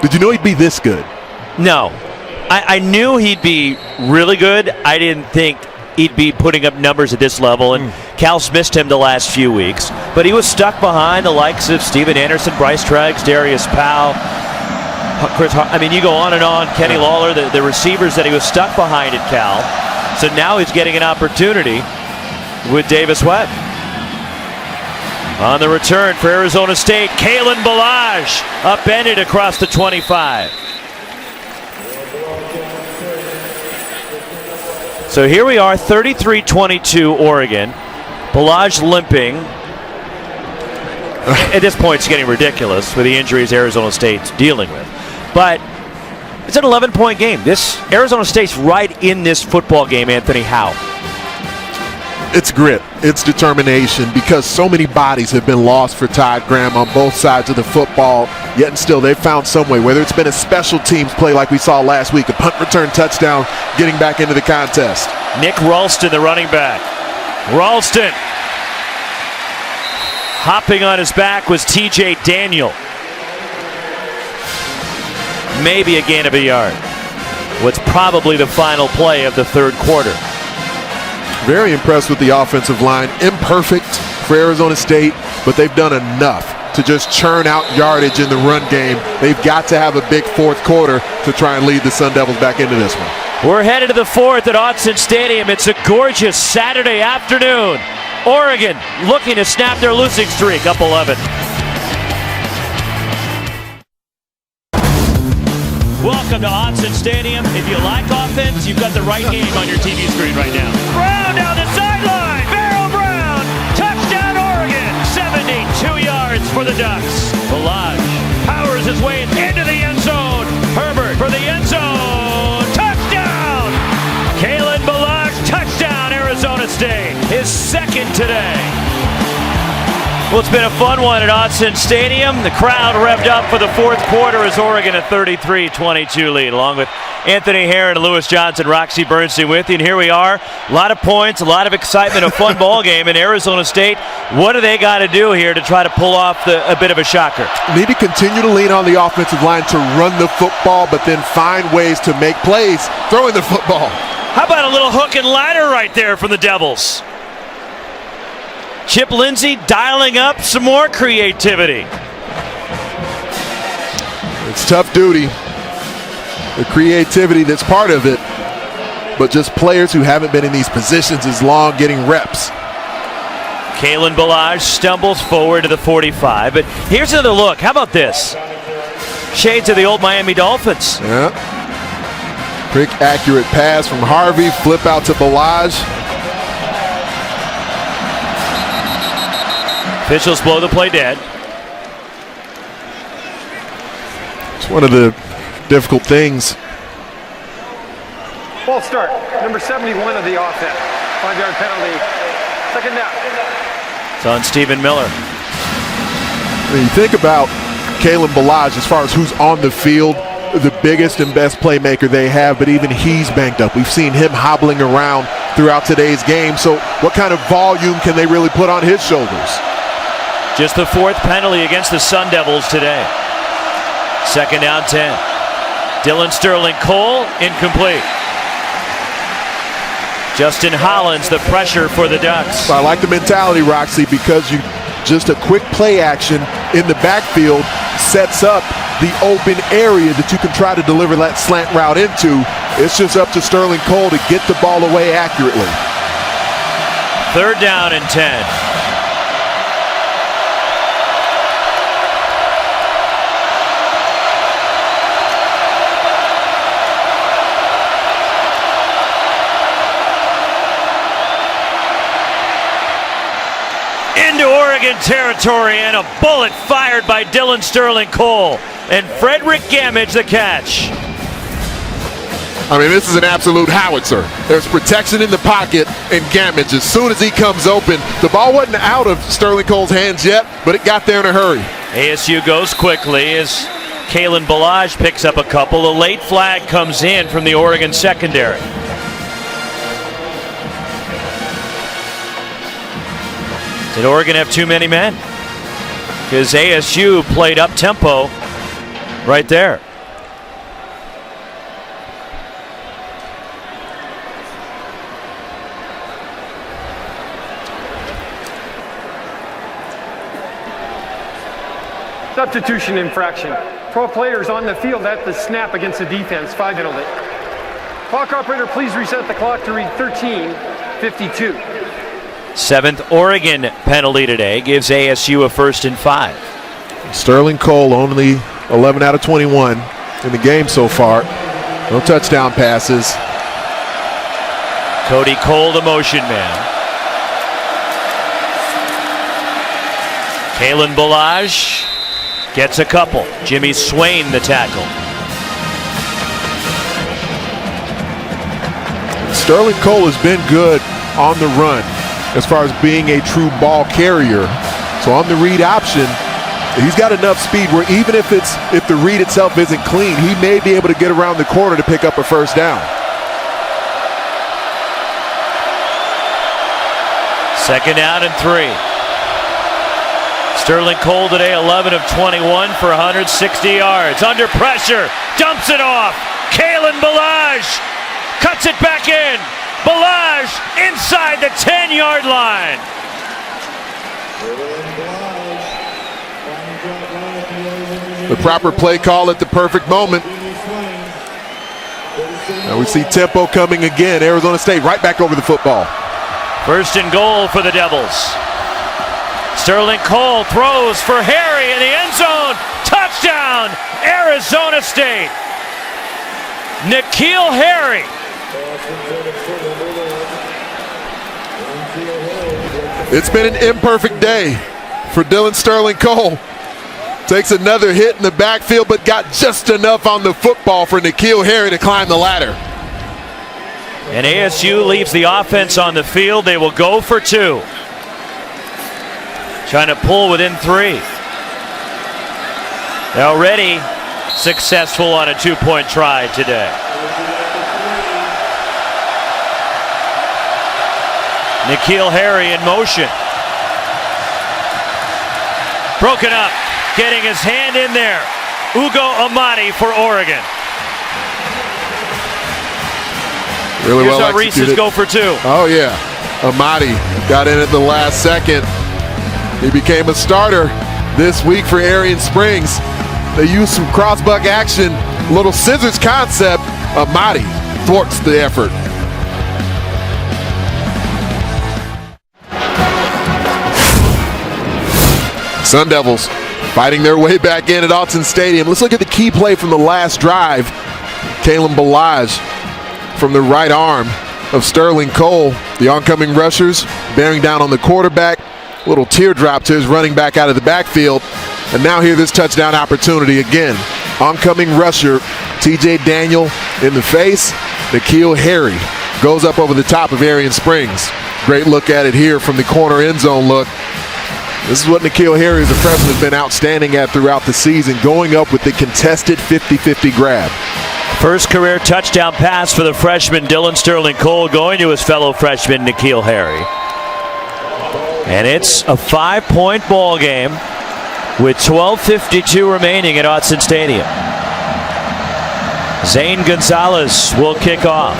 Did you know he'd be this good? No. I knew he'd be really good. I didn't think he'd be putting up numbers at this level, and Cal's missed him the last few weeks. But he was stuck behind the likes of Steven Anderson, Bryce Treggs, Darius Powell, Chris I mean, you go on and on. Kenny Lawler, the receivers that he was stuck behind at Cal. So now he's getting an opportunity with Davis Webb. On the return for Arizona State, Kalen Ballage upended across the 25. So here we are, 33-22 Oregon. Ballage limping. At this point, it's getting ridiculous with the injuries Arizona State's dealing with. But it's an 11-point game. This Arizona State's right in this football game, Anthony. How? It's grit. It's determination, because so many bodies have been lost for Todd Graham on both sides of the football, yet and still they've found some way, whether it's been a special teams play like we saw last week, a punt return touchdown, getting back into the contest. Nick Ralston, the running back. Ralston. Hopping on his back was TJ Daniel. Maybe a gain of a yard. What's probably the final play of the third quarter. Very impressed with the offensive line. Imperfect for Arizona State, but they've done enough to just churn out yardage in the run game. They've got to have a big fourth quarter to try and lead the Sun Devils back into this one. We're headed to the fourth at Autzen Stadium. It's a gorgeous Saturday afternoon. Oregon looking to snap their losing streak, up 11. Welcome to Autzen Stadium. If you like offense, you've got the right game on your TV screen right now. Brown down the sideline. Barrow Brown. Touchdown Oregon. 72 yards for the Ducks. Ballage powers his way into the end zone. Herbert for the end zone. Touchdown. Kalen Ballage, touchdown Arizona State. His second today. Well, it's been a fun one at Autzen Stadium. The crowd revved up for the fourth quarter as Oregon a 33-22 lead, along with Anthony Herron and Lewis Johnson, Roxy Bernstein with you. And here we are, a lot of points, a lot of excitement, a fun ball game in Arizona State. What do they got to do here to try to pull off a bit of a shocker? Need to continue to lean on the offensive line to run the football, but then find ways to make plays throwing the football. How about a little hook and ladder right there from the Devils? Chip Lindsey dialing up some more creativity. It's tough duty. The creativity that's part of it, but just players who haven't been in these positions as long getting reps. Kalen Ballage stumbles forward to the 45, but here's another look. How about this? Shades of the old Miami Dolphins. Yeah. Quick, accurate pass from Harvey, flip out to Ballage. Officials blow the play dead. It's one of the difficult things. False start. Number 71 of the offense. 5-yard penalty. Second down. It's on Stephen Miller. When you think about Kalen Ballage, as far as who's on the field, the biggest and best playmaker they have, but even he's banged up. We've seen him hobbling around throughout today's game. So what kind of volume can they really put on his shoulders? Just the fourth penalty against the Sun Devils today. Second down 10. Dylan Sterling Cole, incomplete. Justin Hollins, the pressure for the Ducks. I like the mentality, Roxy, because you just a quick play action in the backfield sets up the open area that you can try to deliver that slant route into. It's just up to Sterling Cole to get the ball away accurately. Third down and 10. into Oregon territory, and a bullet fired by Dylan Sterling Cole. And Frederick Gamage the catch. I mean, this is an absolute howitzer. There's protection in the pocket, and Gamage, as soon as he comes open, the ball wasn't out of Sterling Cole's hands yet, but it got there in a hurry. ASU goes quickly as Kalen Ballage picks up a couple. A late flag comes in from the Oregon secondary. Did Oregon have too many men? Because ASU played up tempo right there. Substitution infraction. 12 players on the field at the snap against the defense. 5 penalty. Clock operator, please reset the clock to read 13:52. 7th Oregon penalty today gives ASU a 1st and 5. Sterling Cole only 11 out of 21 in the game so far. No touchdown passes. Cody Cole, the motion man. Kalen Ballage gets a couple. Jimmy Swain, the tackle. Sterling Cole has been good on the run as far as being a true ball carrier. So on the read option, he's got enough speed where even if the read itself isn't clean, he may be able to get around the corner to pick up a 1st down. 2nd down and 3. Sterling Cole today 11 of 21 for 160 yards. Under pressure, dumps it off. Kalen Ballage cuts it back in. Ballage inside the 10-yard line. The proper play call at the perfect moment. Now we see tempo coming again. Arizona State right back over the football. 1st and goal for the Devils. Sterling Cole throws for Harry in the end zone. Touchdown, Arizona State. N'Keal Harry. It's been an imperfect day for Dylan Sterling Cole. Takes another hit in the backfield, but got just enough on the football for N'Keal Harry to climb the ladder. And ASU leaves the offense on the field. They will go for 2. Trying to pull within 3. They're already successful on a 2-point try today. N'Keal Harry in motion. Broken up. Getting his hand in there. Ugo Amadi for Oregon. Really Here's well how Reese's executed. go for 2. Oh yeah, Amadi got in at the last second. He became a starter this week for Arian Springs. They used some crossbuck action, little scissors concept. Amadi thwarts the effort. Sun Devils fighting their way back in at Autzen Stadium. Let's look at the key play from the last drive. Kalen Ballage from the right arm of Sterling Cole. The oncoming rushers bearing down on the quarterback. Little teardrop to his running back out of the backfield. And now here this touchdown opportunity again. Oncoming rusher, TJ Daniel in the face. N'Keal Harry goes up over the top of Arian Springs. Great look at it here from the corner end zone look. This is what N'Keal Harry as a freshman has been outstanding at throughout the season, going up with the contested 50-50 grab. First career touchdown pass for the freshman Dylan Sterling Cole, going to his fellow freshman N'Keal Harry. And it's a 5-point ball game with 12:52 remaining at Autzen Stadium. Zane Gonzalez will kick off.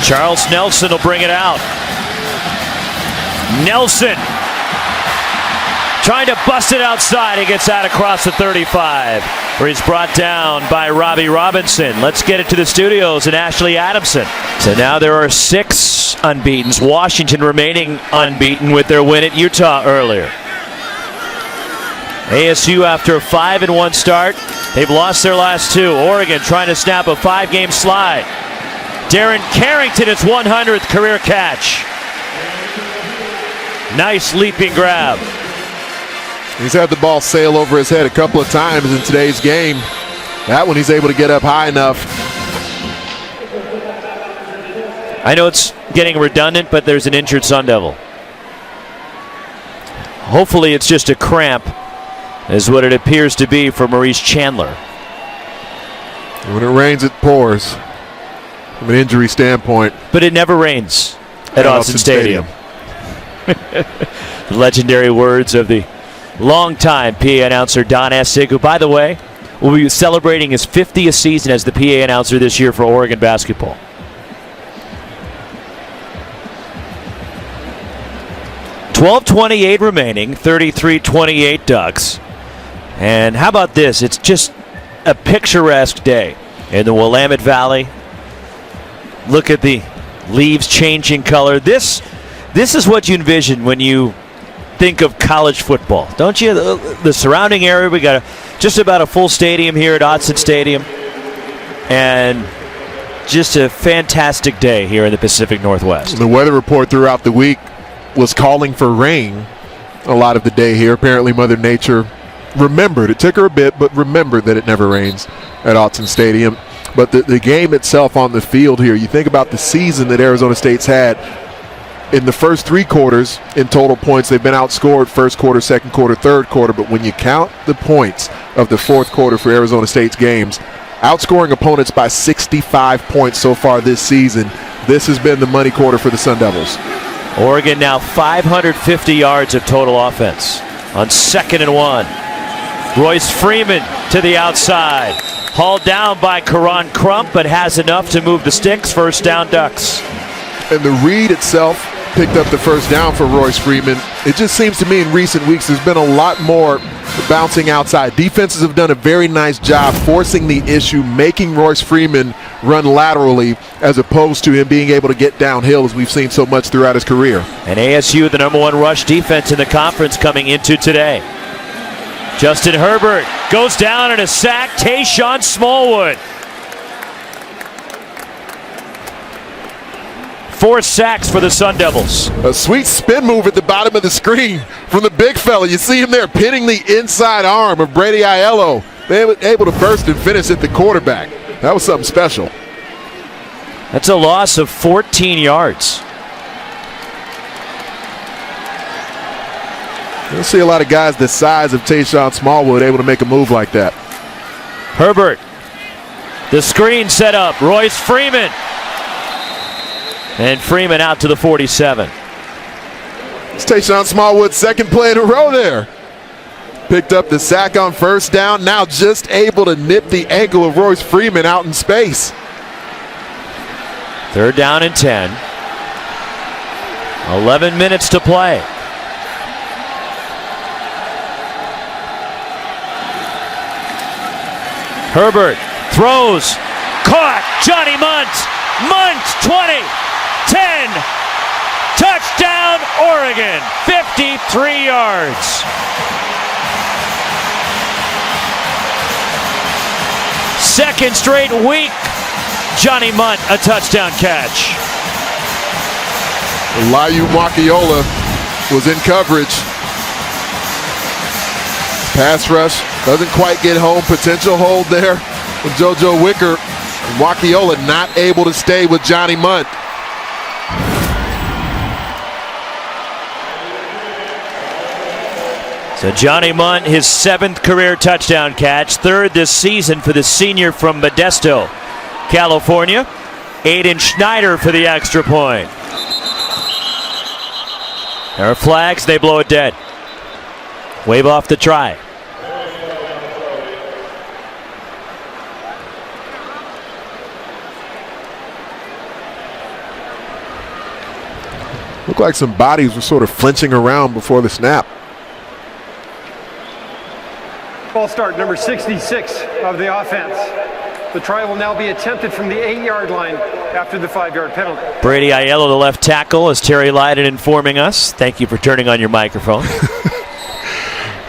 Charles Nelson will bring it out. Nelson trying to bust it outside. He gets out across the 35, where he's brought down by Robbie Robinson. Let's get it to the studios and Ashley Adamson. So now there are 6 unbeatens. Washington remaining unbeaten with their win at Utah earlier. ASU after a 5-1 start. They've lost their last 2. Oregon trying to snap a 5-game slide. Darren Carrington, his 100th career catch. Nice leaping grab. He's had the ball sail over his head a couple of times in today's game. That one he's able to get up high enough. I know it's getting redundant, but there's an injured Sun Devil. Hopefully it's just a cramp, is what it appears to be for Maurice Chandler. When it rains, it pours, from an injury standpoint. But it never rains at Autzen Stadium. The legendary words of the longtime PA announcer Don Essig, who, by the way, will be celebrating his 50th season as the PA announcer this year for Oregon basketball. .12:28 remaining, 33-28 Ducks. And how about this? It's just a picturesque day in the Willamette Valley. Look at the leaves changing color. This is what you envision when you think of college football, don't you? The surrounding area, we got just about a full stadium here at Autzen Stadium, and just a fantastic day here in the Pacific Northwest. The weather report throughout the week was calling for rain a lot of the day here. Apparently Mother Nature remembered. It took her a bit, but remembered that it never rains at Autzen Stadium. But the game itself on the field here, you think about the season that Arizona State's had. In the first three quarters, in total points, they've been outscored first quarter, second quarter, third quarter. But when you count the points of the fourth quarter for Arizona State's games, outscoring opponents by 65 points so far this season, this has been the money quarter for the Sun Devils. Oregon now 550 yards of total offense on 2nd and 1. Royce Freeman to the outside. Hauled down by Karan Crump, but has enough to move the sticks. First down, Ducks. And the read itself picked up the first down for Royce Freeman. It just seems to me in recent weeks there's been a lot more bouncing outside. Defenses have done a very nice job forcing the issue, making Royce Freeman run laterally as opposed to him being able to get downhill, as we've seen so much throughout his career. And ASU, the #1 rush defense in the conference coming into today. Justin Herbert goes down in a sack. Tayshawn Smallwood. 4 sacks for the Sun Devils. A sweet spin move at the bottom of the screen from the big fella. You see him there pinning the inside arm of Brady Aiello. They were able to burst and finish at the quarterback. That was something special. That's a loss of 14 yards. You'll see a lot of guys the size of Tayshawn Smallwood able to make a move like that. Herbert. The screen set up. Royce Freeman. And Freeman out to the 47. It's Tayshawn Smallwood's second play in a row there. Picked up the sack on first down. Now just able to nip the ankle of Royce Freeman out in space. 3rd down and 10. 11 minutes to play. Herbert throws. Caught. Johnny Munt. Munt 20. 10. Touchdown Oregon. 53 yards. Second straight week. Johnny Munt a touchdown catch. Liu Makiola was in coverage. Pass rush doesn't quite get home. Potential hold there with JoJo Wicker. Wakiola not able to stay with Johnny Munt. So Johnny Munt, his 7th career touchdown catch, 3rd this season for the senior from Modesto, California. Aiden Schneider for the extra point. There are flags, they blow it dead. Wave off the try. Looked like some bodies were sort of flinching around before the snap. Ball start, number 66 of the offense. The try will now be attempted from the 8-yard line after the 5-yard penalty. Brady Aiello, the left tackle, as Terry Lydon informing us. Thank you for turning on your microphone.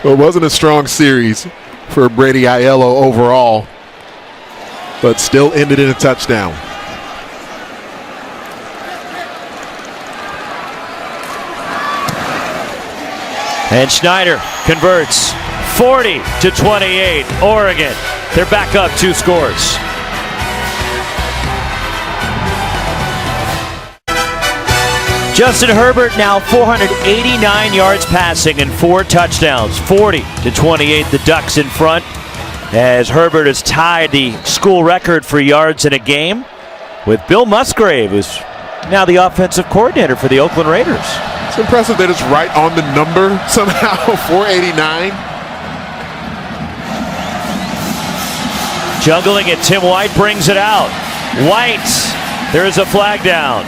Well, it wasn't a strong series for Brady Aiello overall, but still ended in a touchdown. And Schneider converts 40-28. Oregon, they're back up 2 scores. Justin Herbert now 489 yards passing and 4 touchdowns. 40-28, the Ducks in front, as Herbert has tied the school record for yards in a game with Bill Musgrave, who's now the offensive coordinator for the Oakland Raiders. It's impressive that it's right on the number somehow, 489. Juggling it, Tim White brings it out. White, there is a flag down.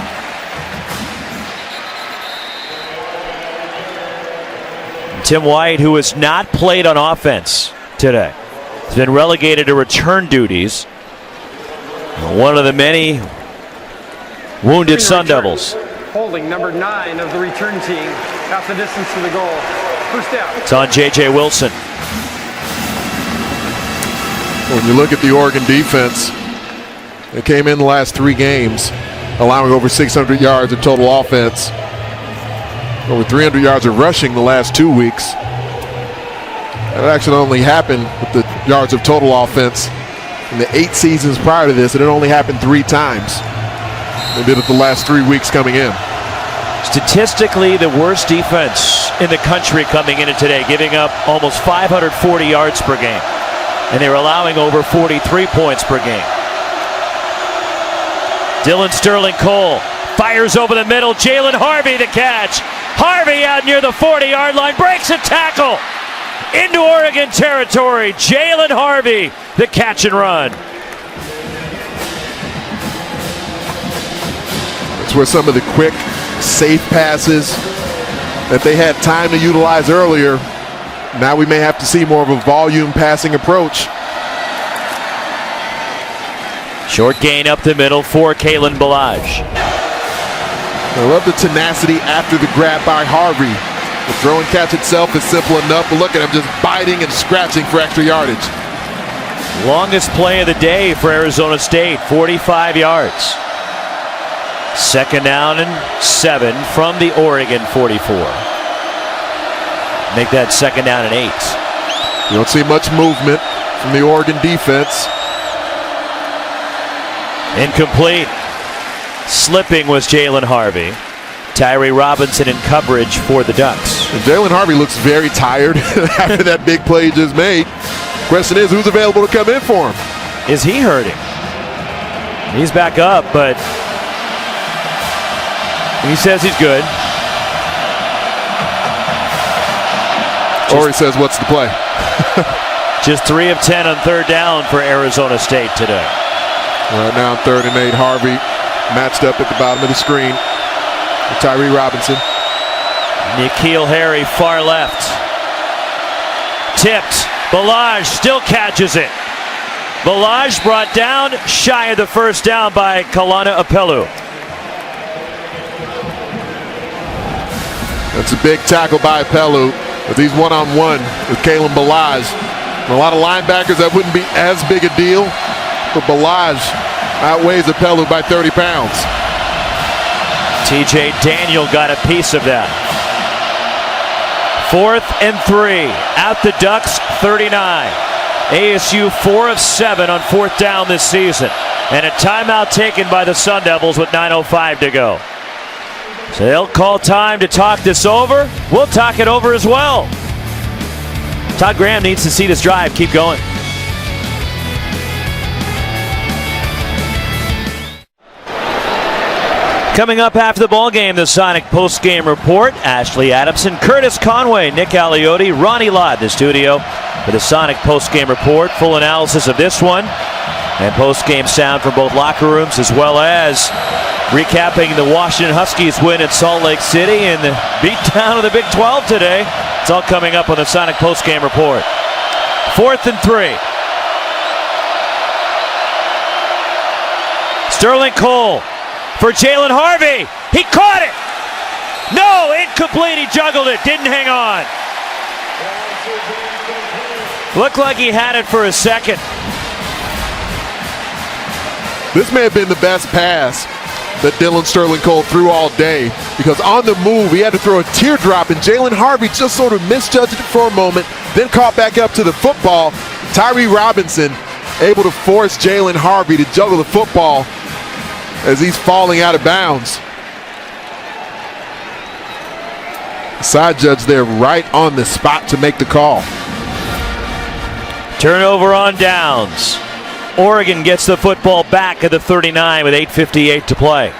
Tim White, who has not played on offense today, has been relegated to return duties. One of the many wounded Sun Devils. Holding number 9 of the return team, half the distance to the goal. First down. It's on J.J. Wilson. When you look at the Oregon defense, they came in the last 3 games, allowing over 600 yards of total offense. Over 300 yards of rushing the last 2 weeks. That actually only happened with the yards of total offense in the 8 seasons prior to this. It had only happened 3 times. They did it the last 3 weeks coming in. Statistically, the worst defense in the country coming into today, giving up almost 540 yards per game. And they were allowing over 43 points per game. Dylan Sterling Cole fires over the middle. Jalen Harvey the catch. Harvey out near the 40-yard line, breaks a tackle into Oregon territory. Jalen Harvey, the catch and run. That's where some of the quick, safe passes that they had time to utilize earlier, now we may have to see more of a volume passing approach. Short gain up the middle for Kalen Ballage. I love the tenacity after the grab by Harvey. The throw and catch itself is simple enough, but look at him just biting and scratching for extra yardage. Longest play of the day for Arizona State, 45 yards. Second down and 7 from the Oregon 44. Make that second down and 8. You don't see much movement from the Oregon defense. Incomplete. Slipping was Jalen Harvey. Tyree Robinson in coverage for the Ducks. And Jalen Harvey looks very tired after that big play he just made. Question is, who's available to come in for him? Is he hurting? He's back up, but he says he's good. Or he says, what's the play? Just 3 of 10 on third down for Arizona State today. Right now, 3rd and 8, Harvey matched up at the bottom of the screen with Tyree Robinson. N'Keal Harry far left. Tipped. Ballage still catches it. Ballage brought down shy of the first down by Kalana Apelu. That's a big tackle by Apelu as he's one-on-one with Kalen Ballage. And a lot of linebackers, that wouldn't be as big a deal, but Ballage outweighs Apelu by 30 pounds. TJ Daniel got a piece of that. 4th and 3 at the Ducks 39. ASU 4 of 7 on 4th down this season. And a timeout taken by the Sun Devils with 9:05 to go. So they'll call time to talk this over. We'll talk it over as well. Todd Graham needs to see this drive keep going. Coming up after the ball game, the Sonic post-game report. Ashley Adamson, Curtis Conway, Nick Aliotti, Ronnie Lott in the studio for the Sonic post-game report. Full analysis of this one and post-game sound from both locker rooms, as well as recapping the Washington Huskies win at Salt Lake City and the beatdown of the Big 12 today. It's all coming up on the Sonic post-game report. 4th and 3. Sterling Cole for Jalen Harvey. He caught it. No, incomplete. He juggled it. Didn't hang on. Looked like he had it for a second. This may have been the best pass that Dylan Sterling Cole threw all day, because on the move he had to throw a teardrop, and Jalen Harvey just sort of misjudged it for a moment, then caught back up to the football. Tyree Robinson able to force Jalen Harvey to juggle the football as he's falling out of bounds. Side judge there right on the spot to make the call. Turnover on downs. Oregon gets the football back at the 39 with 8:58 to play.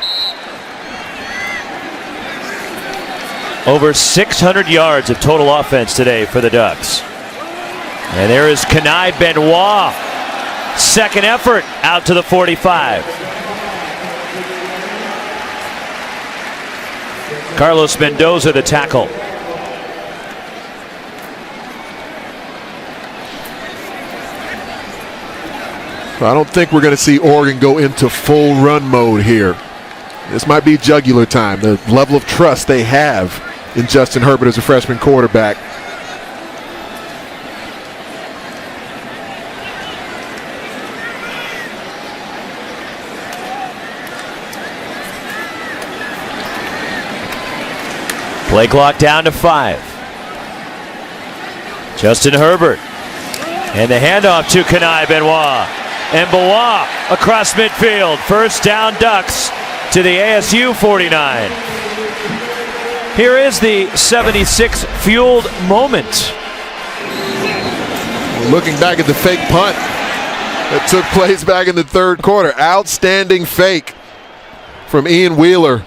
Over 600 yards of total offense today for the Ducks. And there is Kenai Benoit. Second effort out to the 45. Carlos Mendoza the tackle. I don't think we're going to see Oregon go into full run mode here. This might be jugular time. The level of trust they have in Justin Herbert as a freshman quarterback. Play clock down to 5. Justin Herbert. And the handoff to Kenai Benoit. And Benoit across midfield. First down Ducks to the ASU 49. Here is the 76 fueled moment. Looking back at the fake punt that took place back in the third quarter. Outstanding fake from Ian Wheeler.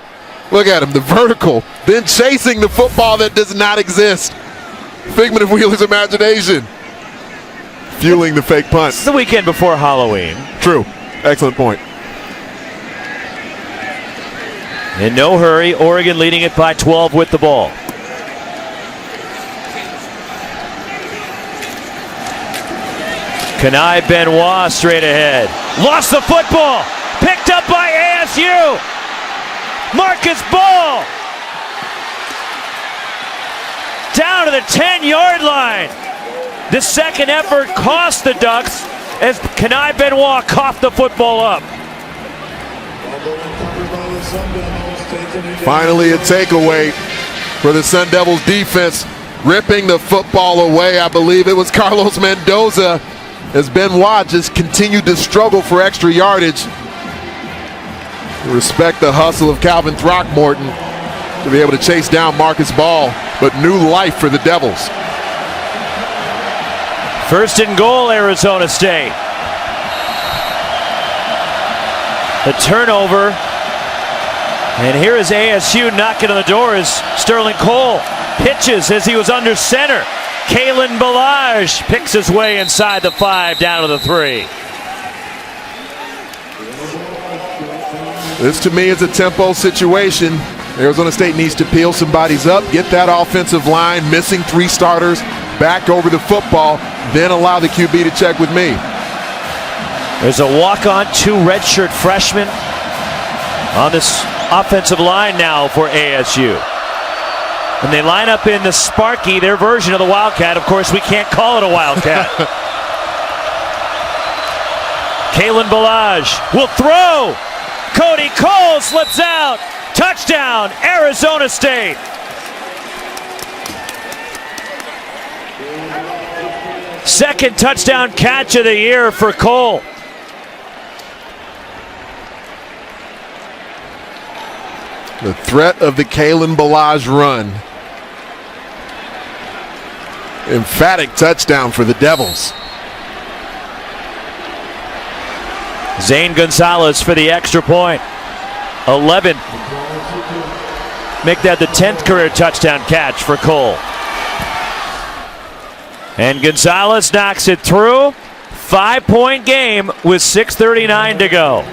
Look at him, the vertical, then chasing the football that does not exist. Figment of Wheeler's imagination. Fueling the fake punt. It's the weekend before Halloween. True. Excellent point. In no hurry, Oregon leading it by 12 with the ball. Kenai Benoit straight ahead. Lost the football. Picked up by ASU. Marcus Ball. Down to the 10-yard line. The second effort cost the Ducks as Kenai Benoit coughed the football up. Finally a takeaway for the Sun Devils defense, ripping the football away. I believe it was Carlos Mendoza as Benoit just continued to struggle for extra yardage. Respect the hustle of Calvin Throckmorton to be able to chase down Marcus Ball, but new life for the Devils. First and goal, Arizona State. The turnover. And here is ASU knocking on the door as Sterling Cole pitches as he was under center. Kalen Ballage picks his way inside the 5 down to the 3. This to me is a tempo situation. Arizona State needs to peel some bodies up, get that offensive line, missing 3 starters, back over the football, then allow the QB to check with me. There's a walk-on 2 redshirt freshmen on this offensive line now for ASU. And they line up in the Sparky, their version of the Wildcat. Of course, we can't call it a Wildcat. Kalen Ballage will throw. Cody Cole slips out. Touchdown, Arizona State. Second touchdown catch of the year for Cole. The threat of the Kalen Ballage run. Emphatic touchdown for the Devils. Zane Gonzalez for the extra point. 11. Make that the 10th career touchdown catch for Cole. And Gonzalez knocks it through. 5-point game with 6:39 to go.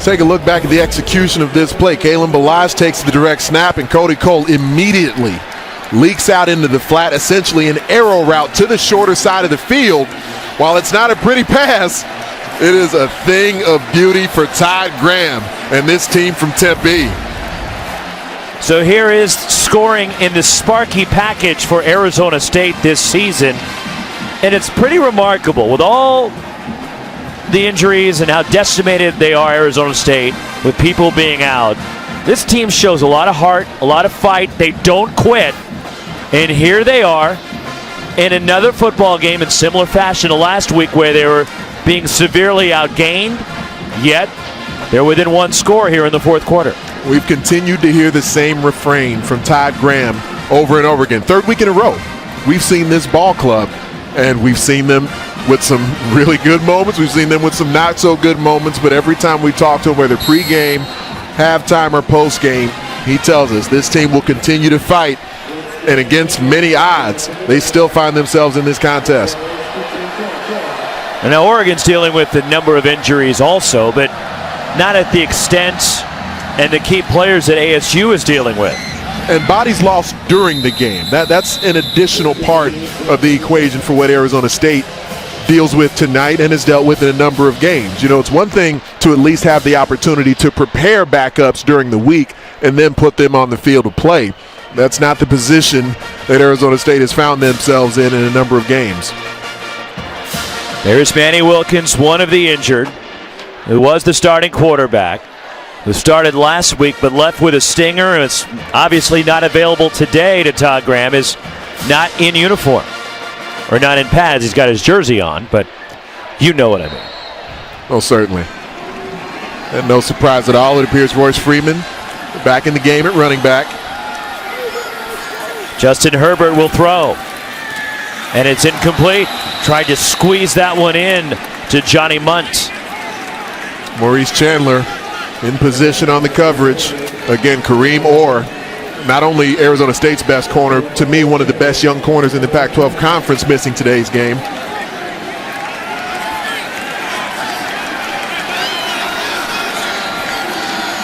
Take a look back at the execution of this play. Kalen Ballage takes the direct snap, and Cody Cole immediately leaks out into the flat, essentially an arrow route to the shorter side of the field. While it's not a pretty pass, it is a thing of beauty for Todd Graham and this team from Tempe. So here is scoring in the Sparky package for Arizona State this season. And it's pretty remarkable with all the injuries and how decimated they are, Arizona State. with people being out. This team shows a lot of heart, a lot of fight. They don't quit. And here they are in another football game in similar fashion to last week where they were being severely outgained, yet they're within one score here in the fourth quarter. We've continued to hear the same refrain from Todd Graham over and over again. Third week in a row, we've seen this ball club, and we've seen them with some really good moments. We've seen them with some not so good moments, but every time we talk to him, whether pregame, halftime, or postgame, he tells us this team will continue to fight, and against many odds, they still find themselves in this contest. And now Oregon's dealing with a number of injuries also, but not at the extent and the key players that ASU is dealing with. And bodies lost during the game. That's an additional part of the equation for what Arizona State deals with tonight and has dealt with in a number of games. You know, it's one thing to at least have the opportunity to prepare backups during the week and then put them on the field to play. That's not the position that Arizona State has found themselves in a number of games. There's Manny Wilkins, one of the injured, who was the starting quarterback, who started last week but left with a stinger and is obviously not available today to Todd Graham, is not in uniform. Or not in pads. He's got his jersey on, but you know what I mean. Oh, certainly. And no surprise at all, it appears Royce Freeman back in the game at running back. Justin Herbert will throw. And it's incomplete. Tried to squeeze that one in to Johnny Munt. Maurice Chandler in position on the coverage. Again, Kareem Orr, not only Arizona State's best corner, to me one of the best young corners in the Pac-12 Conference, missing today's game.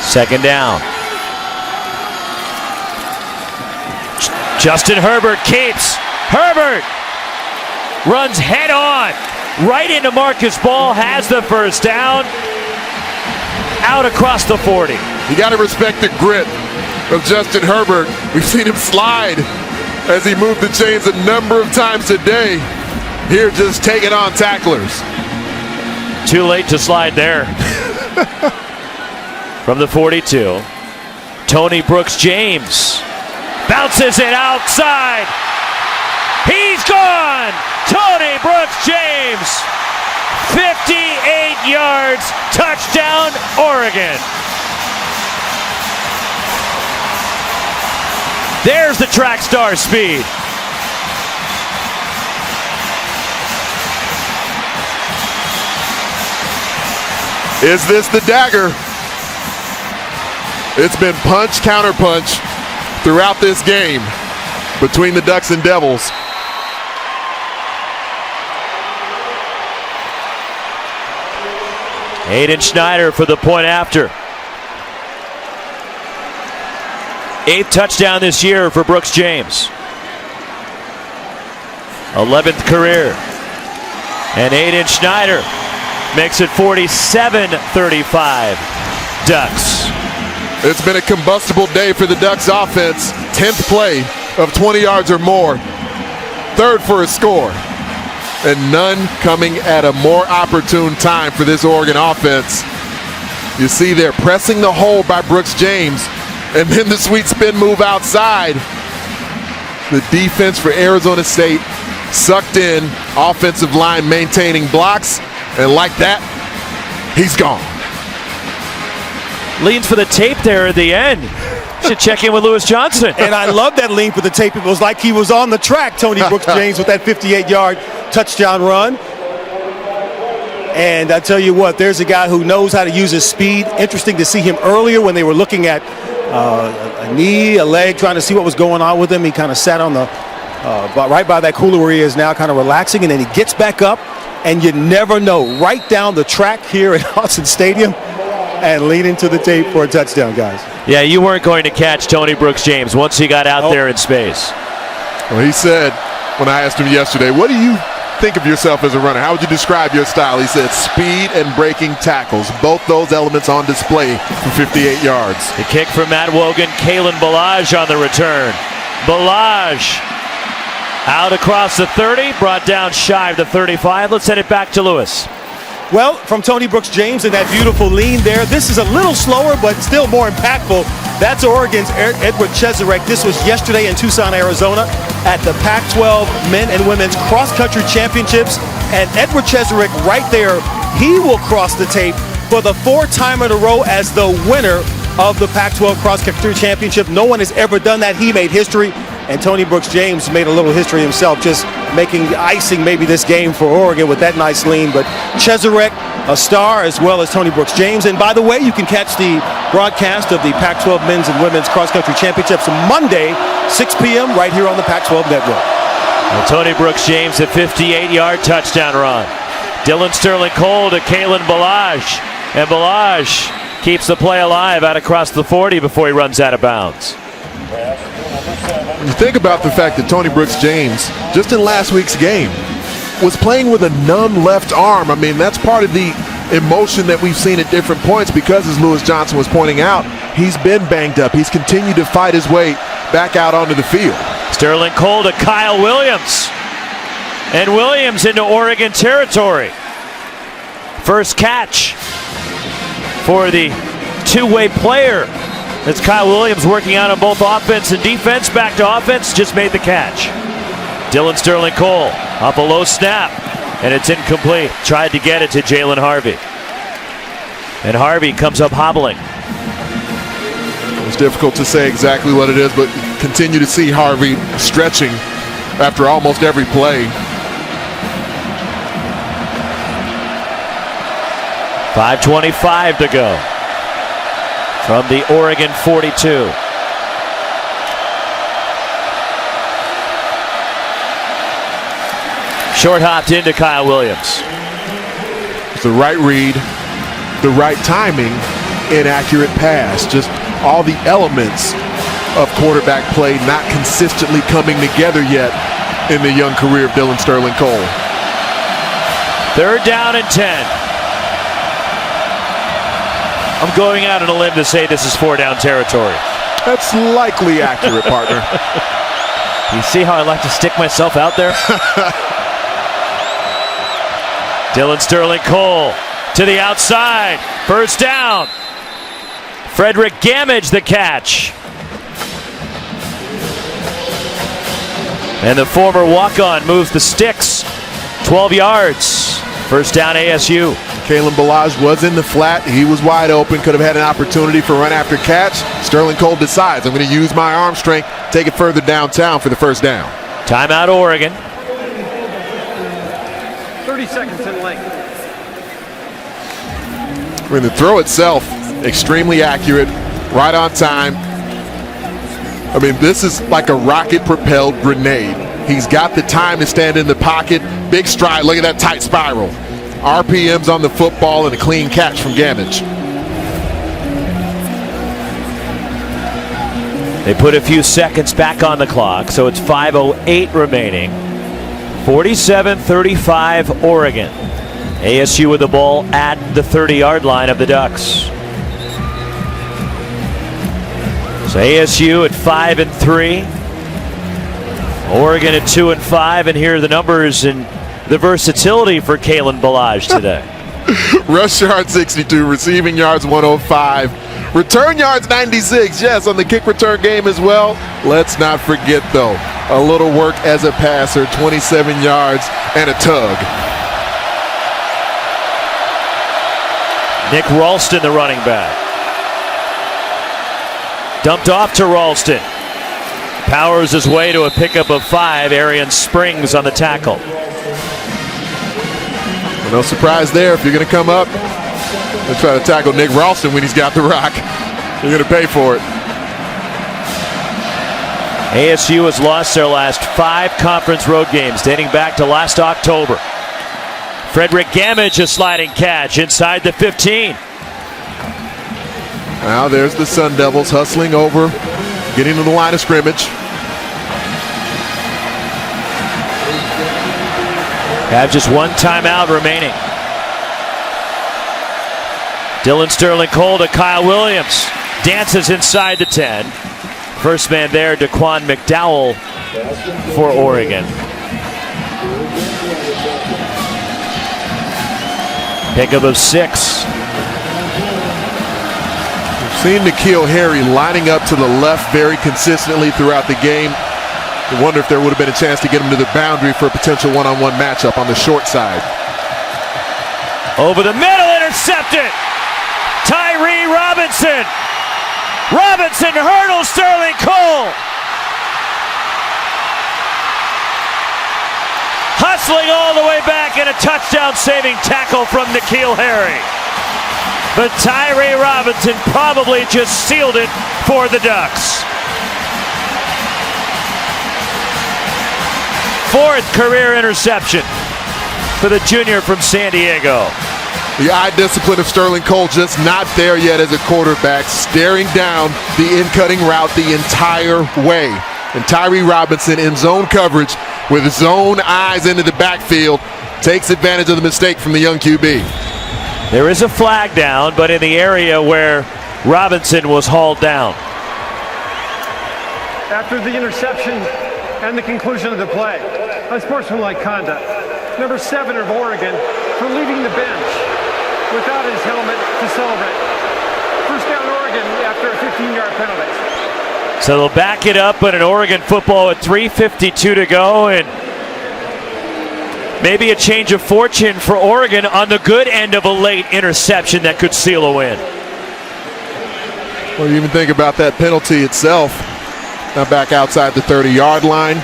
Second down. Justin Herbert keeps. Herbert runs head on right into Marcus Ball, has the first down, out across the 40. You got to respect the grit of Justin Herbert. We've seen him slide as he moved the chains a number of times today. Here just taking on tacklers. Too late to slide there. From the 42, Tony Brooks James bounces it outside. He's gone. Tony Brooks James, 58 yards, touchdown, Oregon. There's the track star speed. Is this the dagger? It's been punch, counter punch throughout this game between the Ducks and Devils. Aiden Schneider for the point after. 8th touchdown this year for Brooks James. 11th career. And Aiden Schneider makes it 47-35 Ducks. It's been a combustible day for the Ducks offense. 10th play of 20 yards or more. 3rd for a score. And none coming at a more opportune time for this Oregon offense. You see they're pressing the hole by Brooks James, and then the sweet spin move outside. The defense for Arizona State sucked in, offensive line maintaining blocks, and like that, he's gone. Leans for the tape there at the end. Should check in with Lewis Johnson. And I love that lean for the tape. It was like he was on the track, Tony Brooks James, with that 58-yard touchdown run. And I tell you what, there's a guy who knows how to use his speed. Interesting to see him earlier when they were looking at a knee, a leg, trying to see what was going on with him. He kind of sat on the right by that cooler where he is now, kind of relaxing, and then he gets back up, and you never know. Right down the track here at Austin Stadium, and lead into the tape for a touchdown, guys. Yeah, you weren't going to catch Tony Brooks James once he got out there in space. Well, he said, when I asked him yesterday, what do you think of yourself as a runner? How would you describe your style? He said speed and breaking tackles. Both those elements on display for 58 yards. The kick from Matt Wogan, Kalen Balaj on the return. Balaj out across the 30, brought down shy of the 35. Let's send it back to Lewis. Well, from Tony Brooks-James and that beautiful lean there, this is a little slower, but still more impactful. That's Oregon's Edward Cheserek. This was yesterday in Tucson, Arizona at the Pac-12 Men and Women's Cross Country Championships. And Edward Cheserek right there, he will cross the tape for the 4th time in a row as the winner of the Pac-12 Cross Country Championship. No one has ever done that. He made history. And Tony Brooks-James made a little history himself, just making icing maybe this game for Oregon with that nice lean. But Cheserek, a star, as well as Tony Brooks-James. And by the way, you can catch the broadcast of the Pac-12 Men's and Women's Cross Country Championships Monday, 6 p.m. right here on the Pac-12 Network. Well, Tony Brooks-James, a 58-yard touchdown run. Dylan Sterling Cole to Kalen Ballage. And Ballage keeps the play alive out across the 40 before he runs out of bounds. You think about the fact that Tony Brooks-James, just in last week's game, was playing with a numb left arm. I mean, that's part of the emotion that we've seen at different points because, as Lewis Johnson was pointing out, he's been banged up. He's continued to fight his way back out onto the field. Sterling Cole to Kyle Williams. And Williams into Oregon territory. First catch for the two-way player. That's Kyle Williams working out on both offense and defense. Back to offense, just made the catch. Dylan Sterling Cole up a low snap, and it's incomplete. Tried to get it to Jalen Harvey. And Harvey comes up hobbling. It's difficult to say exactly what it is, but continue to see Harvey stretching after almost every play. 5:25 to go from the Oregon 42. Short hopped into Kyle Williams. It's the right read, the right timing, inaccurate pass. Just all the elements of quarterback play not consistently coming together yet in the young career of Dylan Sterling Cole. 3rd down and 10. I'm going out on a limb to say this is 4-down territory. That's likely accurate, partner. You see how I like to stick myself out there? Dylan Sterling Cole to the outside. 1st down. Frederick Gamage the catch. And the former walk-on moves the sticks 12 yards. 1st down ASU. Kalen Ballage was in the flat. He was wide open. Could have had an opportunity for run after catch. Sterling Cole decides, I'm going to use my arm strength, take it further downtown for the 1st down. Timeout Oregon. 30 seconds in length. I mean, the throw itself, extremely accurate, right on time. I mean, this is like a rocket-propelled grenade. He's got the time to stand in the pocket. Big stride. Look at that tight spiral. RPMs on the football and a clean catch from Gamage. They put a few seconds back on the clock, so it's 5:08 remaining. 47-35 Oregon. ASU with the ball at the 30-yard line of the Ducks. So ASU at 5-3. Oregon at 2-5, and here are the numbers and the versatility for Kalen Ballage today. Rush yards 62, receiving yards 105, return yards 96. Yes, on the kick return game as well. Let's not forget, though, a little work as a passer, 27 yards and a tug. Nick Ralston, the running back. Dumped off to Ralston. Powers his way to a pickup of 5. Arian Springs on the tackle. No surprise there. If you're going to come up and try to tackle Nick Ralston when he's got the rock, you're going to pay for it. ASU has lost their last 5 conference road games dating back to last October. Frederick Gamage, a sliding catch inside the 15. Now there's the Sun Devils hustling over, getting to the line of scrimmage. Have just one timeout remaining. Dylan Sterling Cole to Kyle Williams. Dances inside the 10. First man there, Daquan McDowell for Oregon. Pickup of 6. We've seen N'Keal Harry lining up to the left very consistently throughout the game. I wonder if there would have been a chance to get him to the boundary for a potential one-on-one matchup on the short side. Over the middle, intercepted. Tyree Robinson. Robinson hurdles Sterling Cole. Hustling all the way back and a touchdown-saving tackle from N'Keal Harry. But Tyree Robinson probably just sealed it for the Ducks. 4th career interception for the junior from San Diego. The eye discipline of Sterling Cole just not there yet as a quarterback, staring down the in-cutting route the entire way. And Tyree Robinson in zone coverage with his own eyes into the backfield takes advantage of the mistake from the young QB. There is a flag down, but in the area where Robinson was hauled down. After the interception and the conclusion of the play, unsportsmanlike conduct. Number 7 of Oregon for leaving the bench without his helmet to celebrate. First down Oregon after a 15-yard penalty. So they'll back it up, but in Oregon football with 3:52 to go, and maybe a change of fortune for Oregon on the good end of a late interception that could seal a win. Well, you even think about that penalty itself. Now back outside the 30-yard line.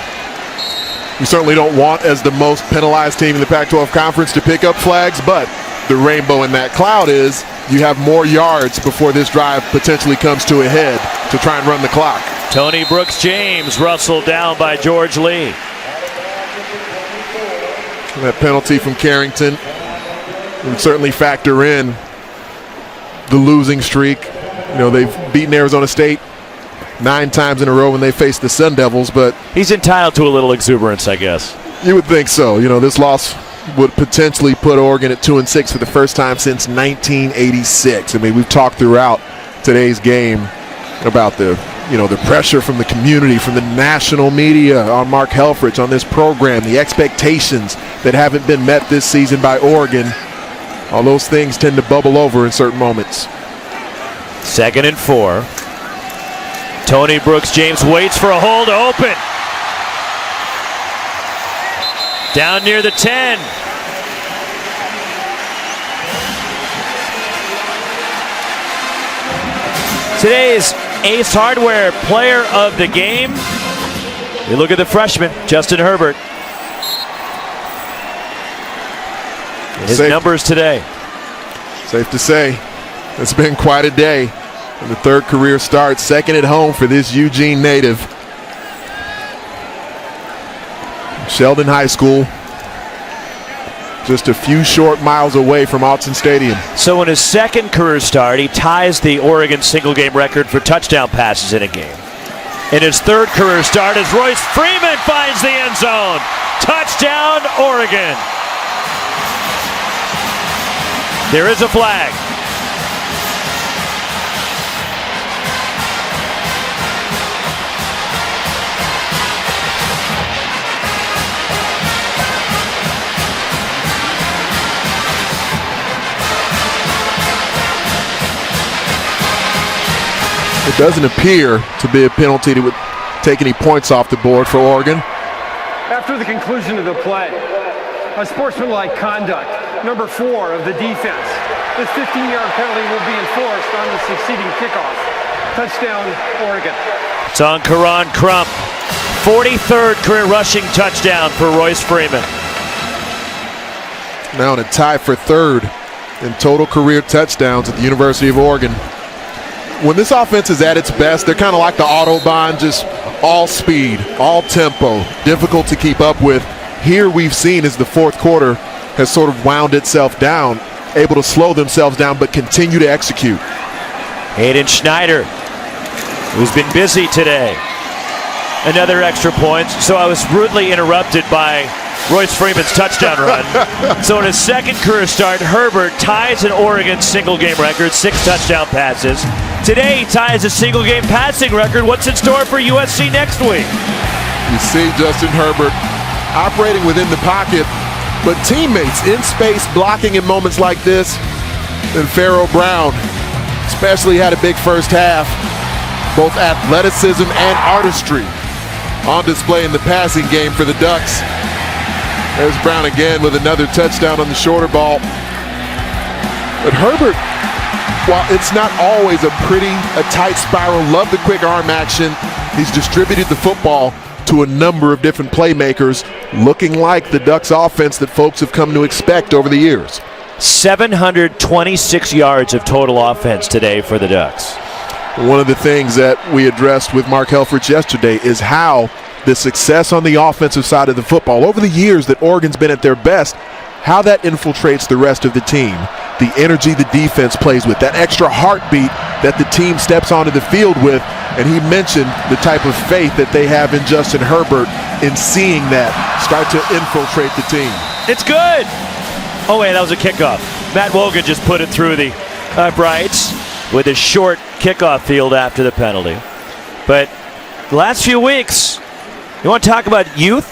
You certainly don't want, as the most penalized team in the Pac-12 Conference, to pick up flags, but the rainbow in that cloud is you have more yards before this drive potentially comes to a head to try and run the clock. Tony Brooks-James rustled down by George Lee. That penalty from Carrington would certainly factor in the losing streak. You know, they've beaten Arizona State 9 times in a row when they faced the Sun Devils, but he's entitled to a little exuberance, I guess. You would think so. You know, this loss would potentially put Oregon at 2-6 for the first time since 1986. I mean, we've talked throughout today's game about the pressure from the community, from the national media on Mark Helfrich, on this program, the expectations that haven't been met this season by Oregon. All those things tend to bubble over in certain moments. 2nd and 4. Tony Brooks-James waits for a hole to open. Down near the 10. Today's Ace Hardware player of the game. We look at the freshman, Justin Herbert. His numbers today. Safe to say, it's been quite a day. And the 3rd career start, 2nd at home for this Eugene native. Sheldon High School, just a few short miles away from Autzen Stadium. So in his 2nd career start, he ties the Oregon single-game record for touchdown passes in a game. In his 3rd career start, as Royce Freeman finds the end zone. Touchdown, Oregon. There is a flag. It doesn't appear to be a penalty that would take any points off the board for Oregon. After the conclusion of the play, unsportsmanlike conduct, number 4 of the defense. This 15-yard penalty will be enforced on the succeeding kickoff. Touchdown, Oregon. It's on Karan Crump. 43rd career rushing touchdown for Royce Freeman. Now in a tie for 3rd in total career touchdowns at the University of Oregon. When this offense is at its best, they're kind of like the Autobahn, just all speed, all tempo, difficult to keep up with. Here we've seen as the 4th quarter has sort of wound itself down, able to slow themselves down but continue to execute. Hayden Schneider, who's been busy today. Another extra point. So I was rudely interrupted by Royce Freeman's touchdown run. So in his 2nd career start, Herbert ties an Oregon single-game record, 6 touchdown passes. Today he ties a single-game passing record. What's in store for USC next week? You see Justin Herbert operating within the pocket but teammates in space blocking in moments like this. And Pharaoh Brown especially had a big first half. Both athleticism and artistry on display in the passing game for the Ducks. There's Brown again with another touchdown on the shorter ball. But Herbert, while it's not always a tight spiral, love the quick arm action. He's distributed the football to a number of different playmakers, looking like the Ducks offense that folks have come to expect over the years. 726 yards of total offense today for the Ducks. One of the things that we addressed with Mark Helfrich yesterday is how the success on the offensive side of the football over the years that Oregon's been at their best, how that infiltrates the rest of the team. The energy the defense plays with, that extra heartbeat that the team steps onto the field with. And he mentioned the type of faith that they have in Justin Herbert in seeing that start to infiltrate the team. It's good. Oh, wait, that was a kickoff. Matt Wogan just put it through the uprights with a short kickoff field after the penalty. But the last few weeks, you want to talk about youth?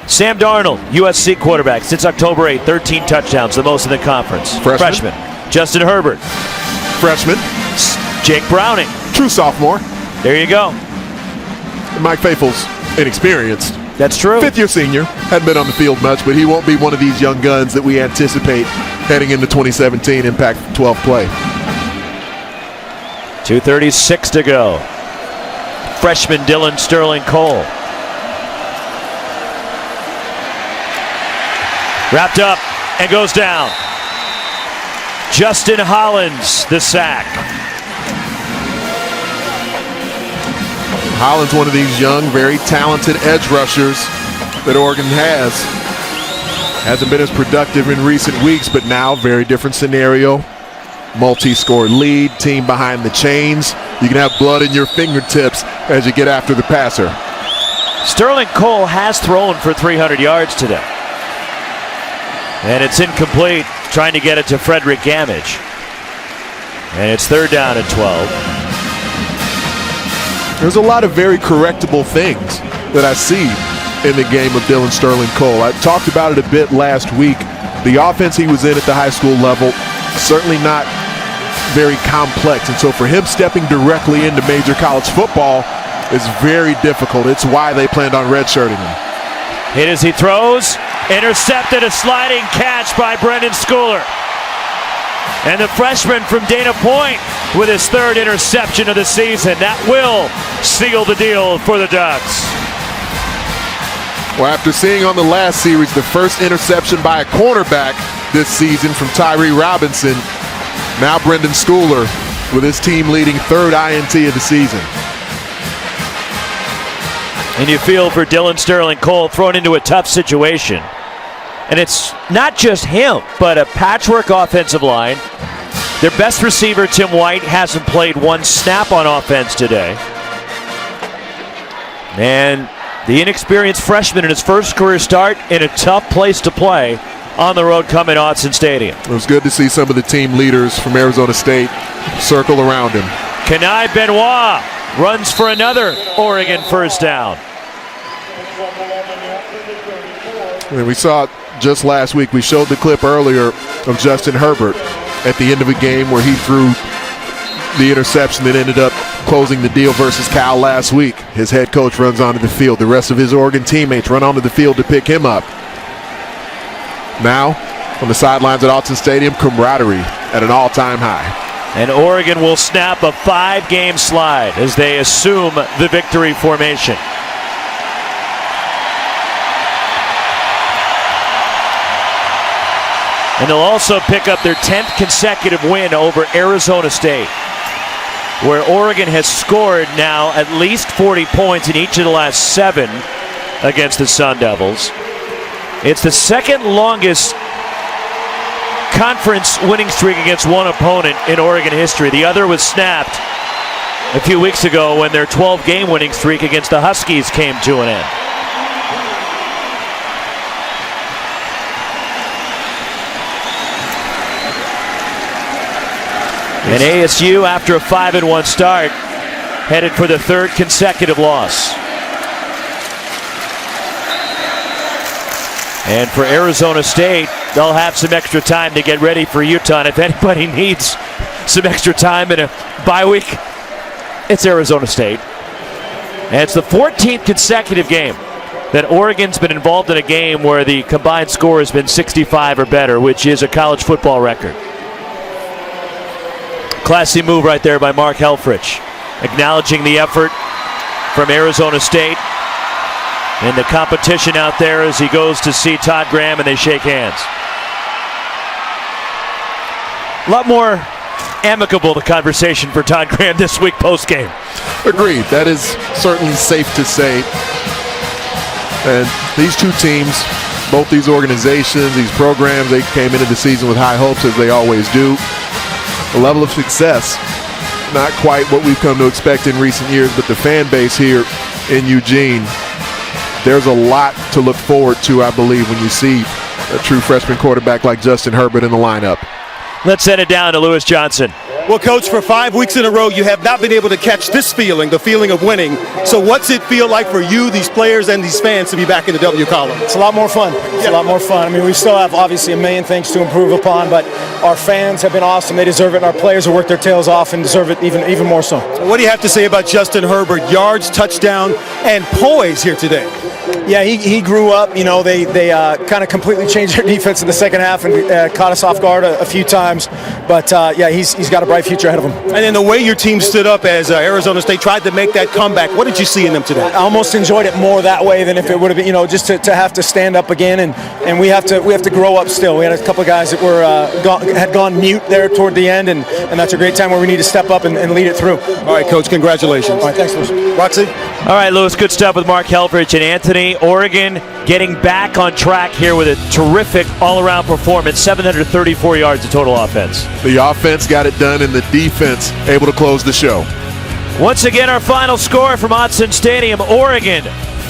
Sam Darnold, USC quarterback, since October 8th, 13 touchdowns, the most in the conference. Freshman. Justin Herbert. Freshman. Jake Browning. True sophomore. There you go. Mike Faithful's inexperienced. That's true. Fifth-year senior. Hadn't been on the field much, but he won't be one of these young guns that we anticipate heading into 2017 Impact 12 play. 2:36 to go. Freshman Dylan Sterling Cole. Wrapped up and goes down. Justin Hollins, the sack. Hollins, one of these young, very talented edge rushers that Oregon has. Hasn't been as productive in recent weeks, but now very different scenario. Multi-score lead, team behind the chains. You can have blood in your fingertips as you get after the passer. Sterling Cole has thrown for 300 yards today. And it's incomplete, trying to get it to Frederick Gamage. And it's 3rd down and 12. There's a lot of very correctable things that I see in the game of Dylan Sterling Cole. I talked about it a bit last week. The offense he was in at the high school level, certainly not very complex. And so for him stepping directly into major college football is very difficult. It's why they planned on redshirting him. Hit as he throws. Intercepted, a sliding catch by Brendan Schooler. And the freshman from Dana Point with his 3rd interception of the season. That will seal the deal for the Ducks. Well, after seeing on the last series the first interception by a cornerback this season from Tyree Robinson, now Brendan Schooler with his team leading 3rd INT of the season. And you feel for Dylan Sterling Cole thrown into a tough situation. And it's not just him, but a patchwork offensive line. Their best receiver, Tim White, hasn't played one snap on offense today. And the inexperienced freshman in his first career start in a tough place to play on the road coming to Autzen Stadium. It was good to see some of the team leaders from Arizona State circle around him. Kenai Benoit runs for another Oregon first down. And we saw it just last week. We showed the clip earlier of Justin Herbert at the end of a game where he threw the interception that ended up closing the deal versus Cal last week. His head coach runs onto the field. The rest of his Oregon teammates run onto the field to pick him up. Now, on the sidelines at Autzen Stadium, camaraderie at an all-time high. And Oregon will snap a 5-game slide as they assume the victory formation. And they'll also pick up their 10th consecutive win over Arizona State, where Oregon has scored now at least 40 points in each of the last 7 against the Sun Devils. It's the 2nd longest conference winning streak against one opponent in Oregon history. The other was snapped a few weeks ago when their 12-game winning streak against the Huskies came to an end. And ASU, after a 5-1 start, headed for the 3rd consecutive loss. And for Arizona State, they'll have some extra time to get ready for Utah. And if anybody needs some extra time in a bye week, it's Arizona State. And it's the 14th consecutive game that Oregon's been involved in a game where the combined score has been 65 or better, which is a college football record. Classy move right there by Mark Helfrich, acknowledging the effort from Arizona State and the competition out there as he goes to see Todd Graham and they shake hands. A lot more amicable the conversation for Todd Graham this week post-game. Agreed. That is certainly safe to say. And these two teams, both these organizations, these programs, they came into the season with high hopes, as they always do. The level of success, not quite what we've come to expect in recent years, but the fan base here in Eugene, there's a lot to look forward to, I believe, when you see a true freshman quarterback like Justin Herbert in the lineup. Let's send it down to Lewis Johnson. Well, Coach, for 5 weeks in a row, you have not been able to catch this feeling, the feeling of winning. So what's it feel like for you, these players, and these fans to be back in the W column? It's a lot more fun. It's a lot more fun. I mean, we still have obviously a million things to improve upon, but our fans have been awesome. They deserve it, and our players have worked their tails off and deserve it even more so. What do you have to say about Justin Herbert? Yards, touchdown, and poise here today. Yeah, he grew up. You know, they kind of completely changed their defense in the second half and caught us off guard a few times. But, yeah, he's got a bright future ahead of him. And then the way your team stood up as Arizona State tried to make that comeback, what did you see in them today? I almost enjoyed it more that way than if it would have been, you know, just to have to stand up again. And we have to grow up still. We had a couple of guys that were had gone mute there toward the end, and that's a great time where we need to step up and lead it through. All right, Coach, congratulations. All right, thanks, Lewis. Roxy? All right, Lewis, good stuff with Mark Helfrich and Anthony. Oregon getting back on track here with a terrific all-around performance, 734 yards of total offense. The offense got it done, and the defense able to close the show. Once again, our final score from Autzen Stadium, Oregon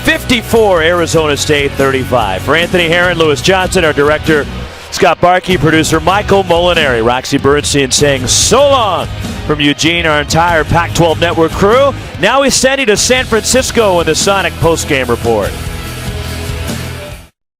54, Arizona State 35. For Anthony Herron, Lewis Johnson, our director, Scott Barkey, producer Michael Molinari, Roxy Bernstein saying so long from Eugene, our entire Pac-12 Network crew. Now we send you to San Francisco in the Sonic postgame report.